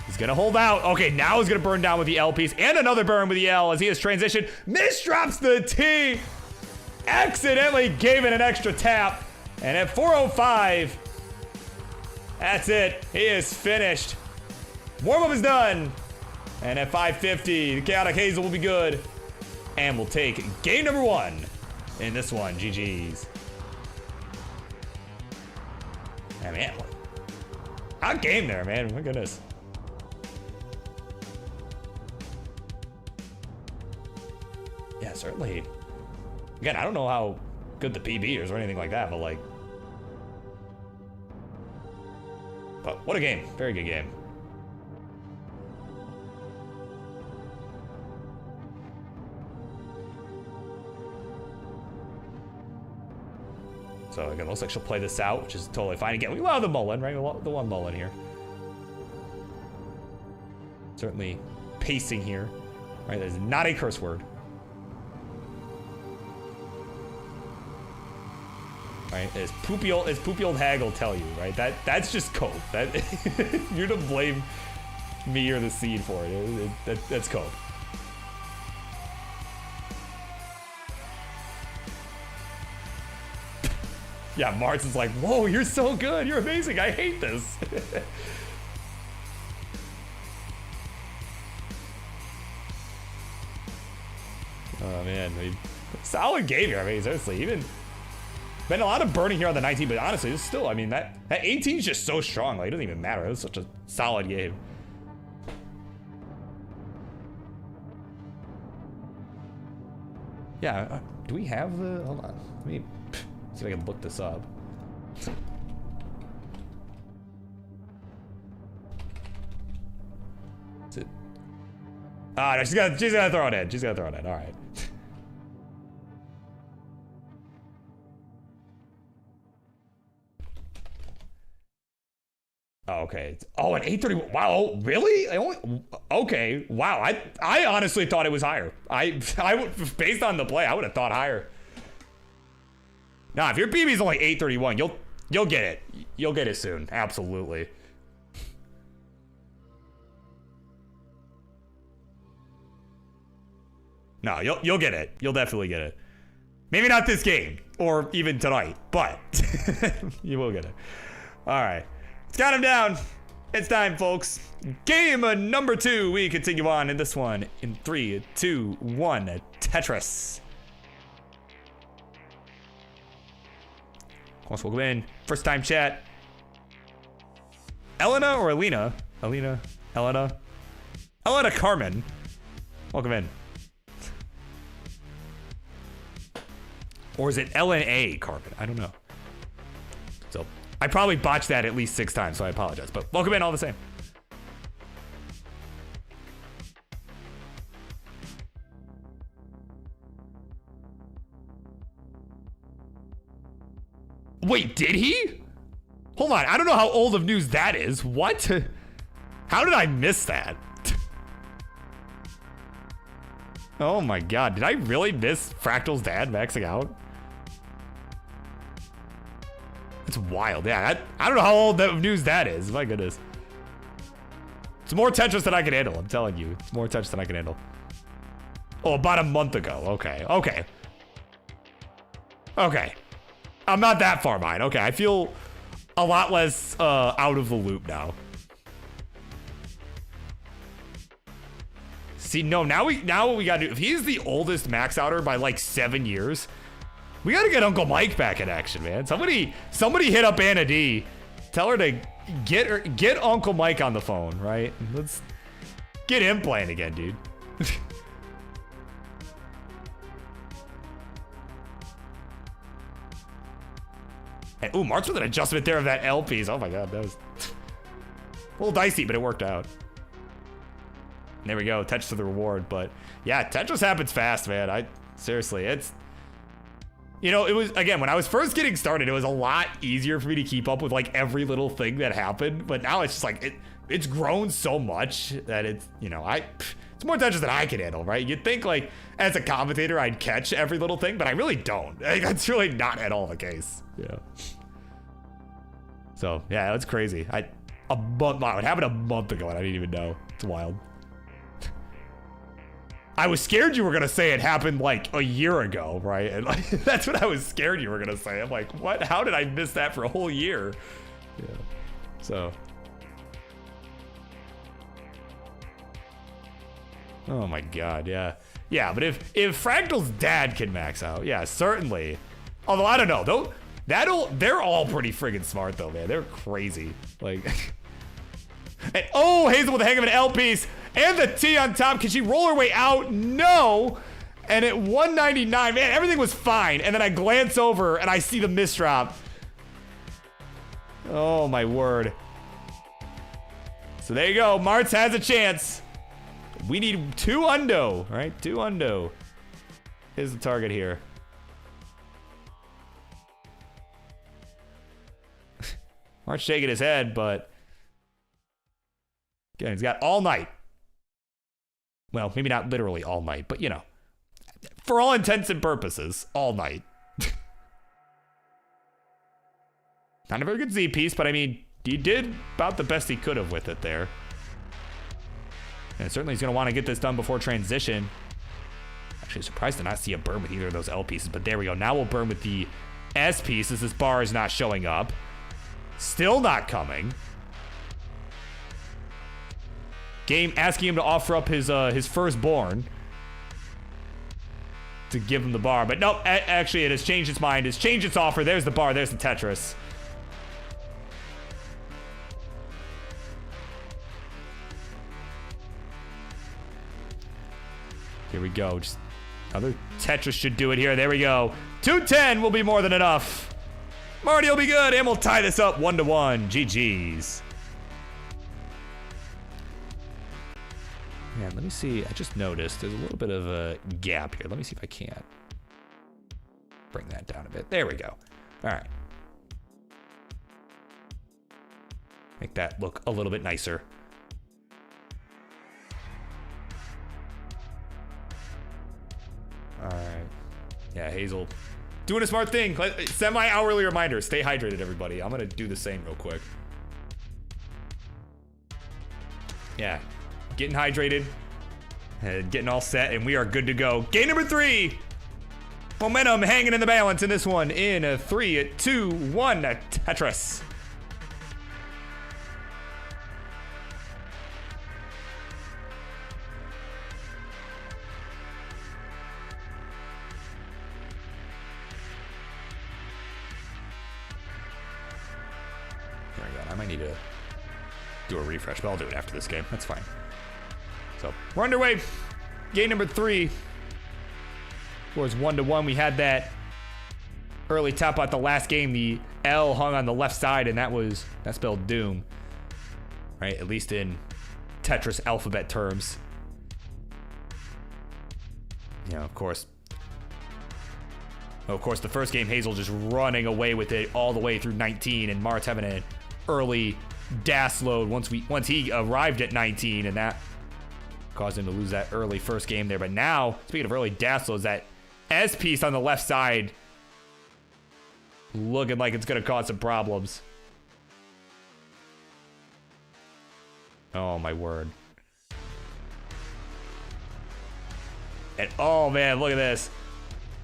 He's going to hold out. Okay, now he's going to burn down with the L piece. And another burn with the L as he has transitioned. Misdrops the T. Accidentally gave it an extra tap. And at 405, that's it. He is finished. Warm-up is done. And at 550, the Chaotic Hazel will be good. And we'll take game number 1 in this one. GG's. Yeah, man. Hot game there, man. My goodness. Yeah, certainly. Again, I don't know how good the PB is or anything like that, but like... But what a game. Very good game. So again, looks like she'll play this out, which is totally fine. Again, we love the Mullen, right? We love the one Mullen here. Certainly pacing here, right? That is not a curse word. Right? As poopy old hag will tell you, right? That's just cope. That you're to blame me or the seed for it. That's cope. Yeah, Martz is like, whoa, you're so good. You're amazing. I hate this. Oh man, solid game here. I mean, seriously, even been a lot of burning here on the 19, but honestly, it's still, I mean, that 18 is just so strong. Like, it doesn't even matter. It was such a solid game. Yeah, do we have the, hold on. Let me see if I can look this up. Is it? Ah, no, she's gonna throw it in. She's gonna throw it in, all right. Oh, okay. Oh, an 831. Wow, really? Okay. Wow. I honestly thought it was higher. I would, based on the play, I would have thought higher. Nah, if your BB's only 831, you'll get it. You'll get it soon. Absolutely. No, you'll get it. You'll definitely get it. Maybe not this game or even tonight, but you will get it. All right. Let's count him down. It's time, folks. Game number 2. We continue on in this one in 3, 2, 1. Tetris. Of course, welcome in. First time chat. Elena or Alina? Elena Carmen. Welcome in. Or is it LNA Carmen? I don't know. So I probably botched that at least 6 times, so I apologize. But welcome in all the same. Wait, did he? Hold on, I don't know how old of news that is. What? How did I miss that? Oh my god, did I really miss Fractal's dad maxing out? It's wild, yeah. I don't know how old of news that is. My goodness. It's more Tetris than I can handle, I'm telling you. It's more Tetris than I can handle. Oh, about a month ago. Okay. I'm not that far behind. Okay, I feel a lot less out of the loop now. See, no, now what we gotta do, if he's the oldest max outer by like 7 years, we gotta get Uncle Mike back in action, man. Somebody hit up Anna D. Tell her to get Uncle Mike on the phone, right? Let's get him playing again, dude. And, ooh, Mark's with an adjustment there of that L piece. Oh my god, that was a little dicey, but it worked out. There we go, Tetris to the reward. But yeah, Tetris happens fast, man. Seriously, it's, you know, it was, again, when I was first getting started, it was a lot easier for me to keep up with like every little thing that happened. But now it's just like, it's grown so much that it's, you know, it's more Tetris than I can handle, right? You'd think like, as a commentator, I'd catch every little thing, but I really don't. Like, that's really not at all the case. Yeah. So yeah, that's crazy. It happened a month ago and I didn't even know. It's wild. I was scared you were gonna say it happened like a year ago, right? And like, that's what I was scared you were gonna say. I'm like, what? How did I miss that for a whole year? Yeah. So. Oh my god, yeah. Yeah, but if Fractal's dad can max out, yeah, certainly. Although I don't know, though, they're all pretty friggin' smart though, man. They're crazy. Like, and, oh, Hazel with the hang of an L piece. And the T on top. Can she roll her way out? No. And at 199, man, everything was fine. And then I glance over and I see the misdrop. Oh, my word. So there you go. Martz has a chance. We need 2 undo, right? 2 undo is the target here. Martz shaking his head, but again, he's got all night. Well, maybe not literally all night, but you know, for all intents and purposes, all night. Not a very good Z piece, but I mean, he did about the best he could have with it there. And certainly he's going to want to get this done before transition. Actually, surprised to not see a burn with either of those L pieces, but there we go. Now we'll burn with the S piece as this bar is not showing up. Still not coming. Game asking him to offer up his firstborn. to give him the bar. But nope, actually it has changed its mind. It's changed its offer. There's the bar. There's the Tetris. Here we go. Just another Tetris should do it here. There we go. 210 will be more than enough. Marty will be good, and we'll tie this up 1-1. GG's. Man, let me see. I just noticed there's a little bit of a gap here. Let me see if I can't bring that down a bit. There we go. All right. Make that look a little bit nicer. All right. Yeah, Hazel. Doing a smart thing. Semi-hourly reminder. Stay hydrated, everybody. I'm going to do the same real quick. Yeah. Getting hydrated. Getting all set, and we are good to go. Game number 3. Momentum hanging in the balance in this one. In a 3, 2, 1. Tetris. I might need to do a refresh, but I'll do it after this game. That's fine. So we're underway. Game number 3. Scores 1-1. We had that early top out the last game. The L hung on the left side, and that spelled doom. Right? At least in Tetris alphabet terms. Yeah, of course. Of course, the first game, Hazel just running away with it all the way through 19, and Mart's having an early DAS load once he arrived at 19, and that caused him to lose that early first game there. But now, speaking of early DAS loads, that S piece on the left side looking like it's going to cause some problems. Oh, my word. And oh, man, look at this.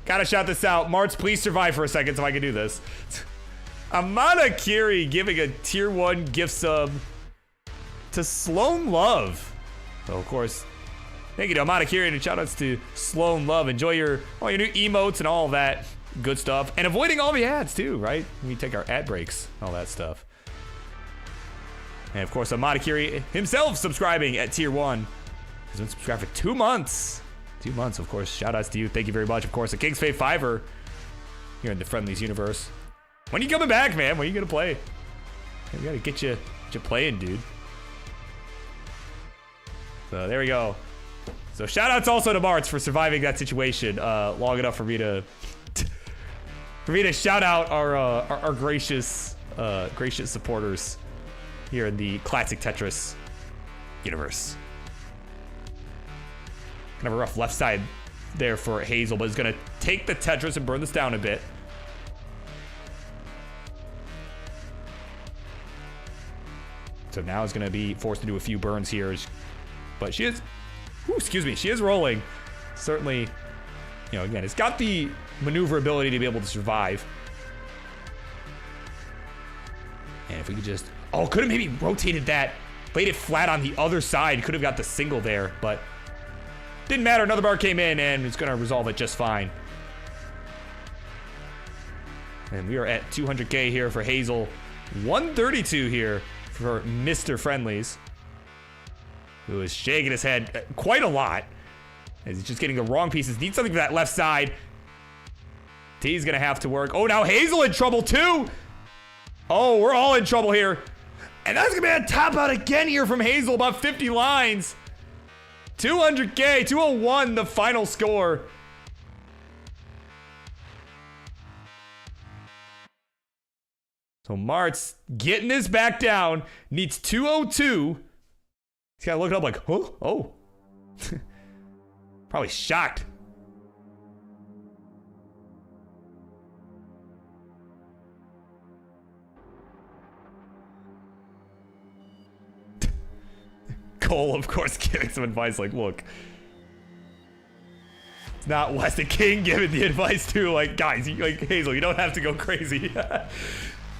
Gotta shout this out. Marts, please survive for a second so I can do this. Amada Kiri giving a tier 1 gift sub to Sloan Love. So, of course, thank you to Amada Kiri, and shout outs to Sloan Love. Enjoy all your new emotes and all that good stuff. And avoiding all the ads, too, right? We take our ad breaks, all that stuff. And, of course, Amada Kiri himself subscribing at tier 1. He's been subscribed for 2 months. 2 months, of course. Shout outs to you. Thank you very much. Of course, a King's Fave 5er here in the Friendlies universe. When are you coming back, man? When are you gonna play? We gotta get you playing, dude. So there we go. So shout outs also to Marts for surviving that situation long enough for me to shout out our gracious supporters here in the classic Tetris universe. Kind of a rough left side there for Hazel, but is gonna take the Tetris and burn this down a bit. So now is going to be forced to do a few burns here. But she is, she is rolling. Certainly, again, it's got the maneuverability to be able to survive. And if we could just, could have maybe rotated that, laid it flat on the other side. Could have got the single there, but didn't matter. Another bar came in, and it's going to resolve it just fine. And we are at 200K here for Hazel. 132 here for Mr. Friendlies, who is shaking his head quite a lot as he's just getting the wrong pieces. Needs something for that left side. T's gonna have to work. Oh, now Hazel in trouble too. Oh, we're all in trouble here. And that's gonna be a top out again here from Hazel, about 50 lines. 200K, 201, the final score. So Mart's getting this back down. Needs 202. He's kind of looking up like, oh. Probably shocked. Cole, of course, giving some advice like, look. It's not Weston King giving the advice too. Like, guys, Hazel, you don't have to go crazy.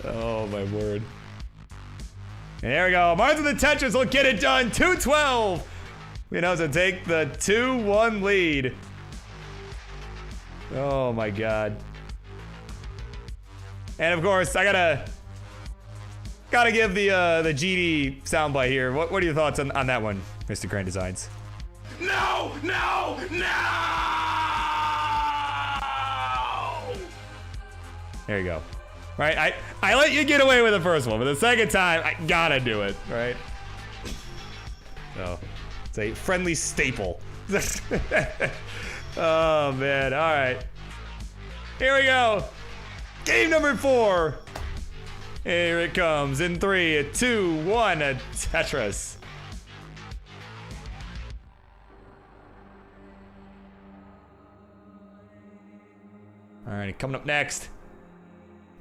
Oh, my word. And there we go. Mars of the Tetris will get it done. 212. We know to take the 2-1 lead. Oh my god. And of course, I gotta give the GD soundbite here. What are your thoughts on that one, Mr. Crane Designs? No! No! No! There you go. Right, I let you get away with the first one, but the second time, I gotta do it, right? So, it's a friendly staple. Oh, man, all right. Here we go. Game number 4. Here it comes in 3, 2, 1, a Tetris. All right, coming up next,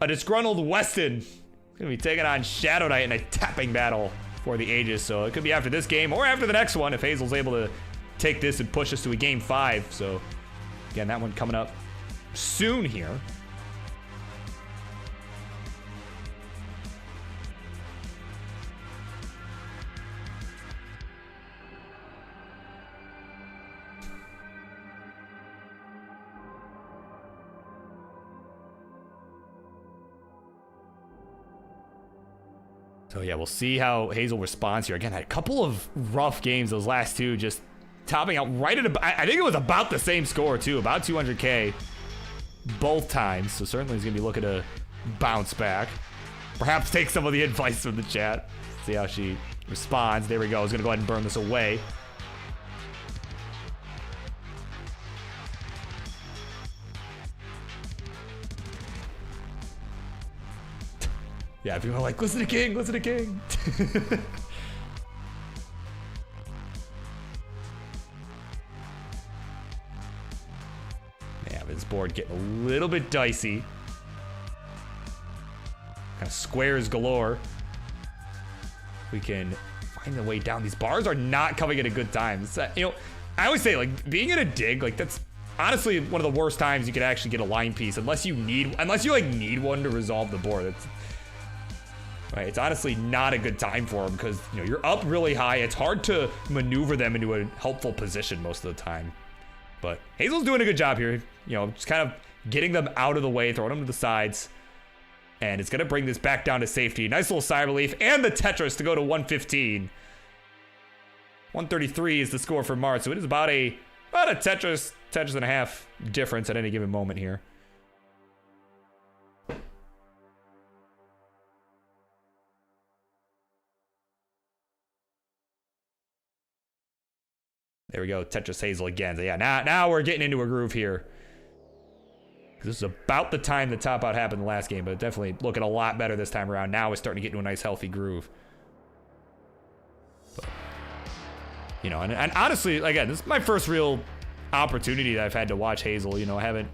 a disgruntled Weston is gonna be taking on Shadow Knight in a tapping battle for the ages. So it could be after this game or after the next one if Hazel's able to take this and push us to a game 5. So again, that one coming up soon here. So yeah, we'll see how Hazel responds here. Again, had a couple of rough games those last two, just topping out right at about, I think it was about the same score too, about 200K both times. So certainly he's gonna be looking to bounce back. Perhaps take some of the advice from the chat. See how she responds. There we go. He's gonna go ahead and burn this away. Yeah, people are like, listen to King, listen to King. Yeah, this board getting a little bit dicey. Kind of squares galore. We can find the way down. These bars are not coming at a good time. It's, you know, I always say, like, being in a dig, like, that's honestly one of the worst times you could actually get a line piece, unless you like need one to resolve the board. It's, right, it's honestly not a good time for them because, you know, you're up really high. It's hard to maneuver them into a helpful position most of the time. But Hazel's doing a good job here. You know, just kind of getting them out of the way, throwing them to the sides. And it's going to bring this back down to safety. Nice little side relief. And the Tetris to go to 115. 133 is the score for Mart. So it is about a Tetris and a half difference at any given moment here. There we go, Tetris Hazel again. So yeah, now we're getting into a groove here. This is about the time the top out happened in the last game, but definitely looking a lot better this time around. Now it's starting to get into a nice healthy groove. But, you know, and honestly, again, this is my first real opportunity that I've had to watch Hazel. You know, I haven't,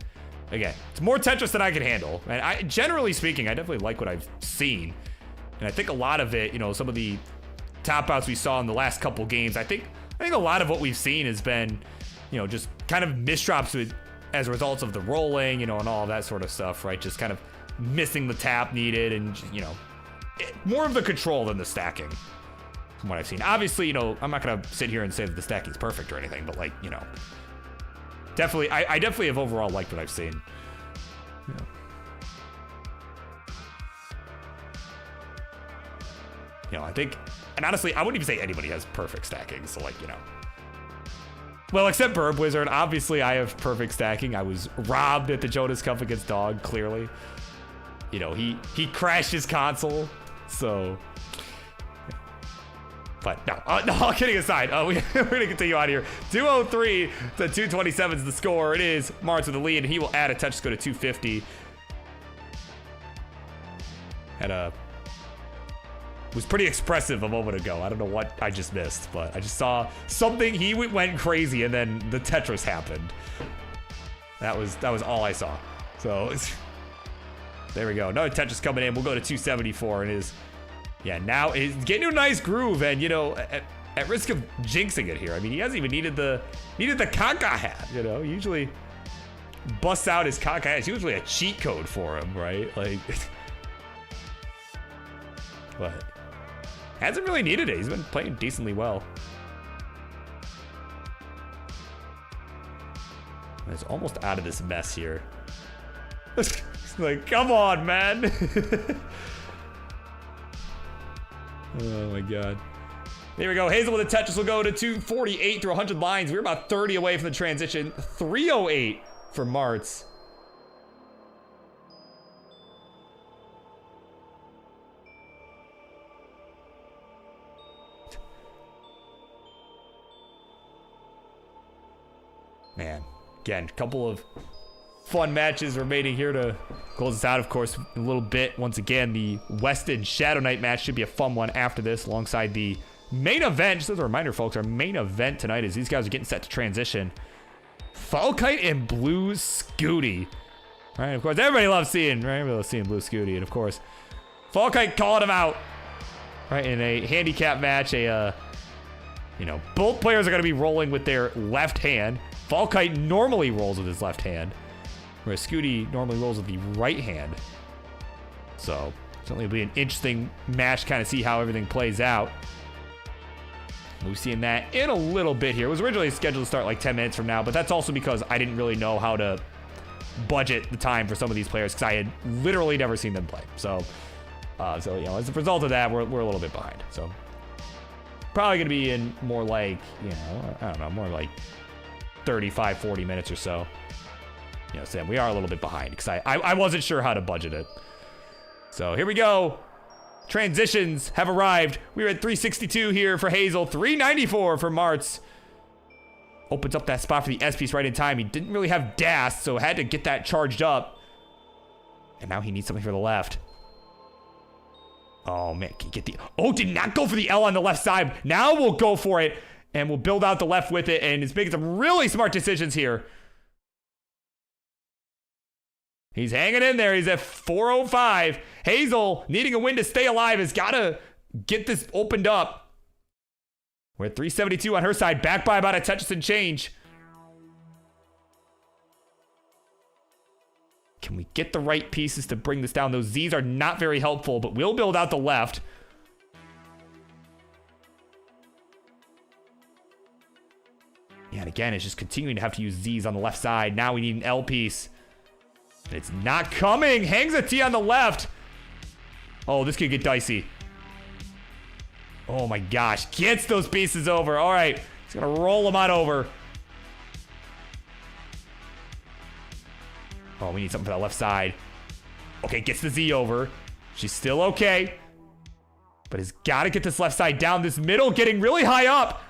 again, it's more Tetris than I can handle. And generally speaking, I definitely like what I've seen. And I think a lot of it, you know, some of the top outs we saw in the last couple games, I think a lot of what we've seen has been, you know, just kind of misdrops as a result of the rolling, you know, and all of that sort of stuff, right? Just kind of missing the tap needed and, you know, more of the control than the stacking from what I've seen. Obviously, you know, I'm not going to sit here and say that the stacking is perfect or anything, but, like, you know, definitely, I definitely have overall liked what I've seen. Yeah. You know, I think, and honestly, I wouldn't even say anybody has perfect stacking, so, like, you know. Well, except BirbWizard. Obviously, I have perfect stacking. I was robbed at the Jonas Cup against Dog, clearly. You know, he crashed his console, so. But, no, all kidding aside, we're going to continue on here. 203 to 227 is the score. It is Mars with the lead, and he will add a touch to go to 250. Was pretty expressive a moment ago. I don't know what I just missed, but I just saw something. He went crazy, and then the Tetris happened. That was all I saw. So there we go. Another Tetris coming in. We'll go to 274, and yeah, now it's getting to a nice groove, and you know, at risk of jinxing it here. I mean, he hasn't even needed the Kaka hat. You know, he usually busts out his Kaka hat. It's usually a cheat code for him, right? Like, but. Hasn't really needed it. He's been playing decently well. It's almost out of this mess here. It's like, come on, man. Oh my god. There we go. Hazel with a Tetris will go to 248 through 100 lines. We're about 30 away from the transition. 308 for Martz. Man, again, a couple of fun matches remaining here to close us out, of course, in a little bit. Once again, the Weston Shadow Knight match should be a fun one after this, alongside the main event. Just as a reminder, folks, our main event tonight is these guys are getting set to transition. Falkite and Blue Scuti. Right, of course, everybody loves seeing, right? Everybody loves seeing Blue Scuti, and of course, Falkite calling him out, right, in a handicap match. You know, both players are going to be rolling with their left hand. Falkite normally rolls with his left hand, whereas Scuti normally rolls with the right hand. So, certainly it'll be an interesting match to kind of see how everything plays out. We'll be seeing that in a little bit here. It was originally scheduled to start like 10 minutes from now, but that's also because I didn't really know how to budget the time for some of these players because I had literally never seen them play. So you know, as a result of that, we're a little bit behind. So, probably going to be in more like, you know, I don't know, more like 35, 40 minutes or so. You know, Sam, we are a little bit behind because I wasn't sure how to budget it. So here we go. Transitions have arrived. We're at 362 here for Hazel, 394 for Martz. Opens up that spot for the S piece right in time. He didn't really have dash, so had to get that charged up. And now he needs something for the left. Oh man, can you get the... Oh, did not go for the L on the left side. Now we'll go for it. And we'll build out the left with it, and he's making some really smart decisions here. He's hanging in there. He's at 405. Hazel, needing a win to stay alive, has got to get this opened up. We're at 372 on her side, back by about a Tetris and change. Can we get the right pieces to bring this down? Those Z's are not very helpful, but we'll build out the left. And again, it's just continuing to have to use Z's on the left side. Now we need an L piece. It's not coming. Hangs a T on the left. Oh, this could get dicey. Oh my gosh. Gets those pieces over. All right. He's going to roll them on over. Oh, we need something for that left side. Okay, gets the Z over. She's still okay. But has got to get this left side down. This middle getting really high up.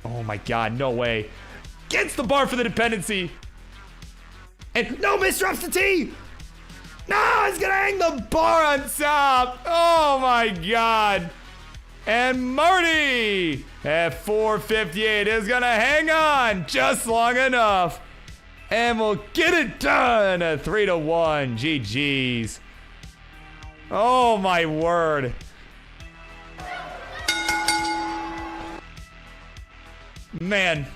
Oh my god, no way. Gets the bar for the dependency. And no, misdrops the T! No, he's gonna hang the bar on top. Oh my god. And Marty at 458 is gonna hang on just long enough. And we'll get it done at 3-1. GG's. Oh my word. Man,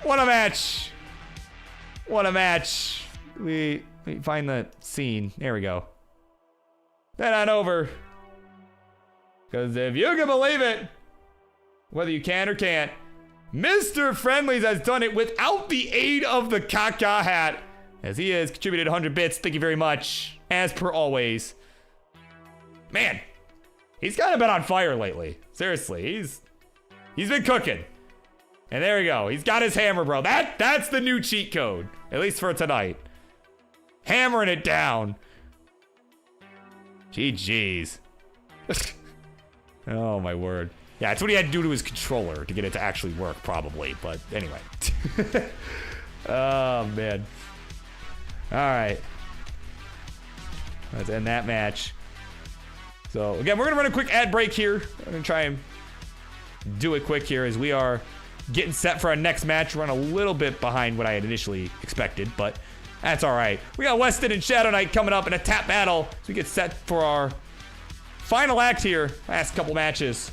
what a match. What a match. We find the scene. There we go. Then on over. Because if you can believe it, whether you can or can't, Mr. Friendlies has done it without the aid of the Kaka hat, as he has contributed 100 bits. Thank you very much, as per always. Man, he's kind of been on fire lately. Seriously, he's been cooking. And there we go. He's got his hammer, bro. That's the new cheat code, at least for tonight. Hammering it down. GG's. Oh my word. Yeah, that's what he had to do to his controller to get it to actually work, probably. But anyway. Oh, man. All right. Let's end that match. So, again, we're going to run a quick ad break here. I'm going to try and do it quick here as we are getting set for our next match. We're running a little bit behind what I had initially expected, but that's all right. We got Weston and Shadow Knight coming up in a tap battle as we get set for our final act here. Last couple matches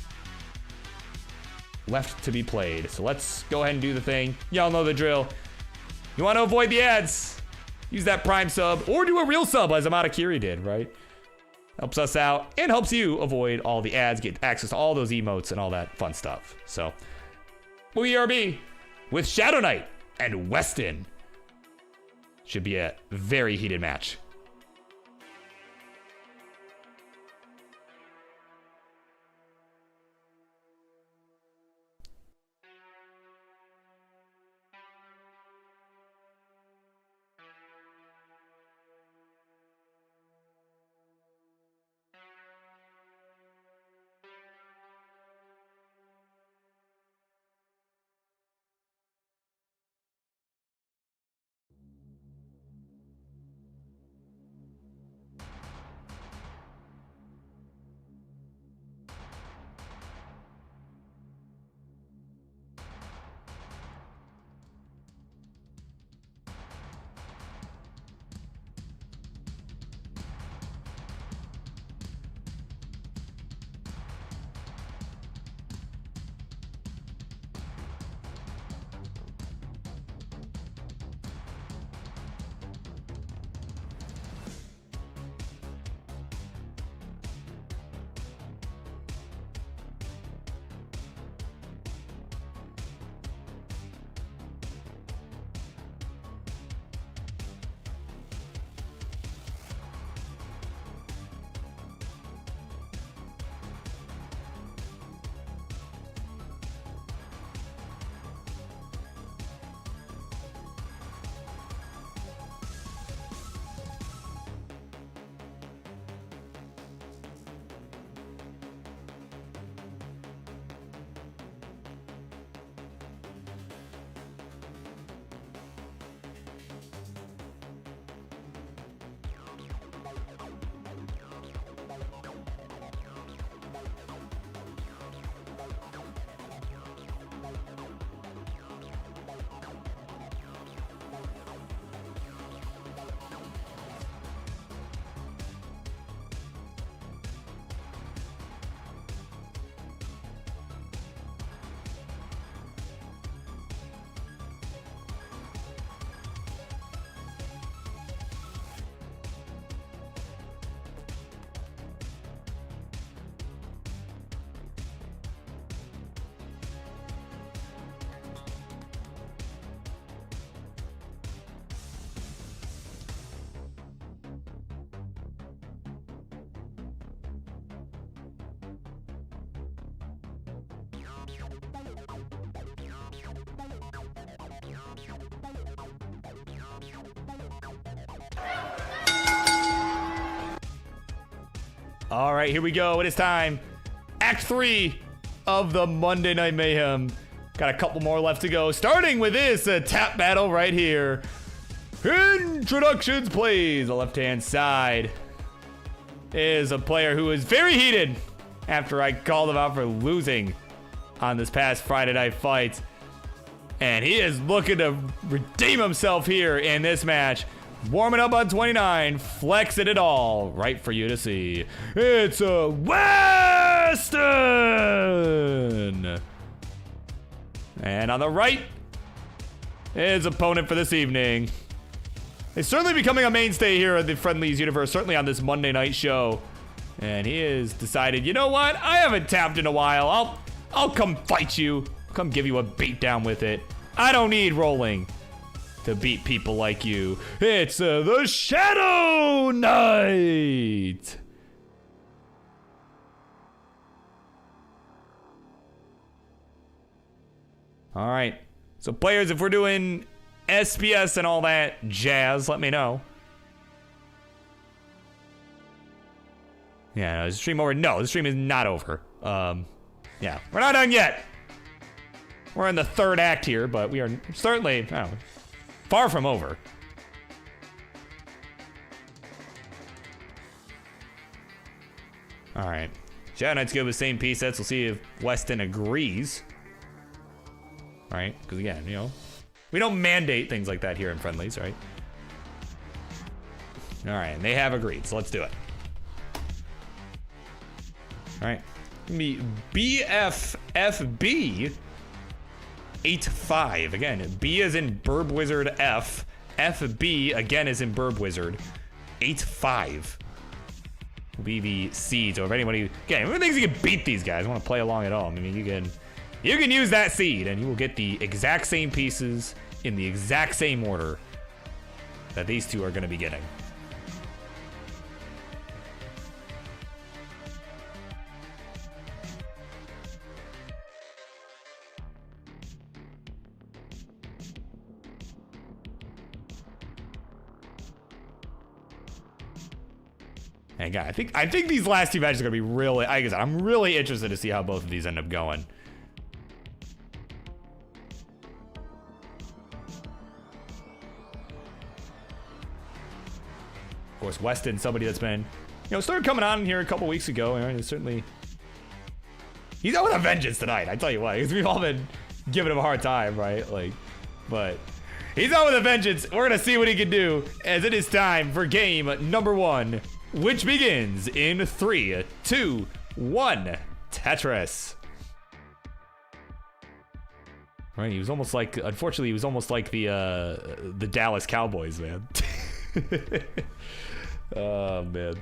left to be played. So let's go ahead and do the thing. Y'all know the drill. You want to avoid the ads? Use that Prime sub or do a real sub as Amadakiri did, right? Helps us out and helps you avoid all the ads, get access to all those emotes and all that fun stuff. So, BirbWizard, with Shadow Knight and Weston. Should be a very heated match. All right, here we go. It is time. Act 3 of the Monday Night Mayhem. Got a couple more left to go, starting with this tap battle right here. Introductions, please. The left-hand side is a player who is very heated after I called him out for losing on this past Friday night fight. And he is looking to redeem himself here in this match. Warming up on 29, flexing it all right for you to see. It's a Weston! And on the right, his opponent for this evening. He's certainly becoming a mainstay here at the Friendlies universe, certainly on this Monday night show. And he has decided, you know what? I haven't tapped in a while. I'll come fight you. Come give you a beatdown with it. I don't need rolling to beat people like you. It's the Shadow Knight. All right. So players, if we're doing SPS and all that jazz, let me know. Yeah, no, is the stream over? No, the stream is not over. Yeah, we're not done yet. We're in the third act here, but we are certainly, I don't know, far from over. All right. Shadow Knight's good with same piece sets. We'll see if Weston agrees. All right, because again, you know, we don't mandate things like that here in Friendlies, right? All right, and they have agreed, so let's do it. All right, me BFFB 8-5. Again, B is in BirbWizard F. FB again is in BirbWizard. 8-5 will be the seed. So if anybody, again, who thinks you can beat these guys, want to play along at all? I mean, you You can use that seed, and you will get the exact same pieces in the exact same order that these two are going to be getting. And God, I think these last two matches are gonna be really. Like I said, I'm really interested to see how both of these end up going. Of course, Weston, somebody that's been, started coming on here a couple weeks ago, and certainly he's out with a vengeance tonight. I tell you what, because we've all been giving him a hard time, right? Like, but he's out with a vengeance. We're gonna see what he can do as it is time for game number 1. Which begins in 3, 2, 1. Tetris. Right, he was almost like, unfortunately, he was almost like the Dallas Cowboys, man. Oh man.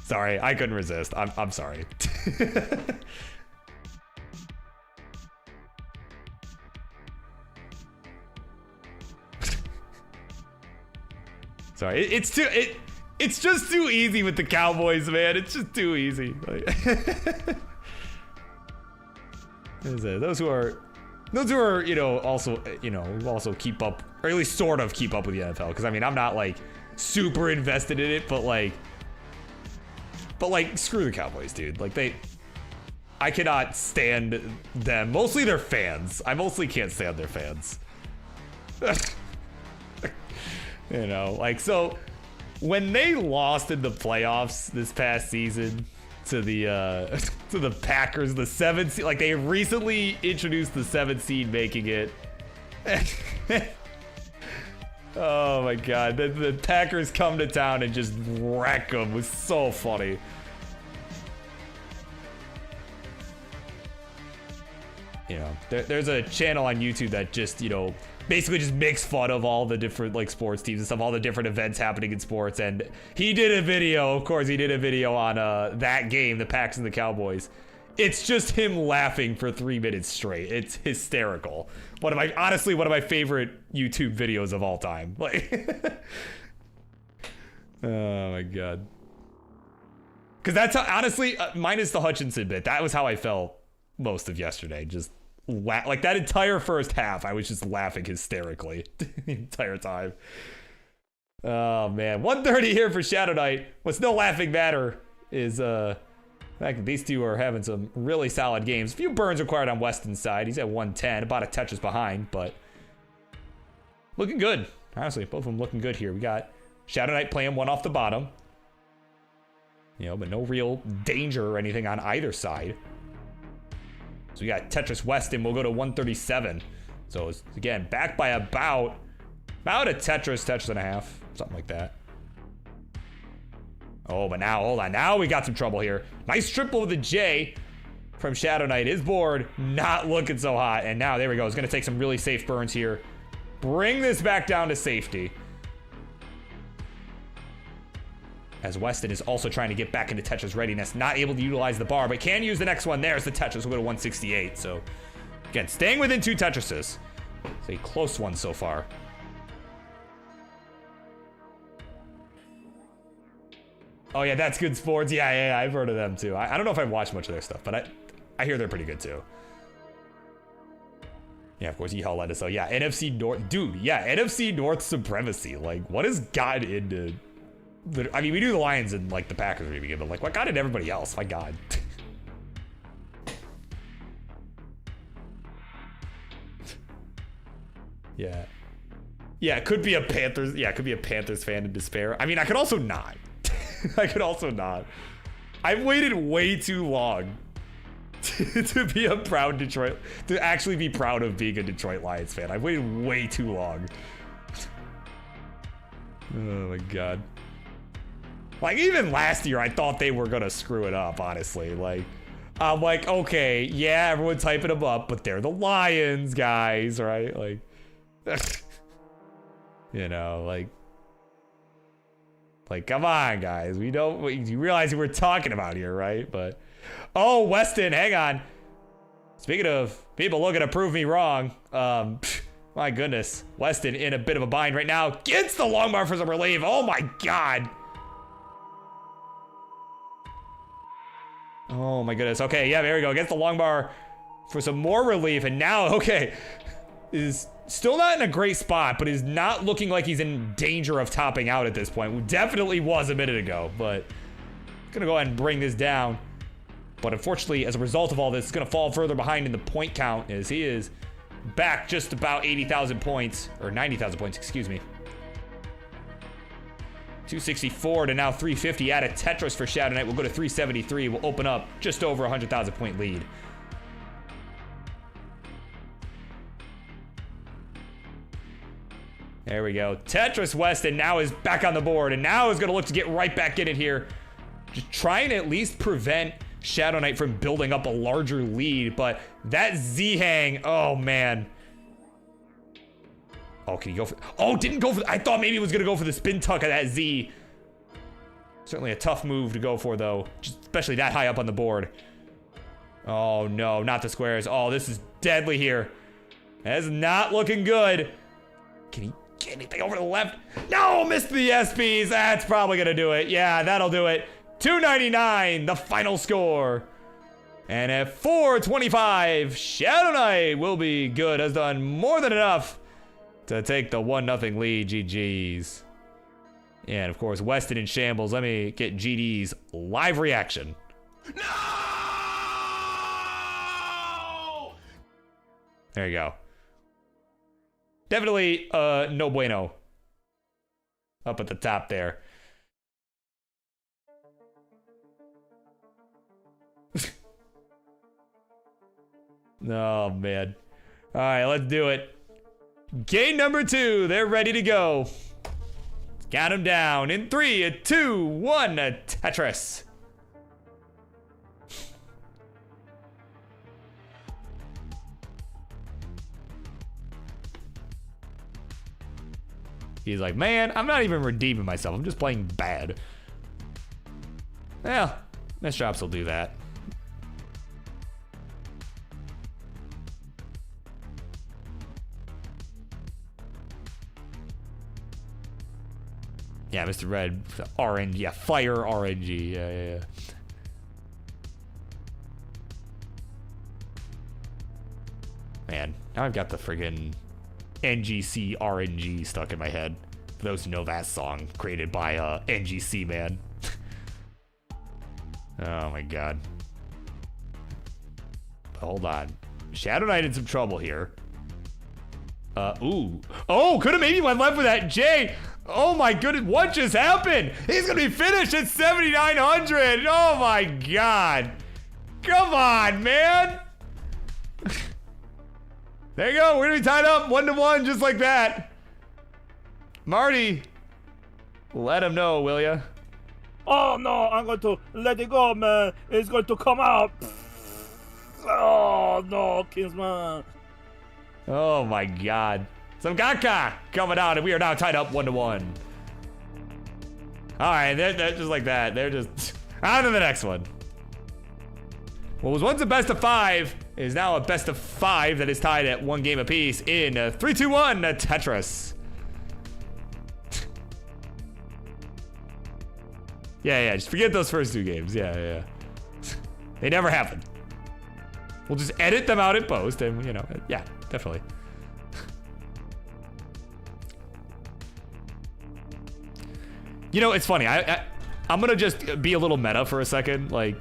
Sorry, I couldn't resist. I'm sorry. Sorry, it's just too easy with the Cowboys, man. It's just too easy. Like, those who are, also keep up, or at least sort of keep up with the NFL. Because I mean, I'm not like super invested in it, but like, screw the Cowboys, dude. Like I cannot stand them. Mostly their fans. I mostly can't stand their fans. So. When they lost in the playoffs this past season to the Packers, the 7th seed, like they recently introduced the 7th seed making it. Oh my God, the Packers come to town and just wreck them. It was so funny. There's a channel on YouTube that just, basically just makes fun of all the different like sports teams and stuff, all the different events happening in sports. And he did a video, of course, on that game, the Packers and the Cowboys. It's just him laughing for 3 minutes straight. It's hysterical. Honestly, one of my favorite YouTube videos of all time. Like, oh my God. Because that's how, honestly, minus the Hutchinson bit, that was how I felt most of yesterday. Just like that entire first half, I was just laughing hysterically the entire time. Oh man, 130 here for Shadow Knight. What's no laughing matter is the fact that these two are having some really solid games. A few burns required on Weston's side. He's at 110, about a Tetris behind, but looking good. Honestly, both of them looking good here. We got Shadow Knight playing one off the bottom, but no real danger or anything on either side. So we got Tetris Weston. We'll go to 137. So it's, again, back by about a Tetris and a half, something like that. Oh, but now, hold on. Now we got some trouble here. Nice triple with a J from Shadow Knight. His board not looking so hot. And now, there we go. He's going to take some really safe burns here. Bring this back down to safety. As Weston is also trying to get back into Tetris readiness. Not able to utilize the bar, but can use the next one. There's the Tetris. We'll go to 168. So, again, staying within 2 Tetrises. It's a close one so far. Oh, yeah, That's Good Sports. Yeah, I've heard of them, too. I don't know if I've watched much of their stuff, but I hear they're pretty good, too. Yeah, of course, Yeehaw let us know. Yeah, NFC North. Dude, yeah, NFC North supremacy. Like, what has gotten into... I mean, we knew the Lions and like the Packers were begin, but like, what got into everybody else? My God. Yeah, it could be a Panthers. Yeah, it could be a Panthers fan in despair. I mean, I could also not. I've waited way too long to be a proud Detroit, to actually be proud of being a Detroit Lions fan. I've waited way too long. Oh my God. Like, even last year, I thought they were gonna screw it up, honestly. Like, I'm like, okay, yeah, everyone's hyping them up, but they're the Lions, guys, right? Like, like, come on, guys. You realize who we're talking about here, right? But, oh, Weston, hang on. Speaking of people looking to prove me wrong, my goodness, Weston in a bit of a bind right now. Gets the long bar for some relief. Oh my God. Oh my goodness. Okay, yeah, there we go. Gets the long bar for some more relief, and now, okay, is still not in a great spot, but is not looking like he's in danger of topping out at this point. Definitely was a minute ago, but gonna go ahead and bring this down. But unfortunately, as a result of all this, it's gonna fall further behind in the point count as he is back just about 80,000 points, or 90,000 points, excuse me. 264 to now 350 out of Tetris for Shadow Knight. We'll go to 373. We'll open up just over 100,000 point lead. There we go. Tetris Weston now is back on the board, and now is gonna look to get right back in it here. Just trying to at least prevent Shadow Knight from building up a larger lead, but that Z-hang, oh man. Oh, can he go for, oh, didn't go for, I thought maybe he was gonna go for the spin tuck of that Z. Certainly a tough move to go for though, especially that high up on the board. Oh no, not the squares. Oh, this is deadly here. That's not looking good. Can he get anything over to the left? No, missed the SPs. That's probably gonna do it. Yeah, that'll do it. 299, the final score. And at 425, Shadow Knight will be good. Has done more than enough to take the 1-0 lead. GG's. And of course, Weston in shambles. Let me get GD's live reaction. No! There you go. Definitely no bueno. Up at the top there. Oh, man. All right, let's do it. Game number 2. They're ready to go. Got him down in 3, 2, 1, Tetris. He's like, man, I'm not even redeeming myself. I'm just playing bad. Well, Miss Drops will do that. Yeah, Mr. Red, RNG, yeah, fire RNG, yeah. Man, now I've got the friggin' NGC RNG stuck in my head. For those who know that song, created by NGC, man. Oh my god. But hold on. Shadow Knight in some trouble here. Ooh. Oh, could have maybe went left with that J. Oh my goodness, what just happened? He's gonna be finished at 7,900. Oh my god. Come on, man. There you go, we're gonna be tied up 1-1 just like that. Marty, let him know, will ya? Oh no, I'm going to let it go, man. It's going to come out. Oh no, Kingsman. Oh my god. Some Gaka coming out, and we are now tied up 1-1. All right, they're just like that. They're just on to the next one. What was once a best of 5 is now a best of 5 that is tied at 1 game apiece in 3-2-1 Tetris. Yeah, just forget those first 2 games. Yeah. They never happened. We'll just edit them out in post, and you know, yeah, definitely. You know, it's funny. I'm gonna just be a little meta for a second, like,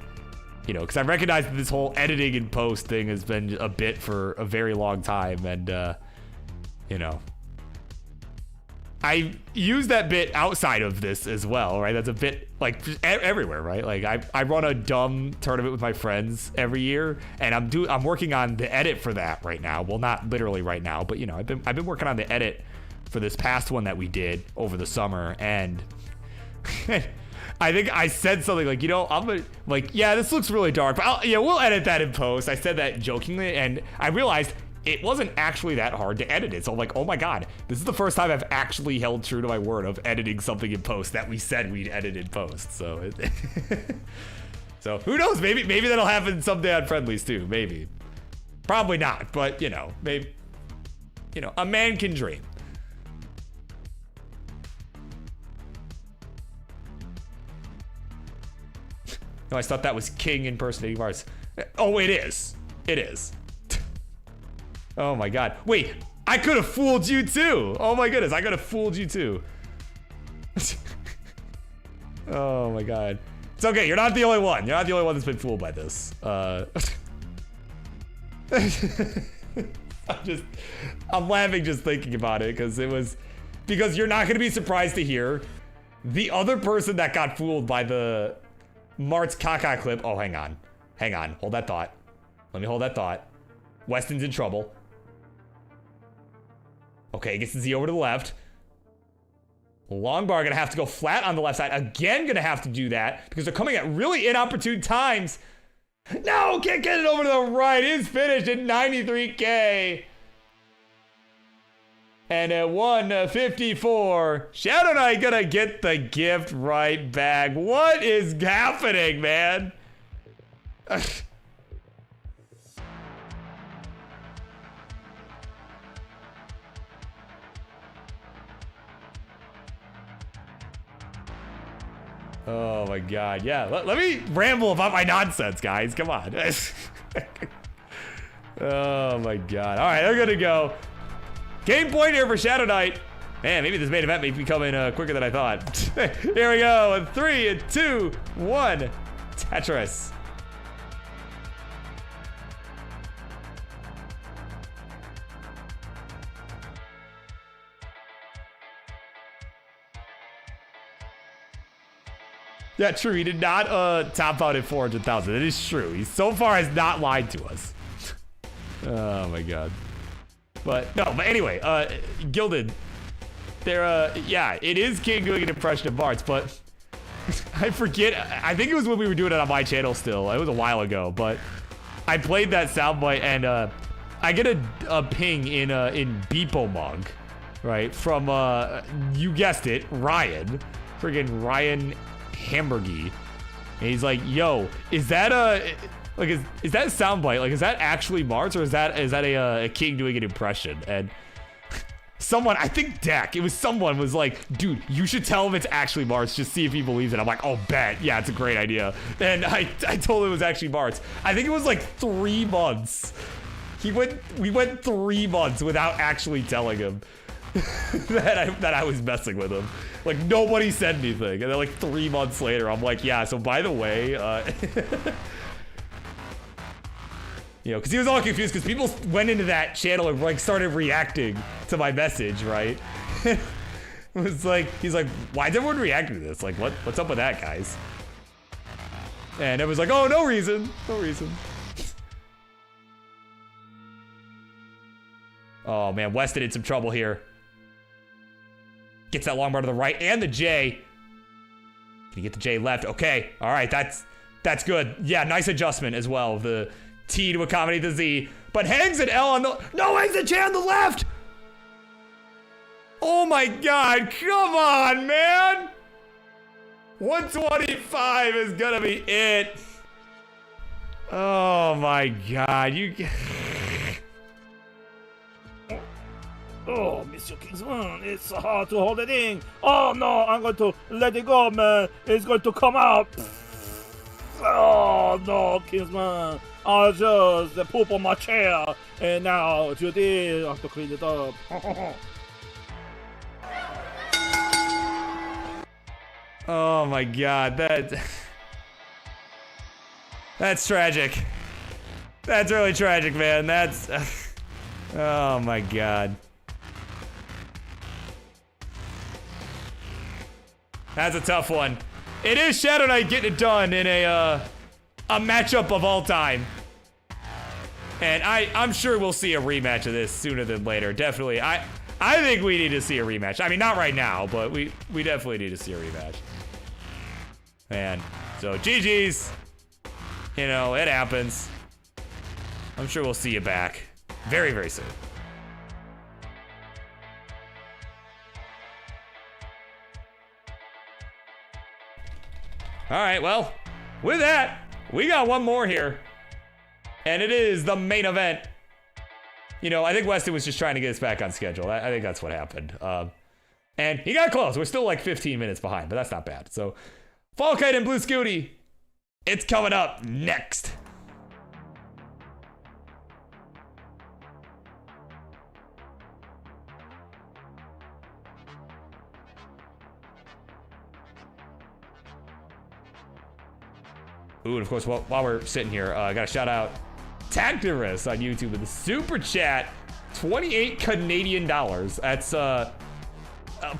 you know, because I recognize that this whole editing and post thing has been a bit for a very long time, and you know, I use that bit outside of this as well, right? That's a bit like everywhere, right? Like I run a dumb tournament with my friends every year, and I'm working on the edit for that right now. Well, not literally right now, but you know, I've been working on the edit for this past one that we did over the summer, and I think I said something like, you know, I'm gonna, like, yeah, this looks really dark, but yeah, we'll edit that in post. I said that jokingly, and I realized it wasn't actually that hard to edit it. So I'm like, oh my god, this is the first time I've actually held true to my word of editing something in post that we said we'd edit in post. So, so who knows? Maybe that'll happen someday on Friendlies too. Maybe. Probably not, but, you know, maybe, you know, a man can dream. No, I thought that was King impersonating Mars. Oh, it is. It is. Oh my god. Wait, I could have fooled you too. Oh my goodness, I could have fooled you too. Oh my god. It's okay, you're not the only one. You're not the only one that's been fooled by this. I'm laughing just thinking about it because you're not gonna be surprised to hear the other person that got fooled by the Mart's caca clip. Oh, hang on. Hang on. Hold that thought. Let me hold that thought. Weston's in trouble. Okay, gets the Z over to the left. Longbar gonna have to go flat on the left side. Again, gonna have to do that because they're coming at really inopportune times. No, can't get it over to the right. It's finished at 93K. And at 154, Shadow Knight gonna get the gift right back. What is happening, man? Oh my god, yeah. Let me ramble about my nonsense, guys. Come on. Oh my god. All right, they're gonna go. Game point here for Shadow Knight. Man, maybe this main event may be coming quicker than I thought. Here we go. In 3, 2, 1. Tetris. Yeah, true. He did not top out at 400,000. It is true. He so far has not lied to us. Oh my god. But no, but anyway, Gilded. They're yeah, it is King doing an impression of Bart's, but I forget. I think it was when we were doing it on my channel still. It was a while ago, but I played that soundbite and I get a ping in Beepo Mug, right? From you guessed it, Ryan. Friggin' Ryan Hamburgy. And he's like, yo, is that like is that a soundbite? Like, is that actually Mart's or is that a King doing an impression? And someone, I think Dak, it was someone was like, dude, you should tell him it's actually Mart's, just see if he believes it. I'm like, oh, bet. Yeah, it's a great idea. And I told him it was actually Mart's. I think it was like 3 months. We went 3 months without actually telling him that I was messing with him. Like, nobody said anything. And then like 3 months later, I'm like, yeah, so by the way, you know, because he was all confused because people went into that channel and like started reacting to my message, right? It was like, he's like, why is everyone reacting to this? Like, what's up with that, guys? And it was like, oh, no reason. No reason. Oh, man, Weston in some trouble here. Gets that long bar to the right and the J. Can you get the J left? Okay, all right, that's good. Yeah, nice adjustment as well. The T to accommodate the Z, but hangs an L on the, no, hangs a J on the left. Oh my God, come on, man. 125 is gonna be it. Oh my God, you. Oh, Mr. Kingsman, it's so hard to hold it in. Oh no, I'm going to let it go, man. It's going to come out. Oh no, Kingsman. I just poop on my chair. And now, Judy, I have to clean it up. Oh my God, that's tragic. That's really tragic, man. That's, oh my God. That's a tough one. It is Shadow Knight getting it done in a matchup of all time. And I'm sure we'll see a rematch of this sooner than later. Definitely. I think we need to see a rematch. I mean, not right now, but we definitely need to see a rematch. Man, so GG's. You know, it happens. I'm sure we'll see you back very, very soon. All right, well, with that, we got one more here. And it is the main event you know, I think Weston was just trying to get us back on schedule. I think that's what happened. And he got close. We're still like 15 minutes behind, but that's not bad. So, Falkite and Blue Scuti, it's coming up next. Ooh, and of course, while we're sitting here, I got to shout out Tetris on YouTube with a super chat, 28 Canadian dollars. That's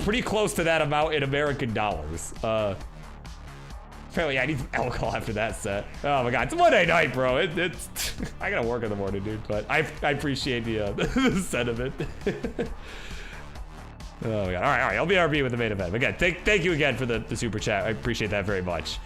pretty close to that amount in American dollars. Apparently, I need some alcohol after that set. Oh my god, it's Monday night, bro. It's I gotta work in the morning, dude. But I appreciate the, the sentiment. Oh my god. All right. I'll be RB with the main event. Again, thank you again for the super chat. I appreciate that very much.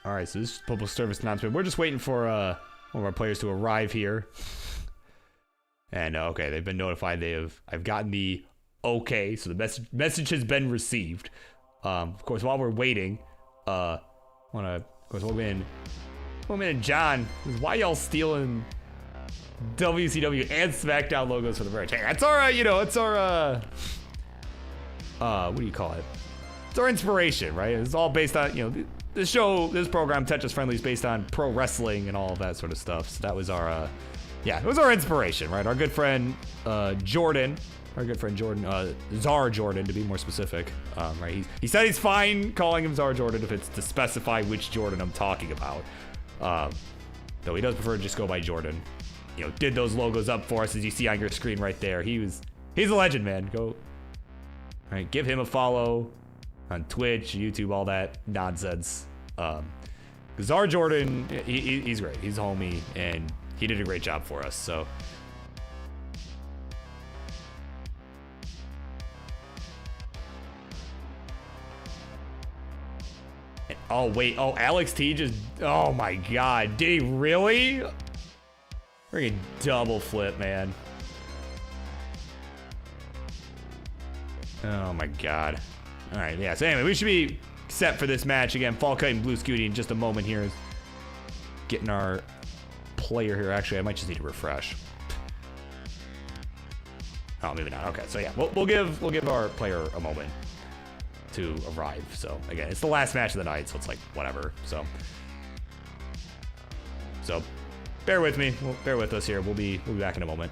All right, so this is public service announcement. We're just waiting for one of our players to arrive here. And okay, they've been notified. I've gotten the okay, so the message has been received. Of course, while we're waiting, of course, Woman and John, why y'all stealing WCW and SmackDown logos for the merch? Hey, that's our, it's our, what do you call it? It's our inspiration, right? It's all based on, this program, Tetris Friendlies, based on pro wrestling and all of that sort of stuff. So that was our yeah, it was our inspiration, right? Our good friend Jordan, Czar Jordan, to be more specific, right? He said he's fine calling him Czar Jordan if it's to specify which Jordan I'm talking about. Though he does prefer to just go by Jordan. You know, did those logos up for us, as you see on your screen right there. He's a legend, man. Go, all right, give him a follow on Twitch, YouTube, all that nonsense. Czar Jordan, he's great. He's a homie, and he did a great job for us. So. Oh, wait. Oh, Alex T just... Oh, my God. Did he really? Freaking double flip, man. Oh, my God. All right, yeah. So, anyway, we should be set for this match. Again, Falkite and Blue Scuti in just a moment here. Getting our player here. Actually, I might just need to refresh. Oh, maybe not. Okay, so, yeah. We'll give our player a moment to arrive. So again, it's the last match of the night, so it's like whatever. So bear with me. Bear with us here. We'll be back in a moment.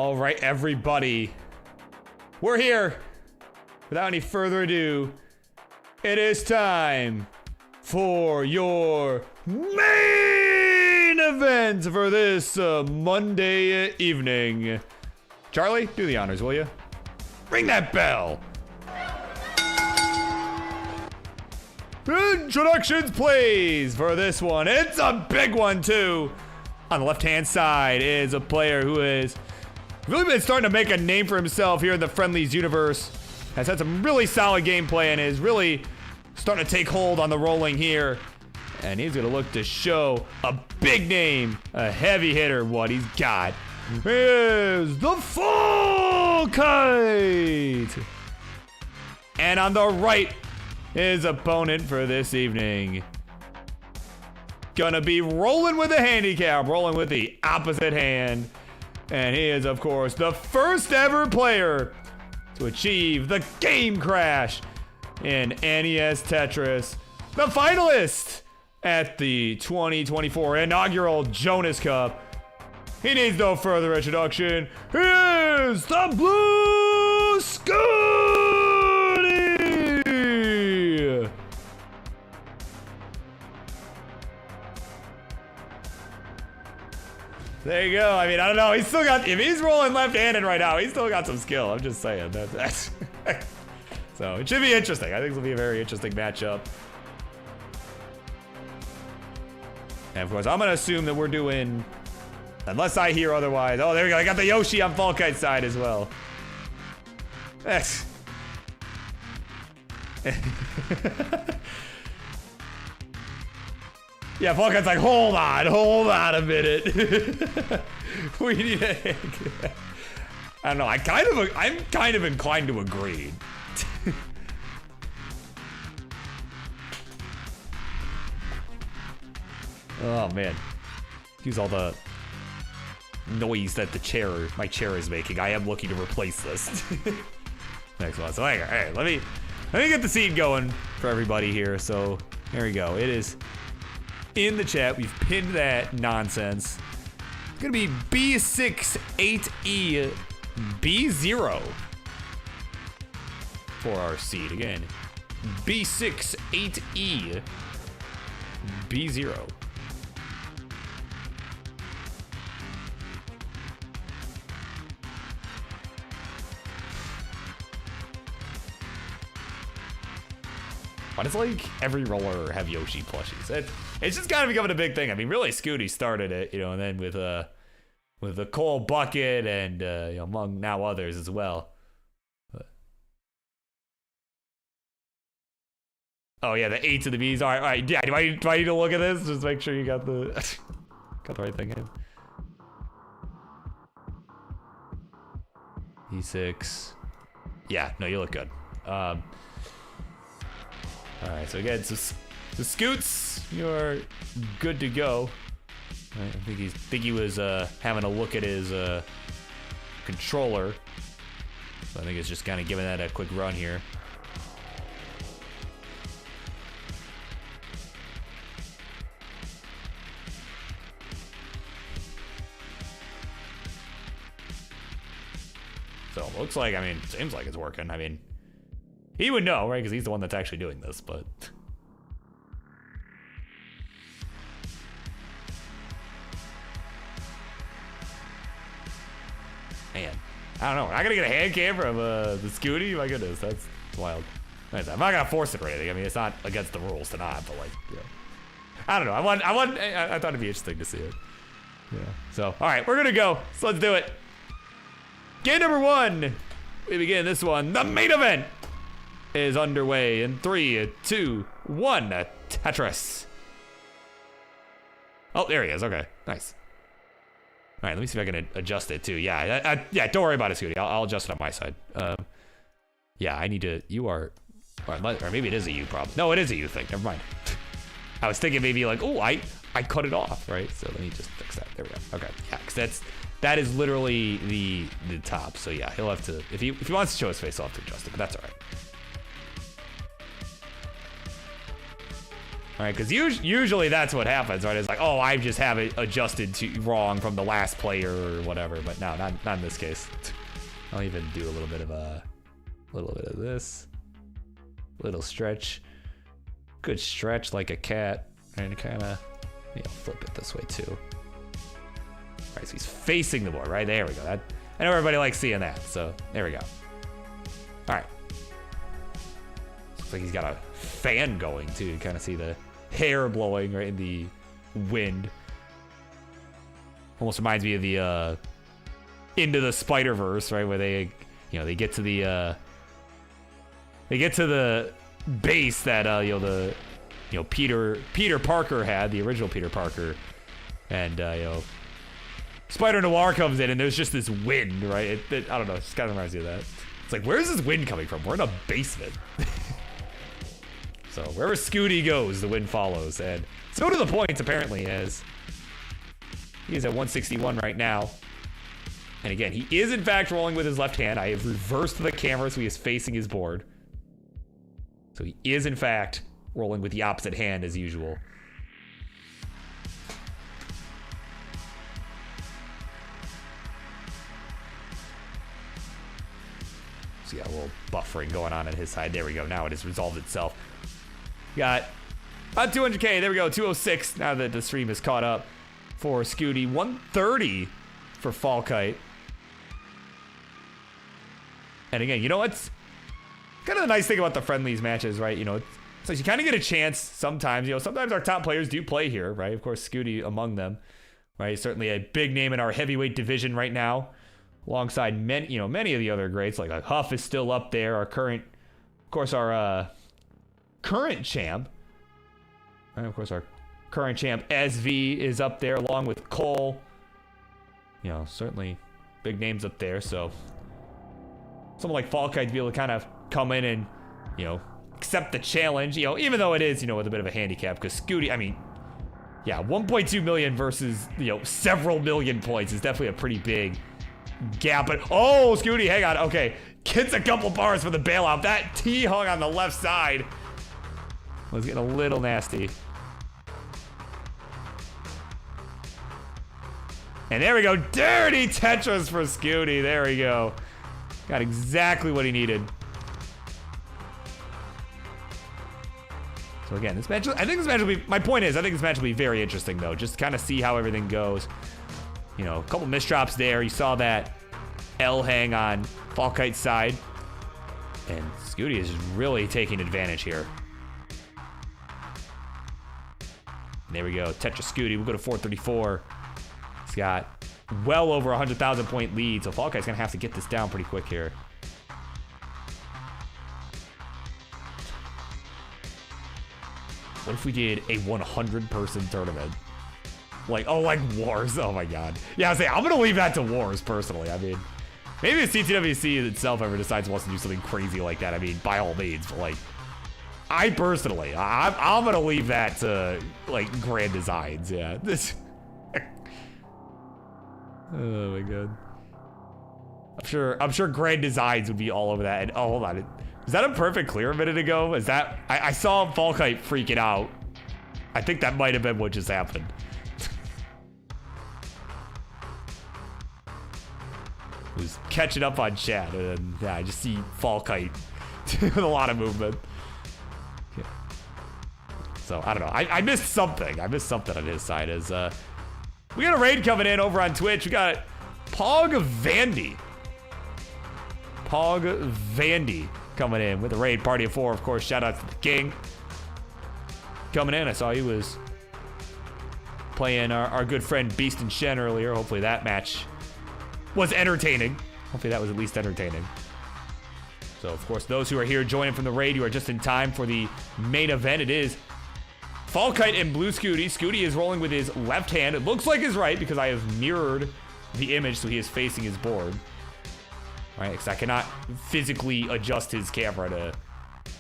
All right, everybody. We're here. Without any further ado, it is time for your main event for this Monday evening. Charlie, do the honors, will you? Ring that bell. Introductions, please, for this one. It's a big one, too. On the left-hand side is a player who has really been starting to make a name for himself here in the Friendlies universe. Has had some really solid gameplay and is really starting to take hold on the rolling here. And he's going to look to show a big name, a heavy hitter. What he's got is the Falkite. And on the right, his opponent for this evening. Gonna be rolling with a handicap, rolling with the opposite hand. And he is, of course, the first ever player to achieve the game crash in NES Tetris, the finalist at the 2024 inaugural Jonas Cup. He needs no further introduction. He is the Blue Scuti! There you go. I mean, I don't know. He's still got, if he's rolling left-handed right now, he's still got some skill. I'm just saying. That's so it should be interesting. I think it'll be a very interesting matchup. And of course, I'm gonna assume that we're doing, unless I hear otherwise. Oh, there we go. I got the Yoshi on Falkite side as well. That's yeah, Falkite's like, hold on a minute. We need a I don't know. I'm kind of inclined to agree. Oh man, use all the noise that my chair is making. I am looking to replace this. Next one. So hey, let me get the seed going for everybody here. So there we go. It is in the chat. We've pinned that nonsense. It's gonna be B68E B0 for our seed again. B68E B0. But it's like every roller have Yoshi plushies. It's just kind of becoming a big thing. I mean, really, Scuti started it, and then with the Cole Bucket and among now others as well. But. Oh yeah, the A to the B's. All right, yeah. Do I need to look at this? Just make sure you got the right thing in. E6. Yeah, no, you look good. All right, so again, so Scoots, you're good to go. I think he was having a look at his controller. So I think it's just kind of giving that a quick run here. So it looks like, I mean, seems like it's working. I mean, he would know, right? Because he's the one that's actually doing this, but. Man, I don't know. We're not gonna get a hand cam from the Scuti. My goodness, that's wild. I'm not gonna force it or anything. I mean, it's not against the rules to not, but like, yeah. I don't know. I thought it'd be interesting to see it. Yeah. So, all right, we're gonna go. So let's do it. Game number one. We begin this one. The main event is underway in 3, 2, 1. Tetris. Oh, there he is. Okay, nice. All right, let me see if I can adjust it too. Yeah, yeah. Don't worry about it, Scuti. I'll adjust it on my side. Yeah, I need to. You are, or maybe it is a you problem. No, it is a you thing. Never mind. I was thinking maybe like, oh, I cut it off, right? So let me just fix that. There we go. Okay, yeah, because that is literally the top. So yeah, he'll have to if he wants to show his face, he'll have to adjust it. But that's all right. right? Because usually that's what happens, right? It's like, oh, I just have it adjusted to wrong from the last player or whatever. But no, not in this case. I'll even do a little bit of this, little stretch, good stretch like a cat, and kind of, flip it this way too. All right, so he's facing the board, right? There we go. I know everybody likes seeing that, so there we go. All right. Looks like he's got a fan going too. You kind of see the hair blowing right in the wind. Almost reminds me of the Into the Spider-Verse, right? Where they, they get to the base that Peter Parker had, the original Peter Parker, and Spider Noir comes in and there's just this wind, right? I don't know, it just kind of reminds me of that. It's like, where's this wind coming from? We're in a basement. So wherever Scuti goes, the wind follows. And so to the points, apparently, as he's at 161 right now. And again, he is in fact rolling with his left hand. I have reversed the camera so he is facing his board. So he is in fact rolling with the opposite hand as usual. So yeah, a little buffering going on his side. There we go. Now it has resolved itself. Got about 200K. There we go. 206 now that the stream is caught up for Scuti. 130 for Falkite. And again, what's kind of the nice thing about the friendlies matches, right? So you kind of get a chance sometimes. Sometimes our top players do play here, right? Of course, Scuti among them, right? Certainly a big name in our heavyweight division right now, alongside many of the other greats. Like Huff is still up there. Our current champ, and of course our current champ SV is up there along with Cole. Certainly big names up there. So someone like Falkite to be able to kind of come in and accept the challenge, even though it is with a bit of a handicap, because Scuti, 1.2 million versus several million points is definitely a pretty big gap. But oh, Scuti, hang on, okay, gets a couple bars for the bailout. That T hung on the left side was getting a little nasty. And there we go, dirty Tetris for Scuti. There we go, got exactly what he needed. So again, this match, I think this match will be, my point is, I think this match will be very interesting though, just to kind of see how everything goes. A couple misdrops there. You saw that L hang on Falkite's side. And Scuti is really taking advantage here. And there we go, Tetris Scuti, we'll go to 434. He's got well over 100,000 point lead, so Falkite's gonna have to get this down pretty quick here. What if we did a 100-person tournament? Like Wars? Oh my god. Yeah, I'm gonna leave that to Wars, personally. Maybe if CTWC itself ever decides it wants to do something crazy like that, by all means, but I personally, I'm gonna leave that to, Grand Designs, yeah. This... Oh my god. I'm sure Grand Designs would be all over that, and oh, hold on. Is that a perfect clear a minute ago? Is that... I saw Falkite freaking out. I think that might have been what just happened. Was catching up on chat, and yeah, I just see Falkite with a lot of movement. Yeah. So, I don't know. I missed something. I missed something on his side. As we got a raid coming in over on Twitch. We got Pog Vandy. Pog Vandy coming in with a raid party of 4. Of course, shout out to the King coming in. I saw he was playing our good friend Beast and Shen earlier. Hopefully that match was entertaining. Hopefully that was at least entertaining. So, of course, those who are here joining from the raid, you are just in time for the main event. It is Falkite and Blue Scuti. Scuti is rolling with his left hand. It looks like his right because I have mirrored the image so he is facing his board. All right, because I cannot physically adjust his camera to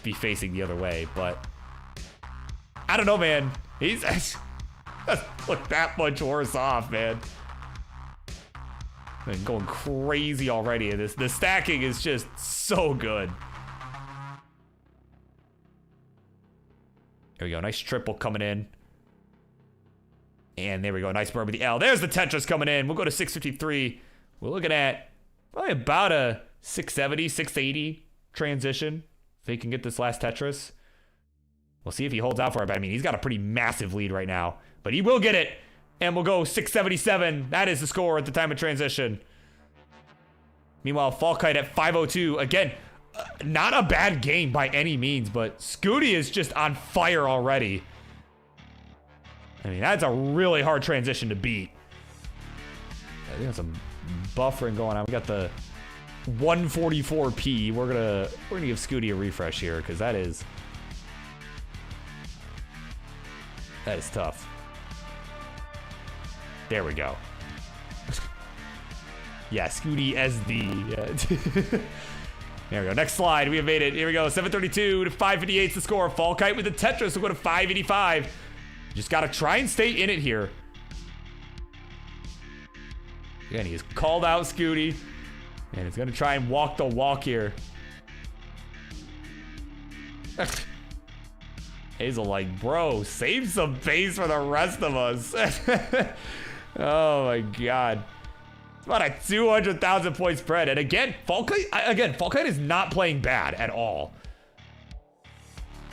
be facing the other way, but I don't know, man. He's look that much worse off, man. And going crazy already. The stacking is just so good. There we go. Nice triple coming in. And there we go. Nice bird with the L. There's the Tetris coming in. We'll go to 653. We're looking at probably about a 670, 680 transition. If he can get this last Tetris. We'll see if he holds out for it. But I mean, he's got a pretty massive lead right now. But he will get it. And we'll go 677. That is the score at the time of transition. Meanwhile, Falkite at 502. Again, not a bad game by any means. But Scuti is just on fire already. I mean, that's a really hard transition to beat. I think there's some buffering going on. We got the 144p. We're gonna give Scuti a refresh here because that is tough. There we go. Yeah, Scuti SD. There we go. Next slide. We have made it. Here we go. 732 to 558 is the score. Falkite with the Tetris will go to 585. Just gotta try and stay in it here. Again, he has called out Scuti. And he's gonna try and walk the walk here. Hazel like, bro, save some base for the rest of us. Oh my god. It's about a 200,000 point spread. And again, Falkite is not playing bad at all.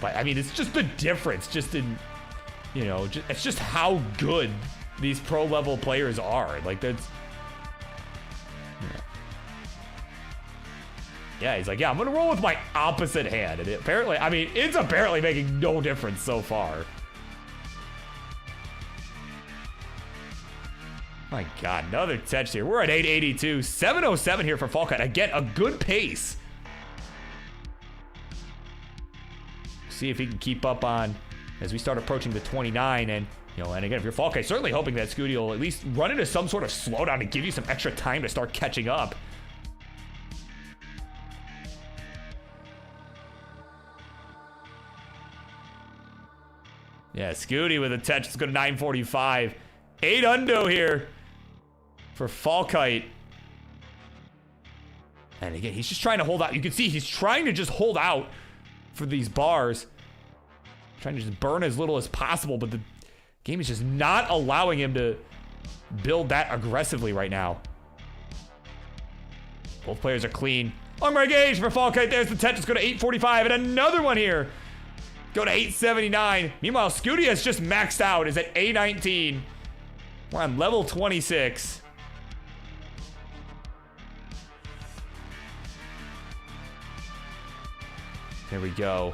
But I mean, it's just the difference, just in, you know, it's just how good these pro level players are. Like, that's, yeah, he's like, yeah, I'm gonna roll with my opposite hand. And apparently, I mean, it's apparently making no difference so far. My god, another touch here. We're at 882. 707 here for Falkite. Again, a good pace. See if he can keep up on as we start approaching the 29. And, you know, and again, if you're Falkite, certainly hoping that Scuti will at least run into some sort of slowdown to give you some extra time to start catching up. Yeah, Scuti with a touch. Let's go to 945. 8 undo here for Falkite. And again, he's just trying to hold out. You can see he's trying to just hold out for these bars. Trying to just burn as little as possible, but the game is just not allowing him to build that aggressively right now. Both players are clean. Long range gauge for Falkite. There's the Tetris. Go to 845 and another one here. Go to 879. Meanwhile, Scuti has just maxed out. Is at A19. We're on level 26. There we go.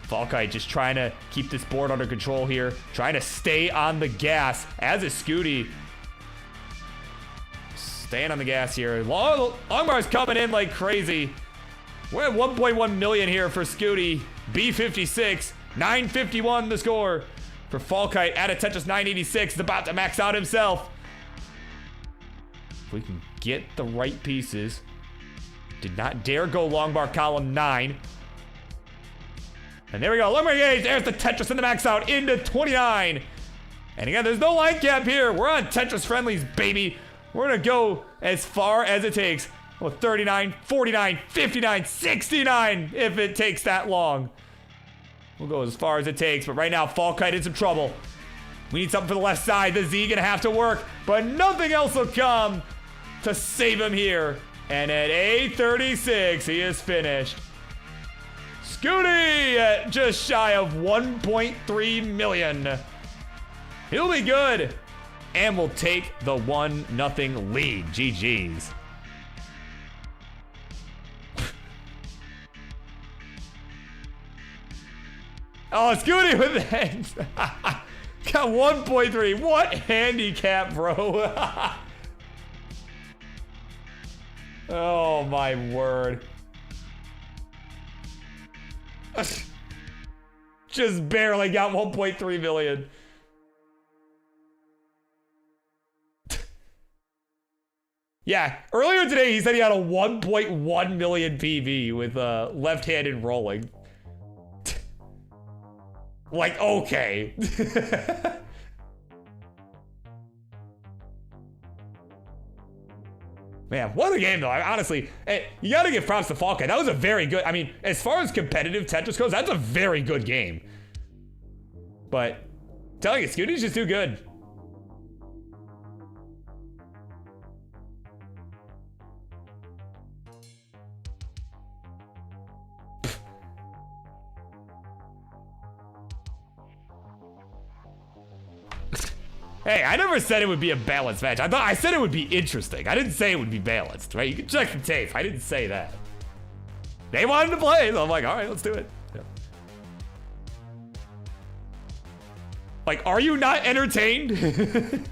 Falkite just trying to keep this board under control here. Trying to stay on the gas, as is Scuti. Staying on the gas here. Longbar's coming in like crazy. We're at 1.1 million here for Scuti. B56. 951 the score for Falkite. At a Tetris 986. Is about to max out himself. If we can get the right pieces. Did not dare go long bar column 9. And there we go. Lumber gauge. There's the Tetris and the max out into 29. And again, there's no line cap here. We're on Tetris Friendlies, baby. We're going to go as far as it takes. Well, 39, 49, 59, 69 if it takes that long. We'll go as far as it takes. But right now, Falkite in some trouble. We need something for the left side. The Z going to have to work. But nothing else will come to save him here. And at 836, he is finished. Scuti at just shy of 1.3 million. He'll be good. And will take the 1-0 lead. GG's. Oh, Scuti with that. Got 1.3. What handicap, bro? Oh, my word. Just barely got 1.3 million. Yeah, earlier today he said he had a 1.1 million PV with left-handed rolling. Like, okay. Man, what a game though. Honestly, you gotta give props to Falkite. That was a very good, I mean, as far as competitive Tetris goes, that's a very good game. But, I'm telling you, Scuti's just too good. Hey, I never said it would be a balanced match. I said it would be interesting. I didn't say it would be balanced, right? You can check the tape. I didn't say that. They wanted to play, so I'm like, all right, let's do it. Yeah. Like, are you not entertained?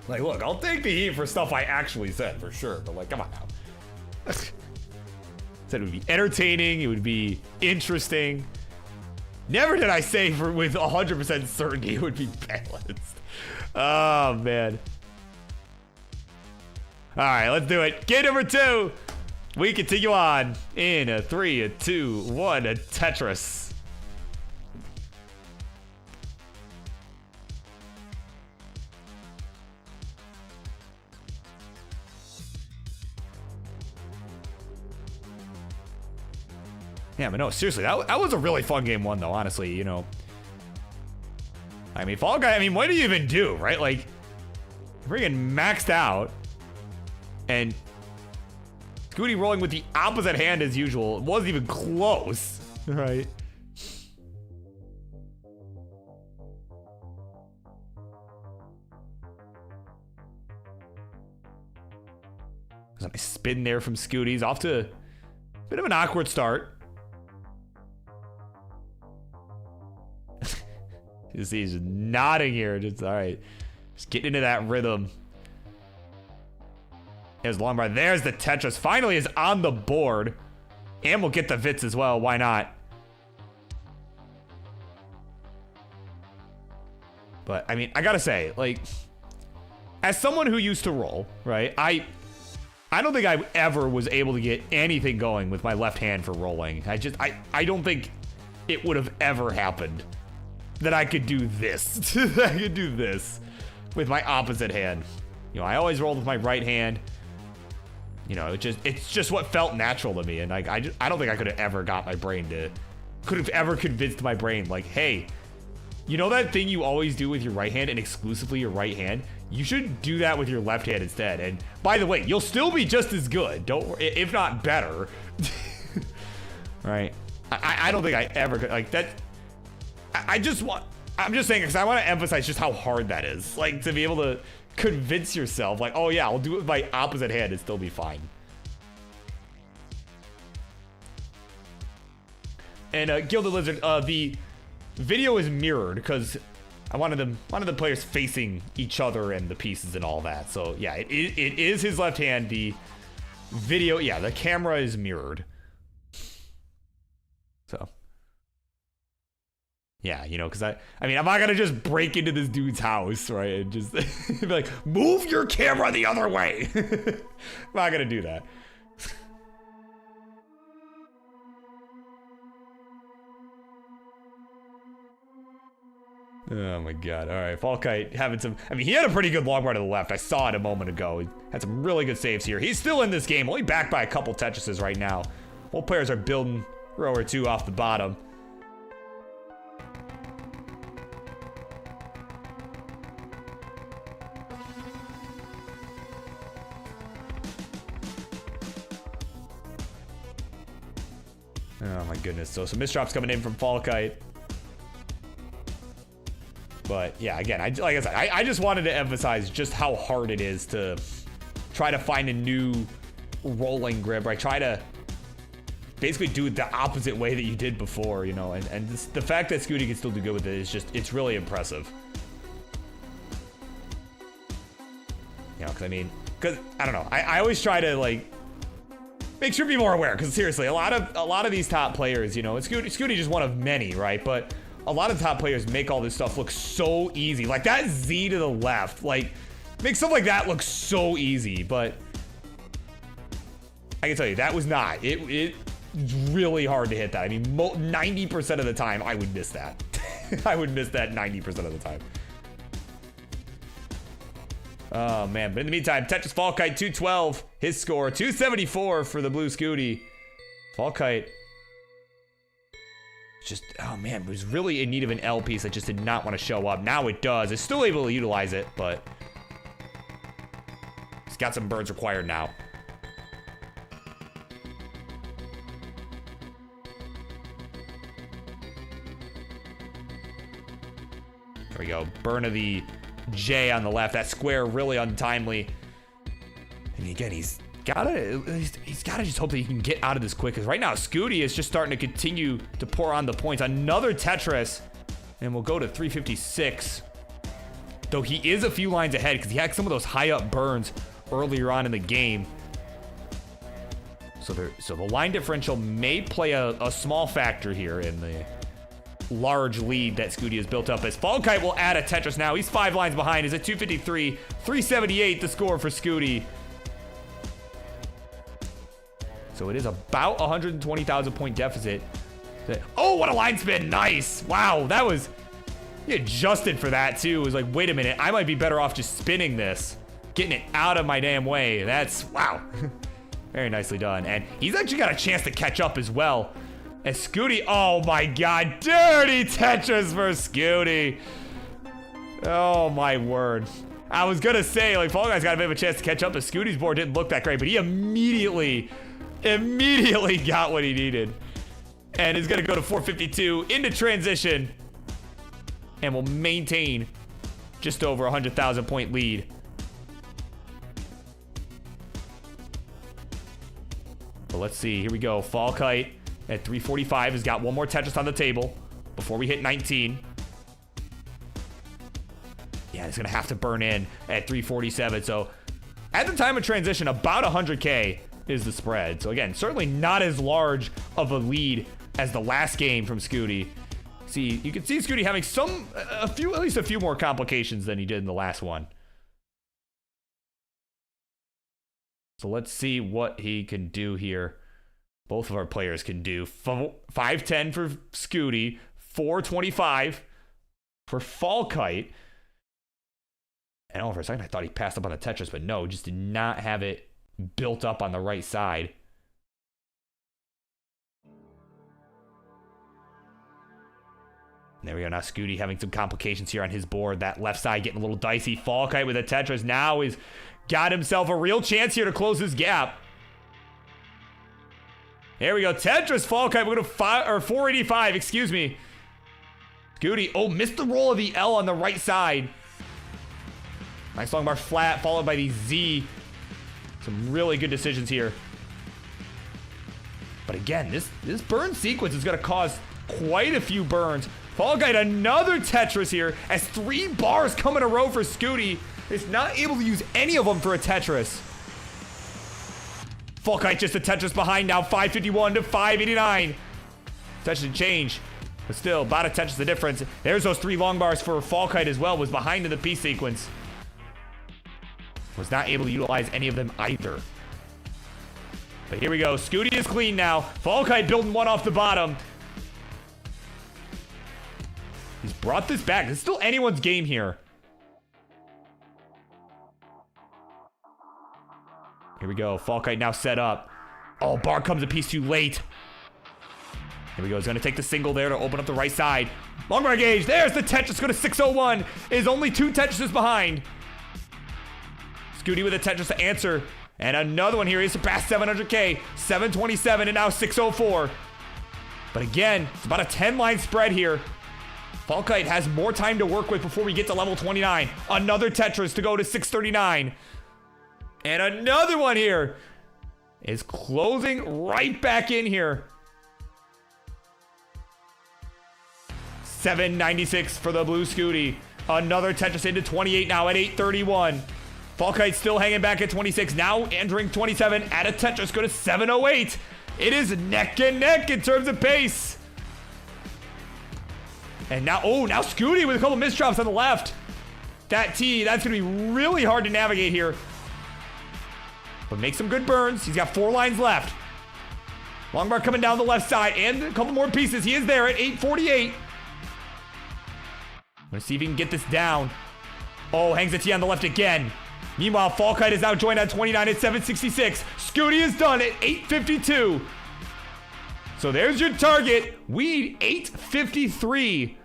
Like, look, I'll take the heat for stuff I actually said, for sure. But, like, come on now. Said it would be entertaining. It would be interesting. Never did I say with 100% certainty it would be balanced. Oh, man. All right, let's do it. Game number 2. We continue on in a 3, a 2, 1, a Tetris. Yeah, but no, seriously, that was a really fun game 1, though, honestly, you know. I mean, Fall Guy, I mean, what do you even do, right? Like, freaking maxed out, and Scuti rolling with the opposite hand as usual. It wasn't even close, right? There's a nice spin there from Scuti's, off to a bit of an awkward start. You see, he's nodding here. Just all right, just getting into that rhythm. There's long bar. There's the Tetris. Finally is on the board, and we'll get the Vits as well. Why not? But I mean, I gotta say, like, as someone who used to roll, right? I don't think I ever was able to get anything going with my left hand for rolling. I don't think it would have ever happened that I could do this. I could do this with my opposite hand. You know, I always rolled with my right hand. You know, it's just what felt natural to me, and I don't think I could have ever convinced my brain, like, hey, you know that thing you always do with your right hand and exclusively your right hand? You should do that with your left hand instead. And by the way, you'll still be just as good, don't worry, if not better. Right? I don't think I ever could, like, that. I'm just saying, because I want to emphasize just how hard that is. Like, to be able to convince yourself, like, oh yeah, I'll do it with my opposite hand and still be fine. And Gilded Lizard, the video is mirrored because I wanted the players facing each other and the pieces and all that. So yeah, it is his left hand. The video, yeah, the camera is mirrored. So. Yeah, you know, because I mean, I'm not gonna just break into this dude's house, right? And just be like, move your camera the other way. I'm not gonna do that. Oh my god. All right, Falkite having some, I mean, he had a pretty good long run to the left. I saw it a moment ago. He had some really good saves here. He's still in this game, only backed by a couple Tetrises right now. Both players are building row or two off the bottom. Oh my goodness. So some misdrops coming in from Falkite. But yeah, again, like I said, I just wanted to emphasize just how hard it is to try to find a new rolling grip. Right? Try to basically do it the opposite way that you did before, you know, and the fact that Scuti can still do good with it is just, it's really impressive. You know, because I mean, because I don't know, I always try to like make sure to be more aware, because seriously, a lot of these top players, you know, and Scuti just one of many, right? But a lot of top players make all this stuff look so easy. Like that Z to the left, like makes stuff like that look so easy. But I can tell you, that was not. It's really hard to hit that. I mean, 90% of the time, I would miss that. I would miss that 90% of the time. Oh, man. But in the meantime, Tetris Falkite, 212. His score, 274 for the blue Scuti. Falkite. Just, oh, man. Was really in need of an L piece that just did not want to show up. Now it does. It's still able to utilize it, but he's got some birds required now. There we go. Burn of the J on the left. That square really untimely. And again, he's gotta just hope that he can get out of this quick. Because right now, Scuti is just starting to continue to pour on the points. Another Tetris. And we'll go to 356. Though he is a few lines ahead because he had some of those high up burns earlier on in the game. So the line differential may play a small factor here in the large lead that Scuti has built up, as Falkite will add a Tetris now. He's 5 lines behind. He's at 253, 378 the score for Scuti. So it is about 120,000 point deficit. Oh, what a line spin. Nice. Wow, that was, he adjusted for that too. It was like, wait a minute, I might be better off just spinning this, getting it out of my damn way. That's, wow. Very nicely done. And he's actually got a chance to catch up as well. And Scuti, oh my god, dirty Tetris for Scuti. Oh my word. I was gonna say, like, Fall Guy's got a bit of a chance to catch up, but Scuti's board didn't look that great, but he immediately got what he needed. And is gonna go to 452 into transition. And will maintain just over 100,000 point lead. But let's see, here we go, Falkite at 345 has got one more Tetris on the table before we hit 19. Yeah, he's gonna have to burn in at 347. So at the time of transition, about 100K is the spread. So again, certainly not as large of a lead as the last game from Scuti. See, you can see Scuti having at least a few more complications than he did in the last one. So let's see what he can do here. Both of our players can do 510 for Scuti, 425 for Falkite. And for a second, I thought he passed up on the Tetris, but no, just did not have it built up on the right side. There we go. Now Scuti having some complications here on his board. That left side getting a little dicey. Falkite with a Tetris now is got himself a real chance here to close his gap. There we go. Tetris, Falkite. We're going to 485. Excuse me. Scuti. Oh, missed the roll of the L on the right side. Nice long bar flat, followed by the Z. Some really good decisions here. But again, this burn sequence is going to cause quite a few burns. Falkite, another Tetris here, as 3 bars come in a row for Scuti. Is not able to use any of them for a Tetris. Falkite just a Tetris behind now, 551 to 589. Tetris change, but still, about a Tetris the difference. There's those 3 long bars for Falkite as well, was behind in the P sequence. Was not able to utilize any of them either. But here we go, Scuti is clean now. Falkite building one off the bottom. He's brought this back. It's still anyone's game here. Here we go. Falkite now set up. Oh, bar comes a piece too late. Here we go. He's going to take the single there to open up the right side. Long bar gauge. There's the Tetris. Go to 601. Is only 2 Tetrises behind. Scuti with a Tetris to answer. And another one here. He surpassed 700K. 727 and now 604. But again, it's about a 10-line spread here. Falkite has more time to work with before we get to level 29. Another Tetris to go to 639. And another one here is closing right back in here. 796 for the blue Scuti. Another Tetris into 28 now at 831. Falkite still hanging back at 26. Now entering 27 at a Tetris. Go to 708. It is neck and neck in terms of pace. And now, now Scuti with a couple misdrops on the left. That T, that's going to be really hard to navigate here. but make some good burns. He's got 4 lines left. Long bar coming down the left side, and a couple more pieces. He is there at 848. Let's see if he can get this down. Oh, hangs a T on the left again. Meanwhile, Falkite is now joined at 29 at 766. Scuti is done at 852. So there's your target. We need 853.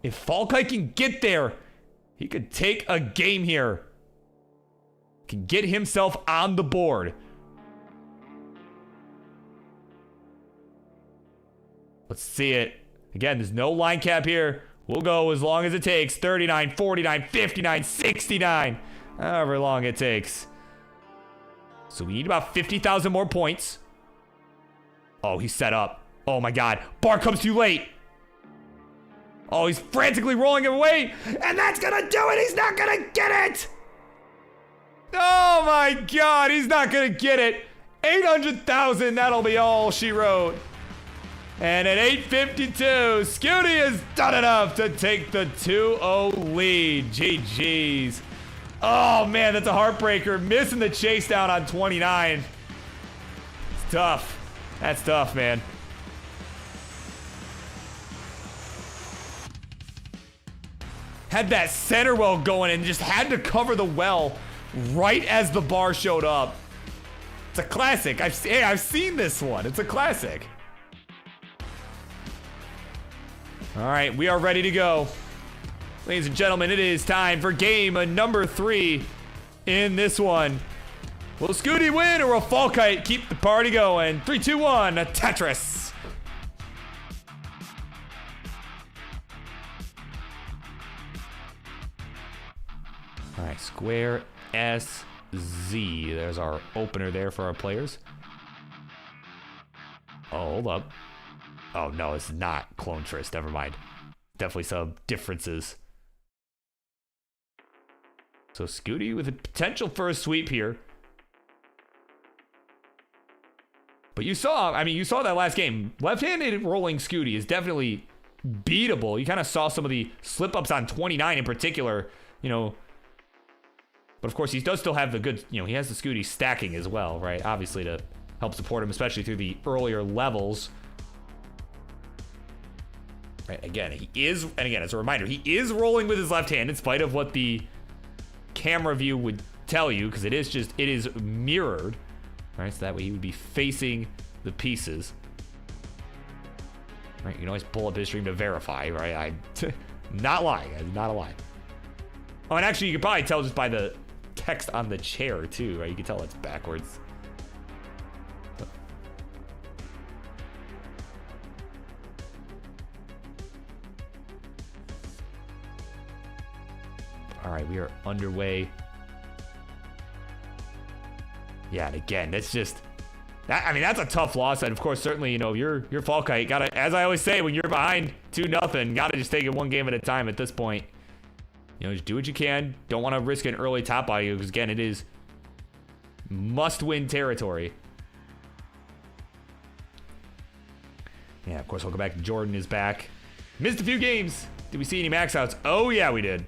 If Falkite can get there, he could take a game here. Can get himself on the board. Let's see it. Again, there's no line cap here. We'll go as long as it takes. 39, 49, 59, 69. However long it takes. So we need about 50,000 more points. Oh, he's set up. Oh my god. Bar comes too late. Oh, he's frantically rolling it away. And that's gonna do it. He's not gonna get it. Oh my god. He's not gonna get it. 800,000. That'll be all she wrote. And at 852, Scuti has done enough to take the 2-0 lead. GG's. Oh, man, that's a heartbreaker. Missing the chase down on 29. It's tough. That's tough, man. Had that center well going and just had to cover the well right as the bar showed up. It's a classic. I've seen this one. It's a classic. All right, we are ready to go. Ladies and gentlemen, it is time for game number 3 in this one. Will Scuti win or will Falkite keep the party going? 3, 2, 1, Tetris. All right, square S Z. There's our opener there for our players. Oh, hold up. Oh, no, it's not Clone Tris. Never mind. Definitely some differences. So Scuti with a potential for a sweep here. But you saw that last game. Left-handed rolling Scuti is definitely beatable. You kind of saw some of the slip-ups on 29 in particular, you know. But of course, he does still have the good, you know, he has the Scuti stacking as well, right? Obviously to help support him, especially through the earlier levels. Right, again, he is, and again, as a reminder, he is rolling with his left hand in spite of what the camera view would tell you, because it is mirrored, right? So that way he would be facing the pieces. Right, you can always pull up his stream to verify, right? I'm not lying, I'm not a lie. Oh, and actually, you could probably tell just by the text on the chair, too, right? You can tell it's backwards. All right, we are underway. Yeah, and again, that's just that. I mean, that's a tough loss, and of course, certainly, you know, you're Falkite. Gotta, as I always say, when you're behind 2-0, gotta just take it one game at a time. At this point, you know, just do what you can. Don't want to risk an early top audio because again, it is must-win territory. Yeah, of course, we'll go back. Jordan is back. Missed a few games. Did we see any max outs? Oh yeah, we did.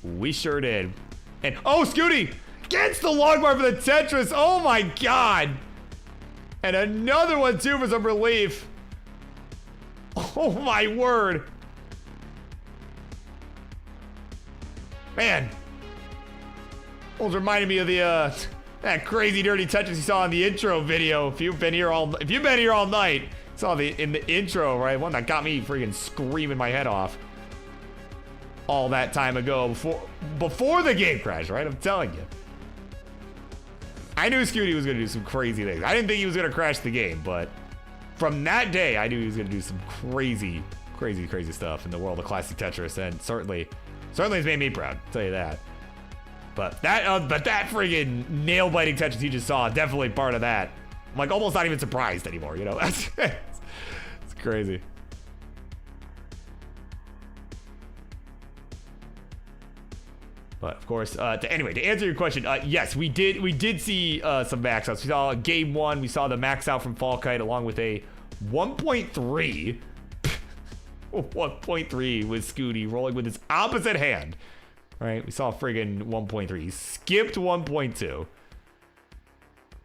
We sure did. And, oh, Scuti gets the long bar for the Tetris. Oh, my God. And another one, too, for some relief. Oh, my word. Man. Almost reminded me of the, that crazy dirty Tetris you saw in the intro video. If you've been here all night, saw in the intro, right? One that got me freaking screaming my head off. All that time ago before the game crash, right? I'm telling you. I knew Scuti was going to do some crazy things. I didn't think he was going to crash the game, but from that day, I knew he was going to do some crazy stuff in the world of classic Tetris, and certainly has made me proud. I'll tell you that. But that friggin' nail-biting Tetris you just saw, definitely part of that. I'm like almost not even surprised anymore, you know? It's crazy. But of course, anyway, to answer your question, yes, we did see some max outs. We saw game 1, we saw the max out from Falkite along with a 1.3. 1.3 with Scuti rolling with his opposite hand. right? We saw friggin' 1.3. He skipped 1.2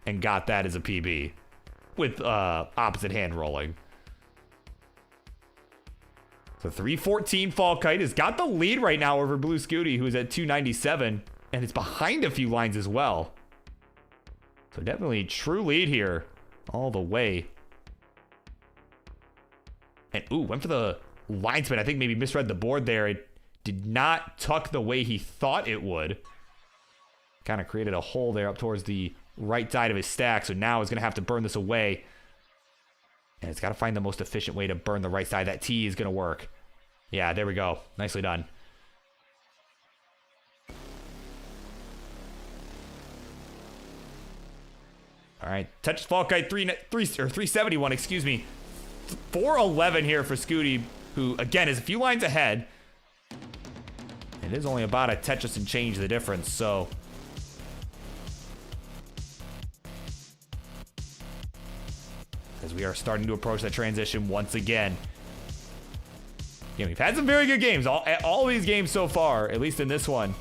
and got that as a PB with opposite hand rolling. So 314 Falkite has got the lead right now over Blue Scuti, who is at 297, and it's behind a few lines as well. So definitely true lead here all the way. And ooh, went for the line spin. I think maybe misread the board there. It did not tuck the way he thought it would. Kind of created a hole there up towards the right side of his stack. So now he's going to have to burn this away. And it's got to find the most efficient way to burn the right side. That T is going to work. Yeah, there we go. Nicely done. All right, touches Falkite 371, excuse me. 411 here for Scuti, who again is a few lines ahead. It is only about a Tetris and change the difference, so. As we are starting to approach that transition once again. Yeah, we've had some very good games. All these games so far, at least in this one,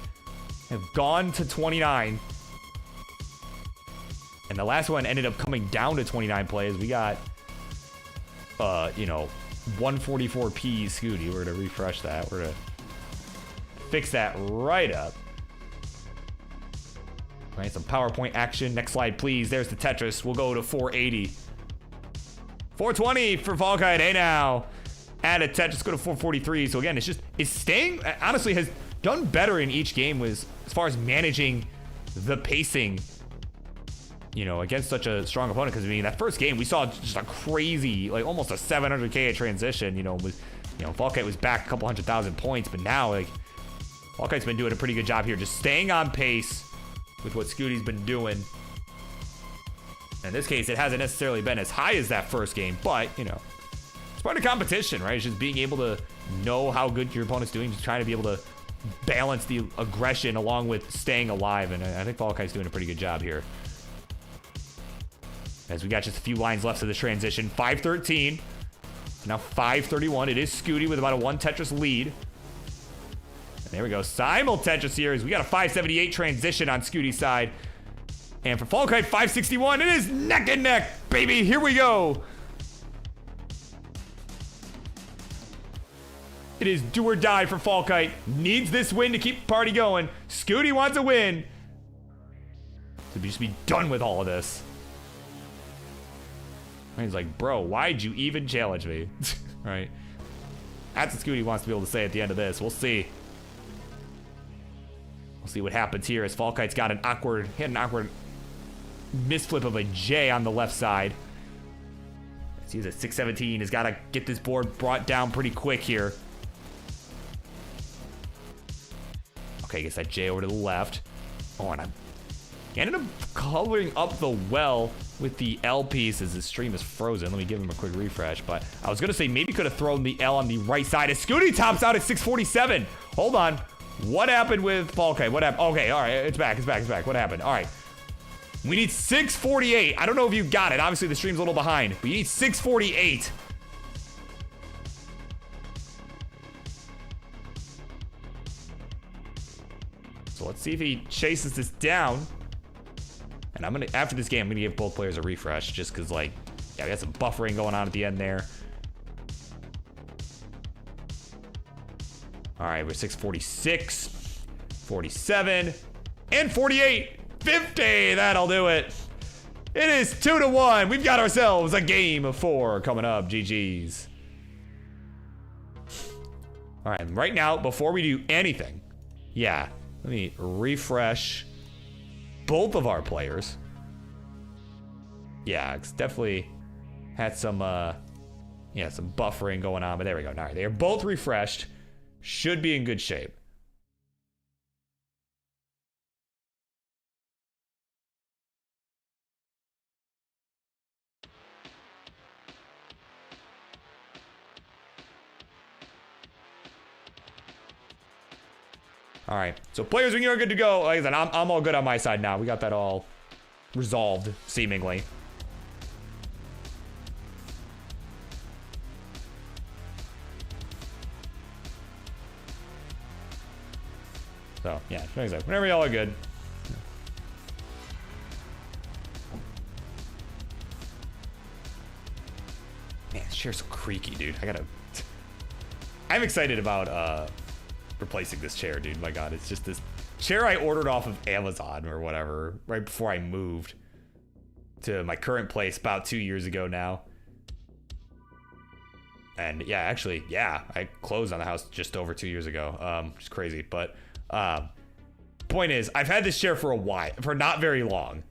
have gone to 29. And the last one ended up coming down to 29 plays. We got, 144p Scuti. We're going to refresh that. We're going to fix that right up. All right, some PowerPoint action. Next slide, please. There's the Tetris. We'll go to 480. 420 for Falkite. Hey, now. Add a Tetris. Go to 443. So, again, it's staying, honestly, has done better in each game as far as managing the pacing, against such a strong opponent. Because, I mean, that first game, we saw just a crazy, like, almost a 700k at transition, Falkite was back a couple 100,000 points, but now, like, Falkite's been doing a pretty good job here, just staying on pace with what Scuti's been doing. In this case, it hasn't necessarily been as high as that first game, but, it's part of competition, right? It's just being able to know how good your opponent's doing, just trying to be able to balance the aggression along with staying alive, and I think Falkite's doing a pretty good job here. As we got just a few lines left of the transition. 513. Now 531. It is Scuti with about a 1 Tetris lead. And there we go. Simul Tetris here. We got a 578 transition on Scuti's side. And for Falkite, 561. It is neck and neck, baby. Here we go. It is do or die for Falkite. Needs this win to keep the party going. Scuti wants a win to just be done with all of this. He's like, bro, why'd you even challenge me? Right? That's what Scuti wants to be able to say at the end of this. We'll see. We'll see what happens here as Falkite's got an awkward misflip of a J on the left side. He's at 617. He's got to get this board brought down pretty quick here. Okay, gets that J over to the left. Oh, and I ended up coloring up the well with the L piece as the stream is frozen. Let me give him a quick refresh. But I was going to say maybe could have thrown the L on the right side. As Scuti tops out at 647. Hold on. What happened with Falkite? What happened? Okay, all right. It's back. What happened? All right. We need 648. I don't know if you got it. Obviously, the stream's a little behind. But you need 648. So let's see if he chases this down. And after this game, I'm gonna give both players a refresh just because, like, yeah, we got some buffering going on at the end there. All right, we're 646, 47, and 48. 50, that'll do it. It is 2-1. We've got ourselves a game of 4 coming up. GG's. All right, right now, before we do anything, yeah, let me refresh both of our players. Yeah, it's definitely had some some buffering going on, but there we go. All right, they are both refreshed. Should be in good shape. All right, so players, when you're good to go, like I said, I'm all good on my side now. We got that all resolved, seemingly. So, yeah, like I said, whenever y'all are good. Man, this chair's so creaky, dude. I'm excited about replacing this chair, dude. My God, it's just this chair I ordered off of Amazon or whatever right before I moved to my current place about 2 years ago now. And yeah, actually, yeah, I closed on the house just over 2 years ago. Which is crazy, but point is, I've had this chair for a while, for not very long.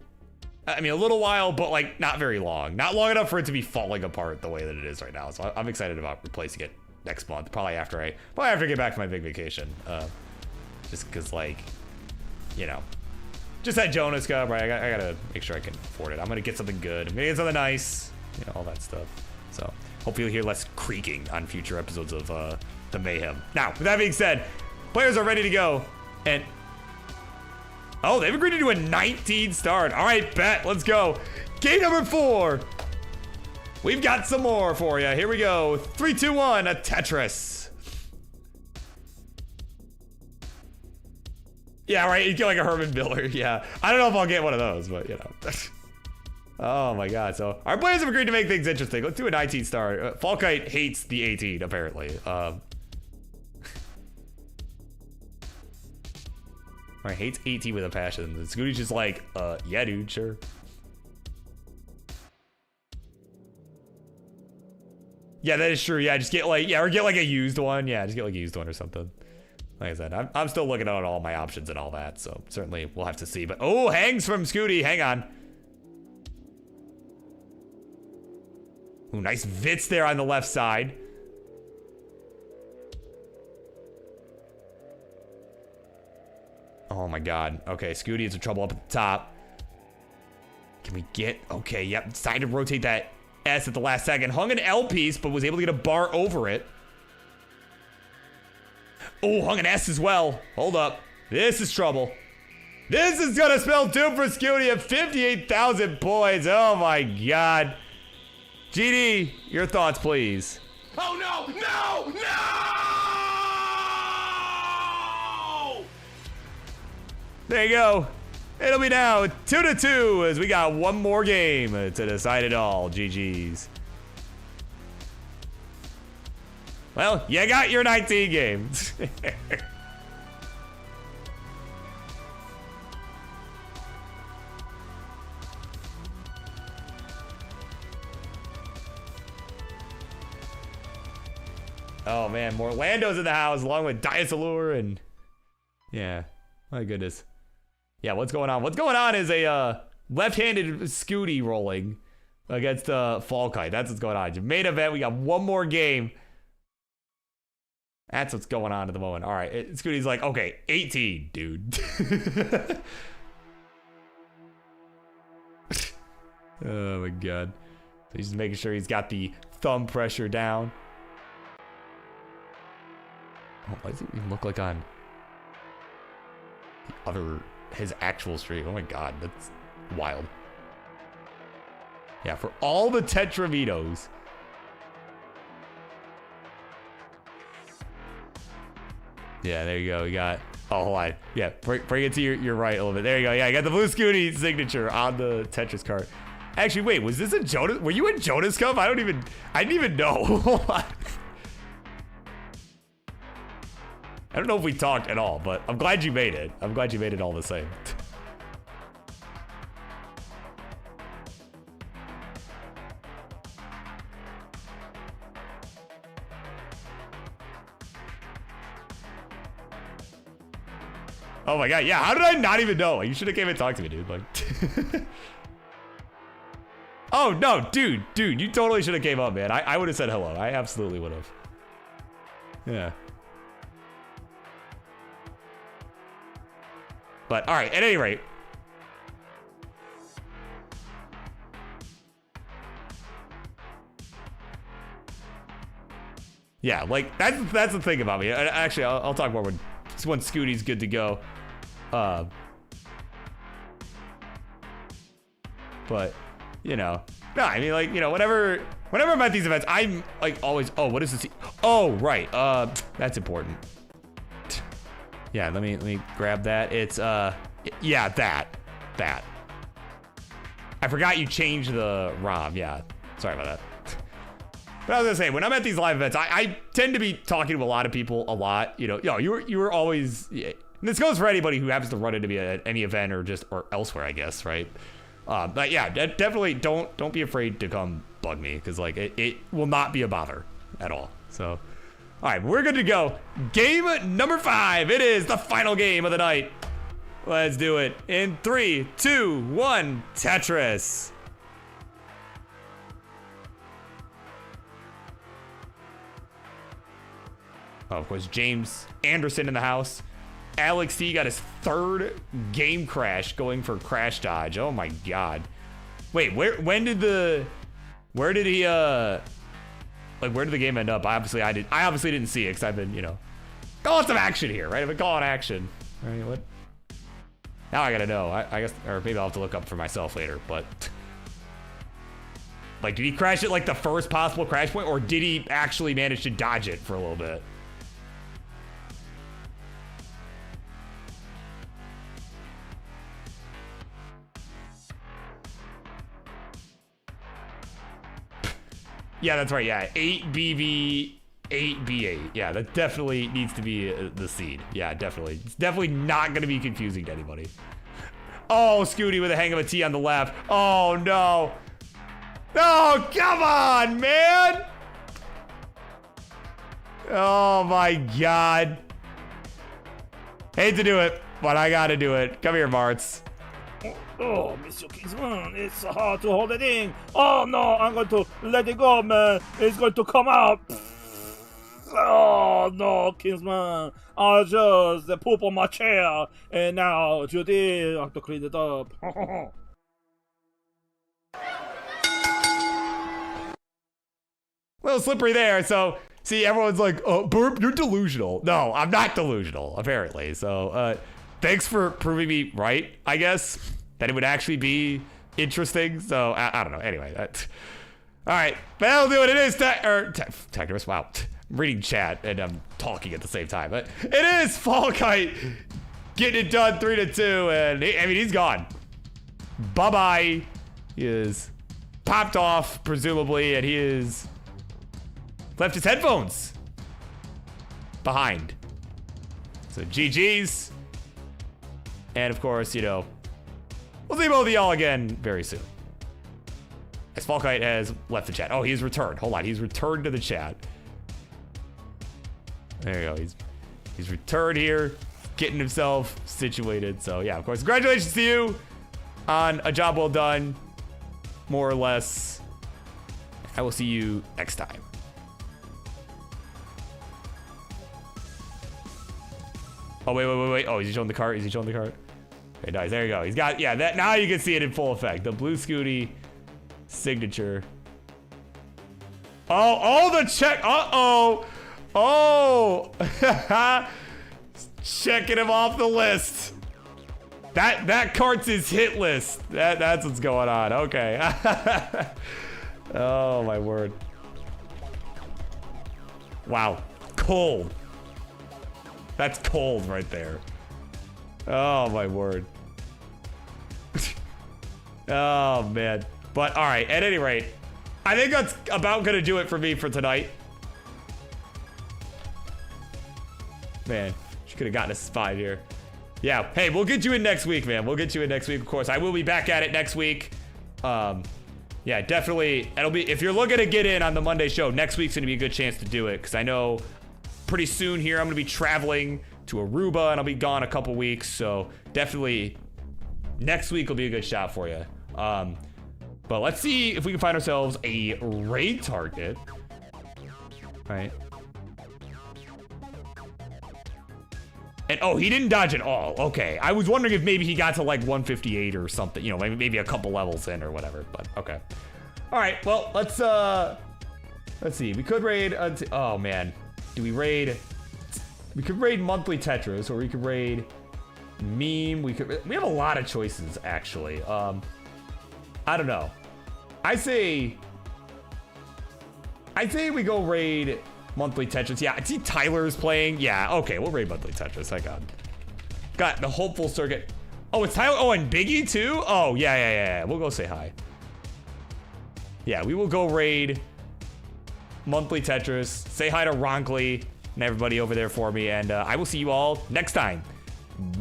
I mean, a little while, but like not very long. Not long enough for it to be falling apart the way that it is right now. So I'm excited about replacing it next month, probably after I get back from my big vacation. Just because, like, you know, just that Jonas Cup, right? I gotta make sure I can afford it. I'm gonna get something good. I'm gonna get something nice, you know, all that stuff. So hopefully you'll hear less creaking on future episodes of the Mayhem. Now, with that being said, players are ready to go, and oh, they've agreed to do a 19 start. All right, bet, let's go. Game number 4. We've got some more for you. Here we go. 3, 2, 1, a Tetris. Yeah, right, you get like a Herman Miller, yeah. I don't know if I'll get one of those, but you know. Oh my God, so our players have agreed to make things interesting. Let's do a 19 start. Falkite hates the 18, apparently. Right, hates 18 with a passion. Scuti's just like, yeah, dude, sure. Yeah, that is true. Yeah, just get like, or get like a used one. Yeah, just get like a used one or something. Like I said, I'm still looking at all my options and all that, so certainly we'll have to see. But oh, hangs from Scuti. Hang on. Ooh, nice Vits there on the left side. Oh my God. Okay, Scuti is in trouble up at the top. Can we get, okay, yep, decided to rotate that S at the last second. Hung an L piece, but was able to get a bar over it. Oh, hung an S as well. Hold up. This is trouble. This is gonna spell doom for Scuti at 58,000 points. Oh my God. GD, your thoughts, please. Oh no, no, no! There you go. It'll be now 2-2 as we got one more game to decide it all. GG's. Well, you got your 19 games. Oh man, more Landos in the house along with Diasalur and yeah, my goodness. Yeah, what's going on? What's going on is a left-handed Scuti rolling against Falkite. That's what's going on. Main event, we got one more game. That's what's going on at the moment. All right, Scuti's like, okay, 18, dude. Oh my God. So he's just making sure he's got the thumb pressure down. Oh, why does it even look like on the other, his actual stream? Oh my God, that's wild. Yeah, for all the Tetravitos. Yeah, there you go. We got, oh, hold on. Yeah, bring it to your right a little bit. There you go. Yeah, I got the blue Scuti signature on the Tetris card. Actually, wait, was this a Jonas? Were you in Jonas Cup? I didn't even know. I don't know if we talked at all, but I'm glad you made it. I'm glad you made it all the same. Oh my God, yeah, how did I not even know? You should have came and talked to me, dude. Like, oh no, dude, you totally should have came up, man. I would have said hello. I absolutely would have. Yeah. But all right, at any rate. Yeah, like that's the thing about me. Actually, I'll talk more when Scuti's good to go. But you know, no, I mean, like, you know, whenever I'm at these events, I'm like always, oh, what is this? Oh, right, that's important. Yeah, let me grab that. It's yeah, that. I forgot you changed the ROM. Yeah, sorry about that. But I was gonna say, when I'm at these live events, I tend to be talking to a lot of people a lot. You know, you were always. Yeah, and this goes for anybody who happens to run into me at any event or elsewhere, I guess, right? But yeah, definitely don't be afraid to come bug me, because like it will not be a bother at all. So, all right, we're good to go. Game number 5. It is the final game of the night. Let's do it in 3, 2, 1. Tetris. Oh, of course, James Anderson in the house. Alex T got his 3rd game crash going for crash dodge. Oh my god. Wait, where did the game end up? I obviously didn't see it, because I've been, calling some action here, right? I've been calling action. All right, what? Now I gotta know. I guess, or maybe I'll have to look up for myself later, but like, did he crash it like the first possible crash point, or did he actually manage to dodge it for a little bit? Yeah, that's right. Yeah, 8BV, 8B8. Yeah, that definitely needs to be the seed. Yeah, definitely. It's definitely not going to be confusing to anybody. Oh, Scuti with a hang of a T on the left. Oh, no. No, come on, man. Oh, my God. Hate to do it, but I got to do it. Come here, Martz. Oh, Mr. Kingsman, it's hard to hold it in. Oh no, I'm going to let it go, man. It's going to come out. Oh no, Kingsman. I just poop on my chair. And now, Judy, I have to clean it up. Little slippery there. So, see, everyone's like, oh, Burp, you're delusional. No, I'm not delusional, apparently. So, thanks for proving me right, I guess. That it would actually be interesting. So, I don't know. Anyway, all right. That'll do it. It is Tetris. Wow. I'm reading chat and I'm talking at the same time. But it is Falkite getting it done 3-2. And he's gone. Bye-bye. He is popped off, presumably. And he is left his headphones behind. So, GG's. And, of course, we'll see both of y'all again very soon. As Falkite has left the chat. Oh, he's returned. Hold on. He's returned to the chat. There you go. He's returned here, getting himself situated. So, yeah, of course. Congratulations to you on a job well done, more or less. I will see you next time. Oh, wait. Oh, is he showing the cart? Okay, nice. There you go. He's got, yeah, that. Now you can see it in full effect. The blue Scuti signature. Oh, the check. Oh. Checking him off the list. That cart's his hit list. That's what's going on. Okay. Oh, my word. Wow. Cold. That's cold right there. Oh, my word. Oh, man. But, all right, at any rate, I think that's about going to do it for me for tonight. Man, she could have gotten a spot here. Yeah, hey, we'll get you in next week, man. We'll get you in next week, of course. I will be back at it next week. Yeah, definitely. It'll be, if you're looking to get in on the Monday show, next week's going to be a good chance to do it, because I know pretty soon here I'm going to be traveling to Aruba, and I'll be gone a couple weeks, so definitely next week will be a good shot for you. But let's see if we can find ourselves a raid target. All right. And oh, he didn't dodge at all. Okay, I was wondering if maybe he got to like 158 or something, maybe a couple levels in or whatever, but okay. All right, well, let's see. We could raid, oh man. Do we raid? We could raid monthly Tetris, or we could raid meme. We have a lot of choices, actually. I don't know. I say we go raid Monthly Tetris. Yeah, I see Tyler's playing. Yeah, okay, we'll raid monthly Tetris. I got the hopeful circuit. Oh, it's Tyler. Oh, and Biggie too? Oh, yeah. We'll go say hi. Yeah, we will go raid monthly Tetris. Say hi to Ronkley and everybody over there for me. And I will see you all next time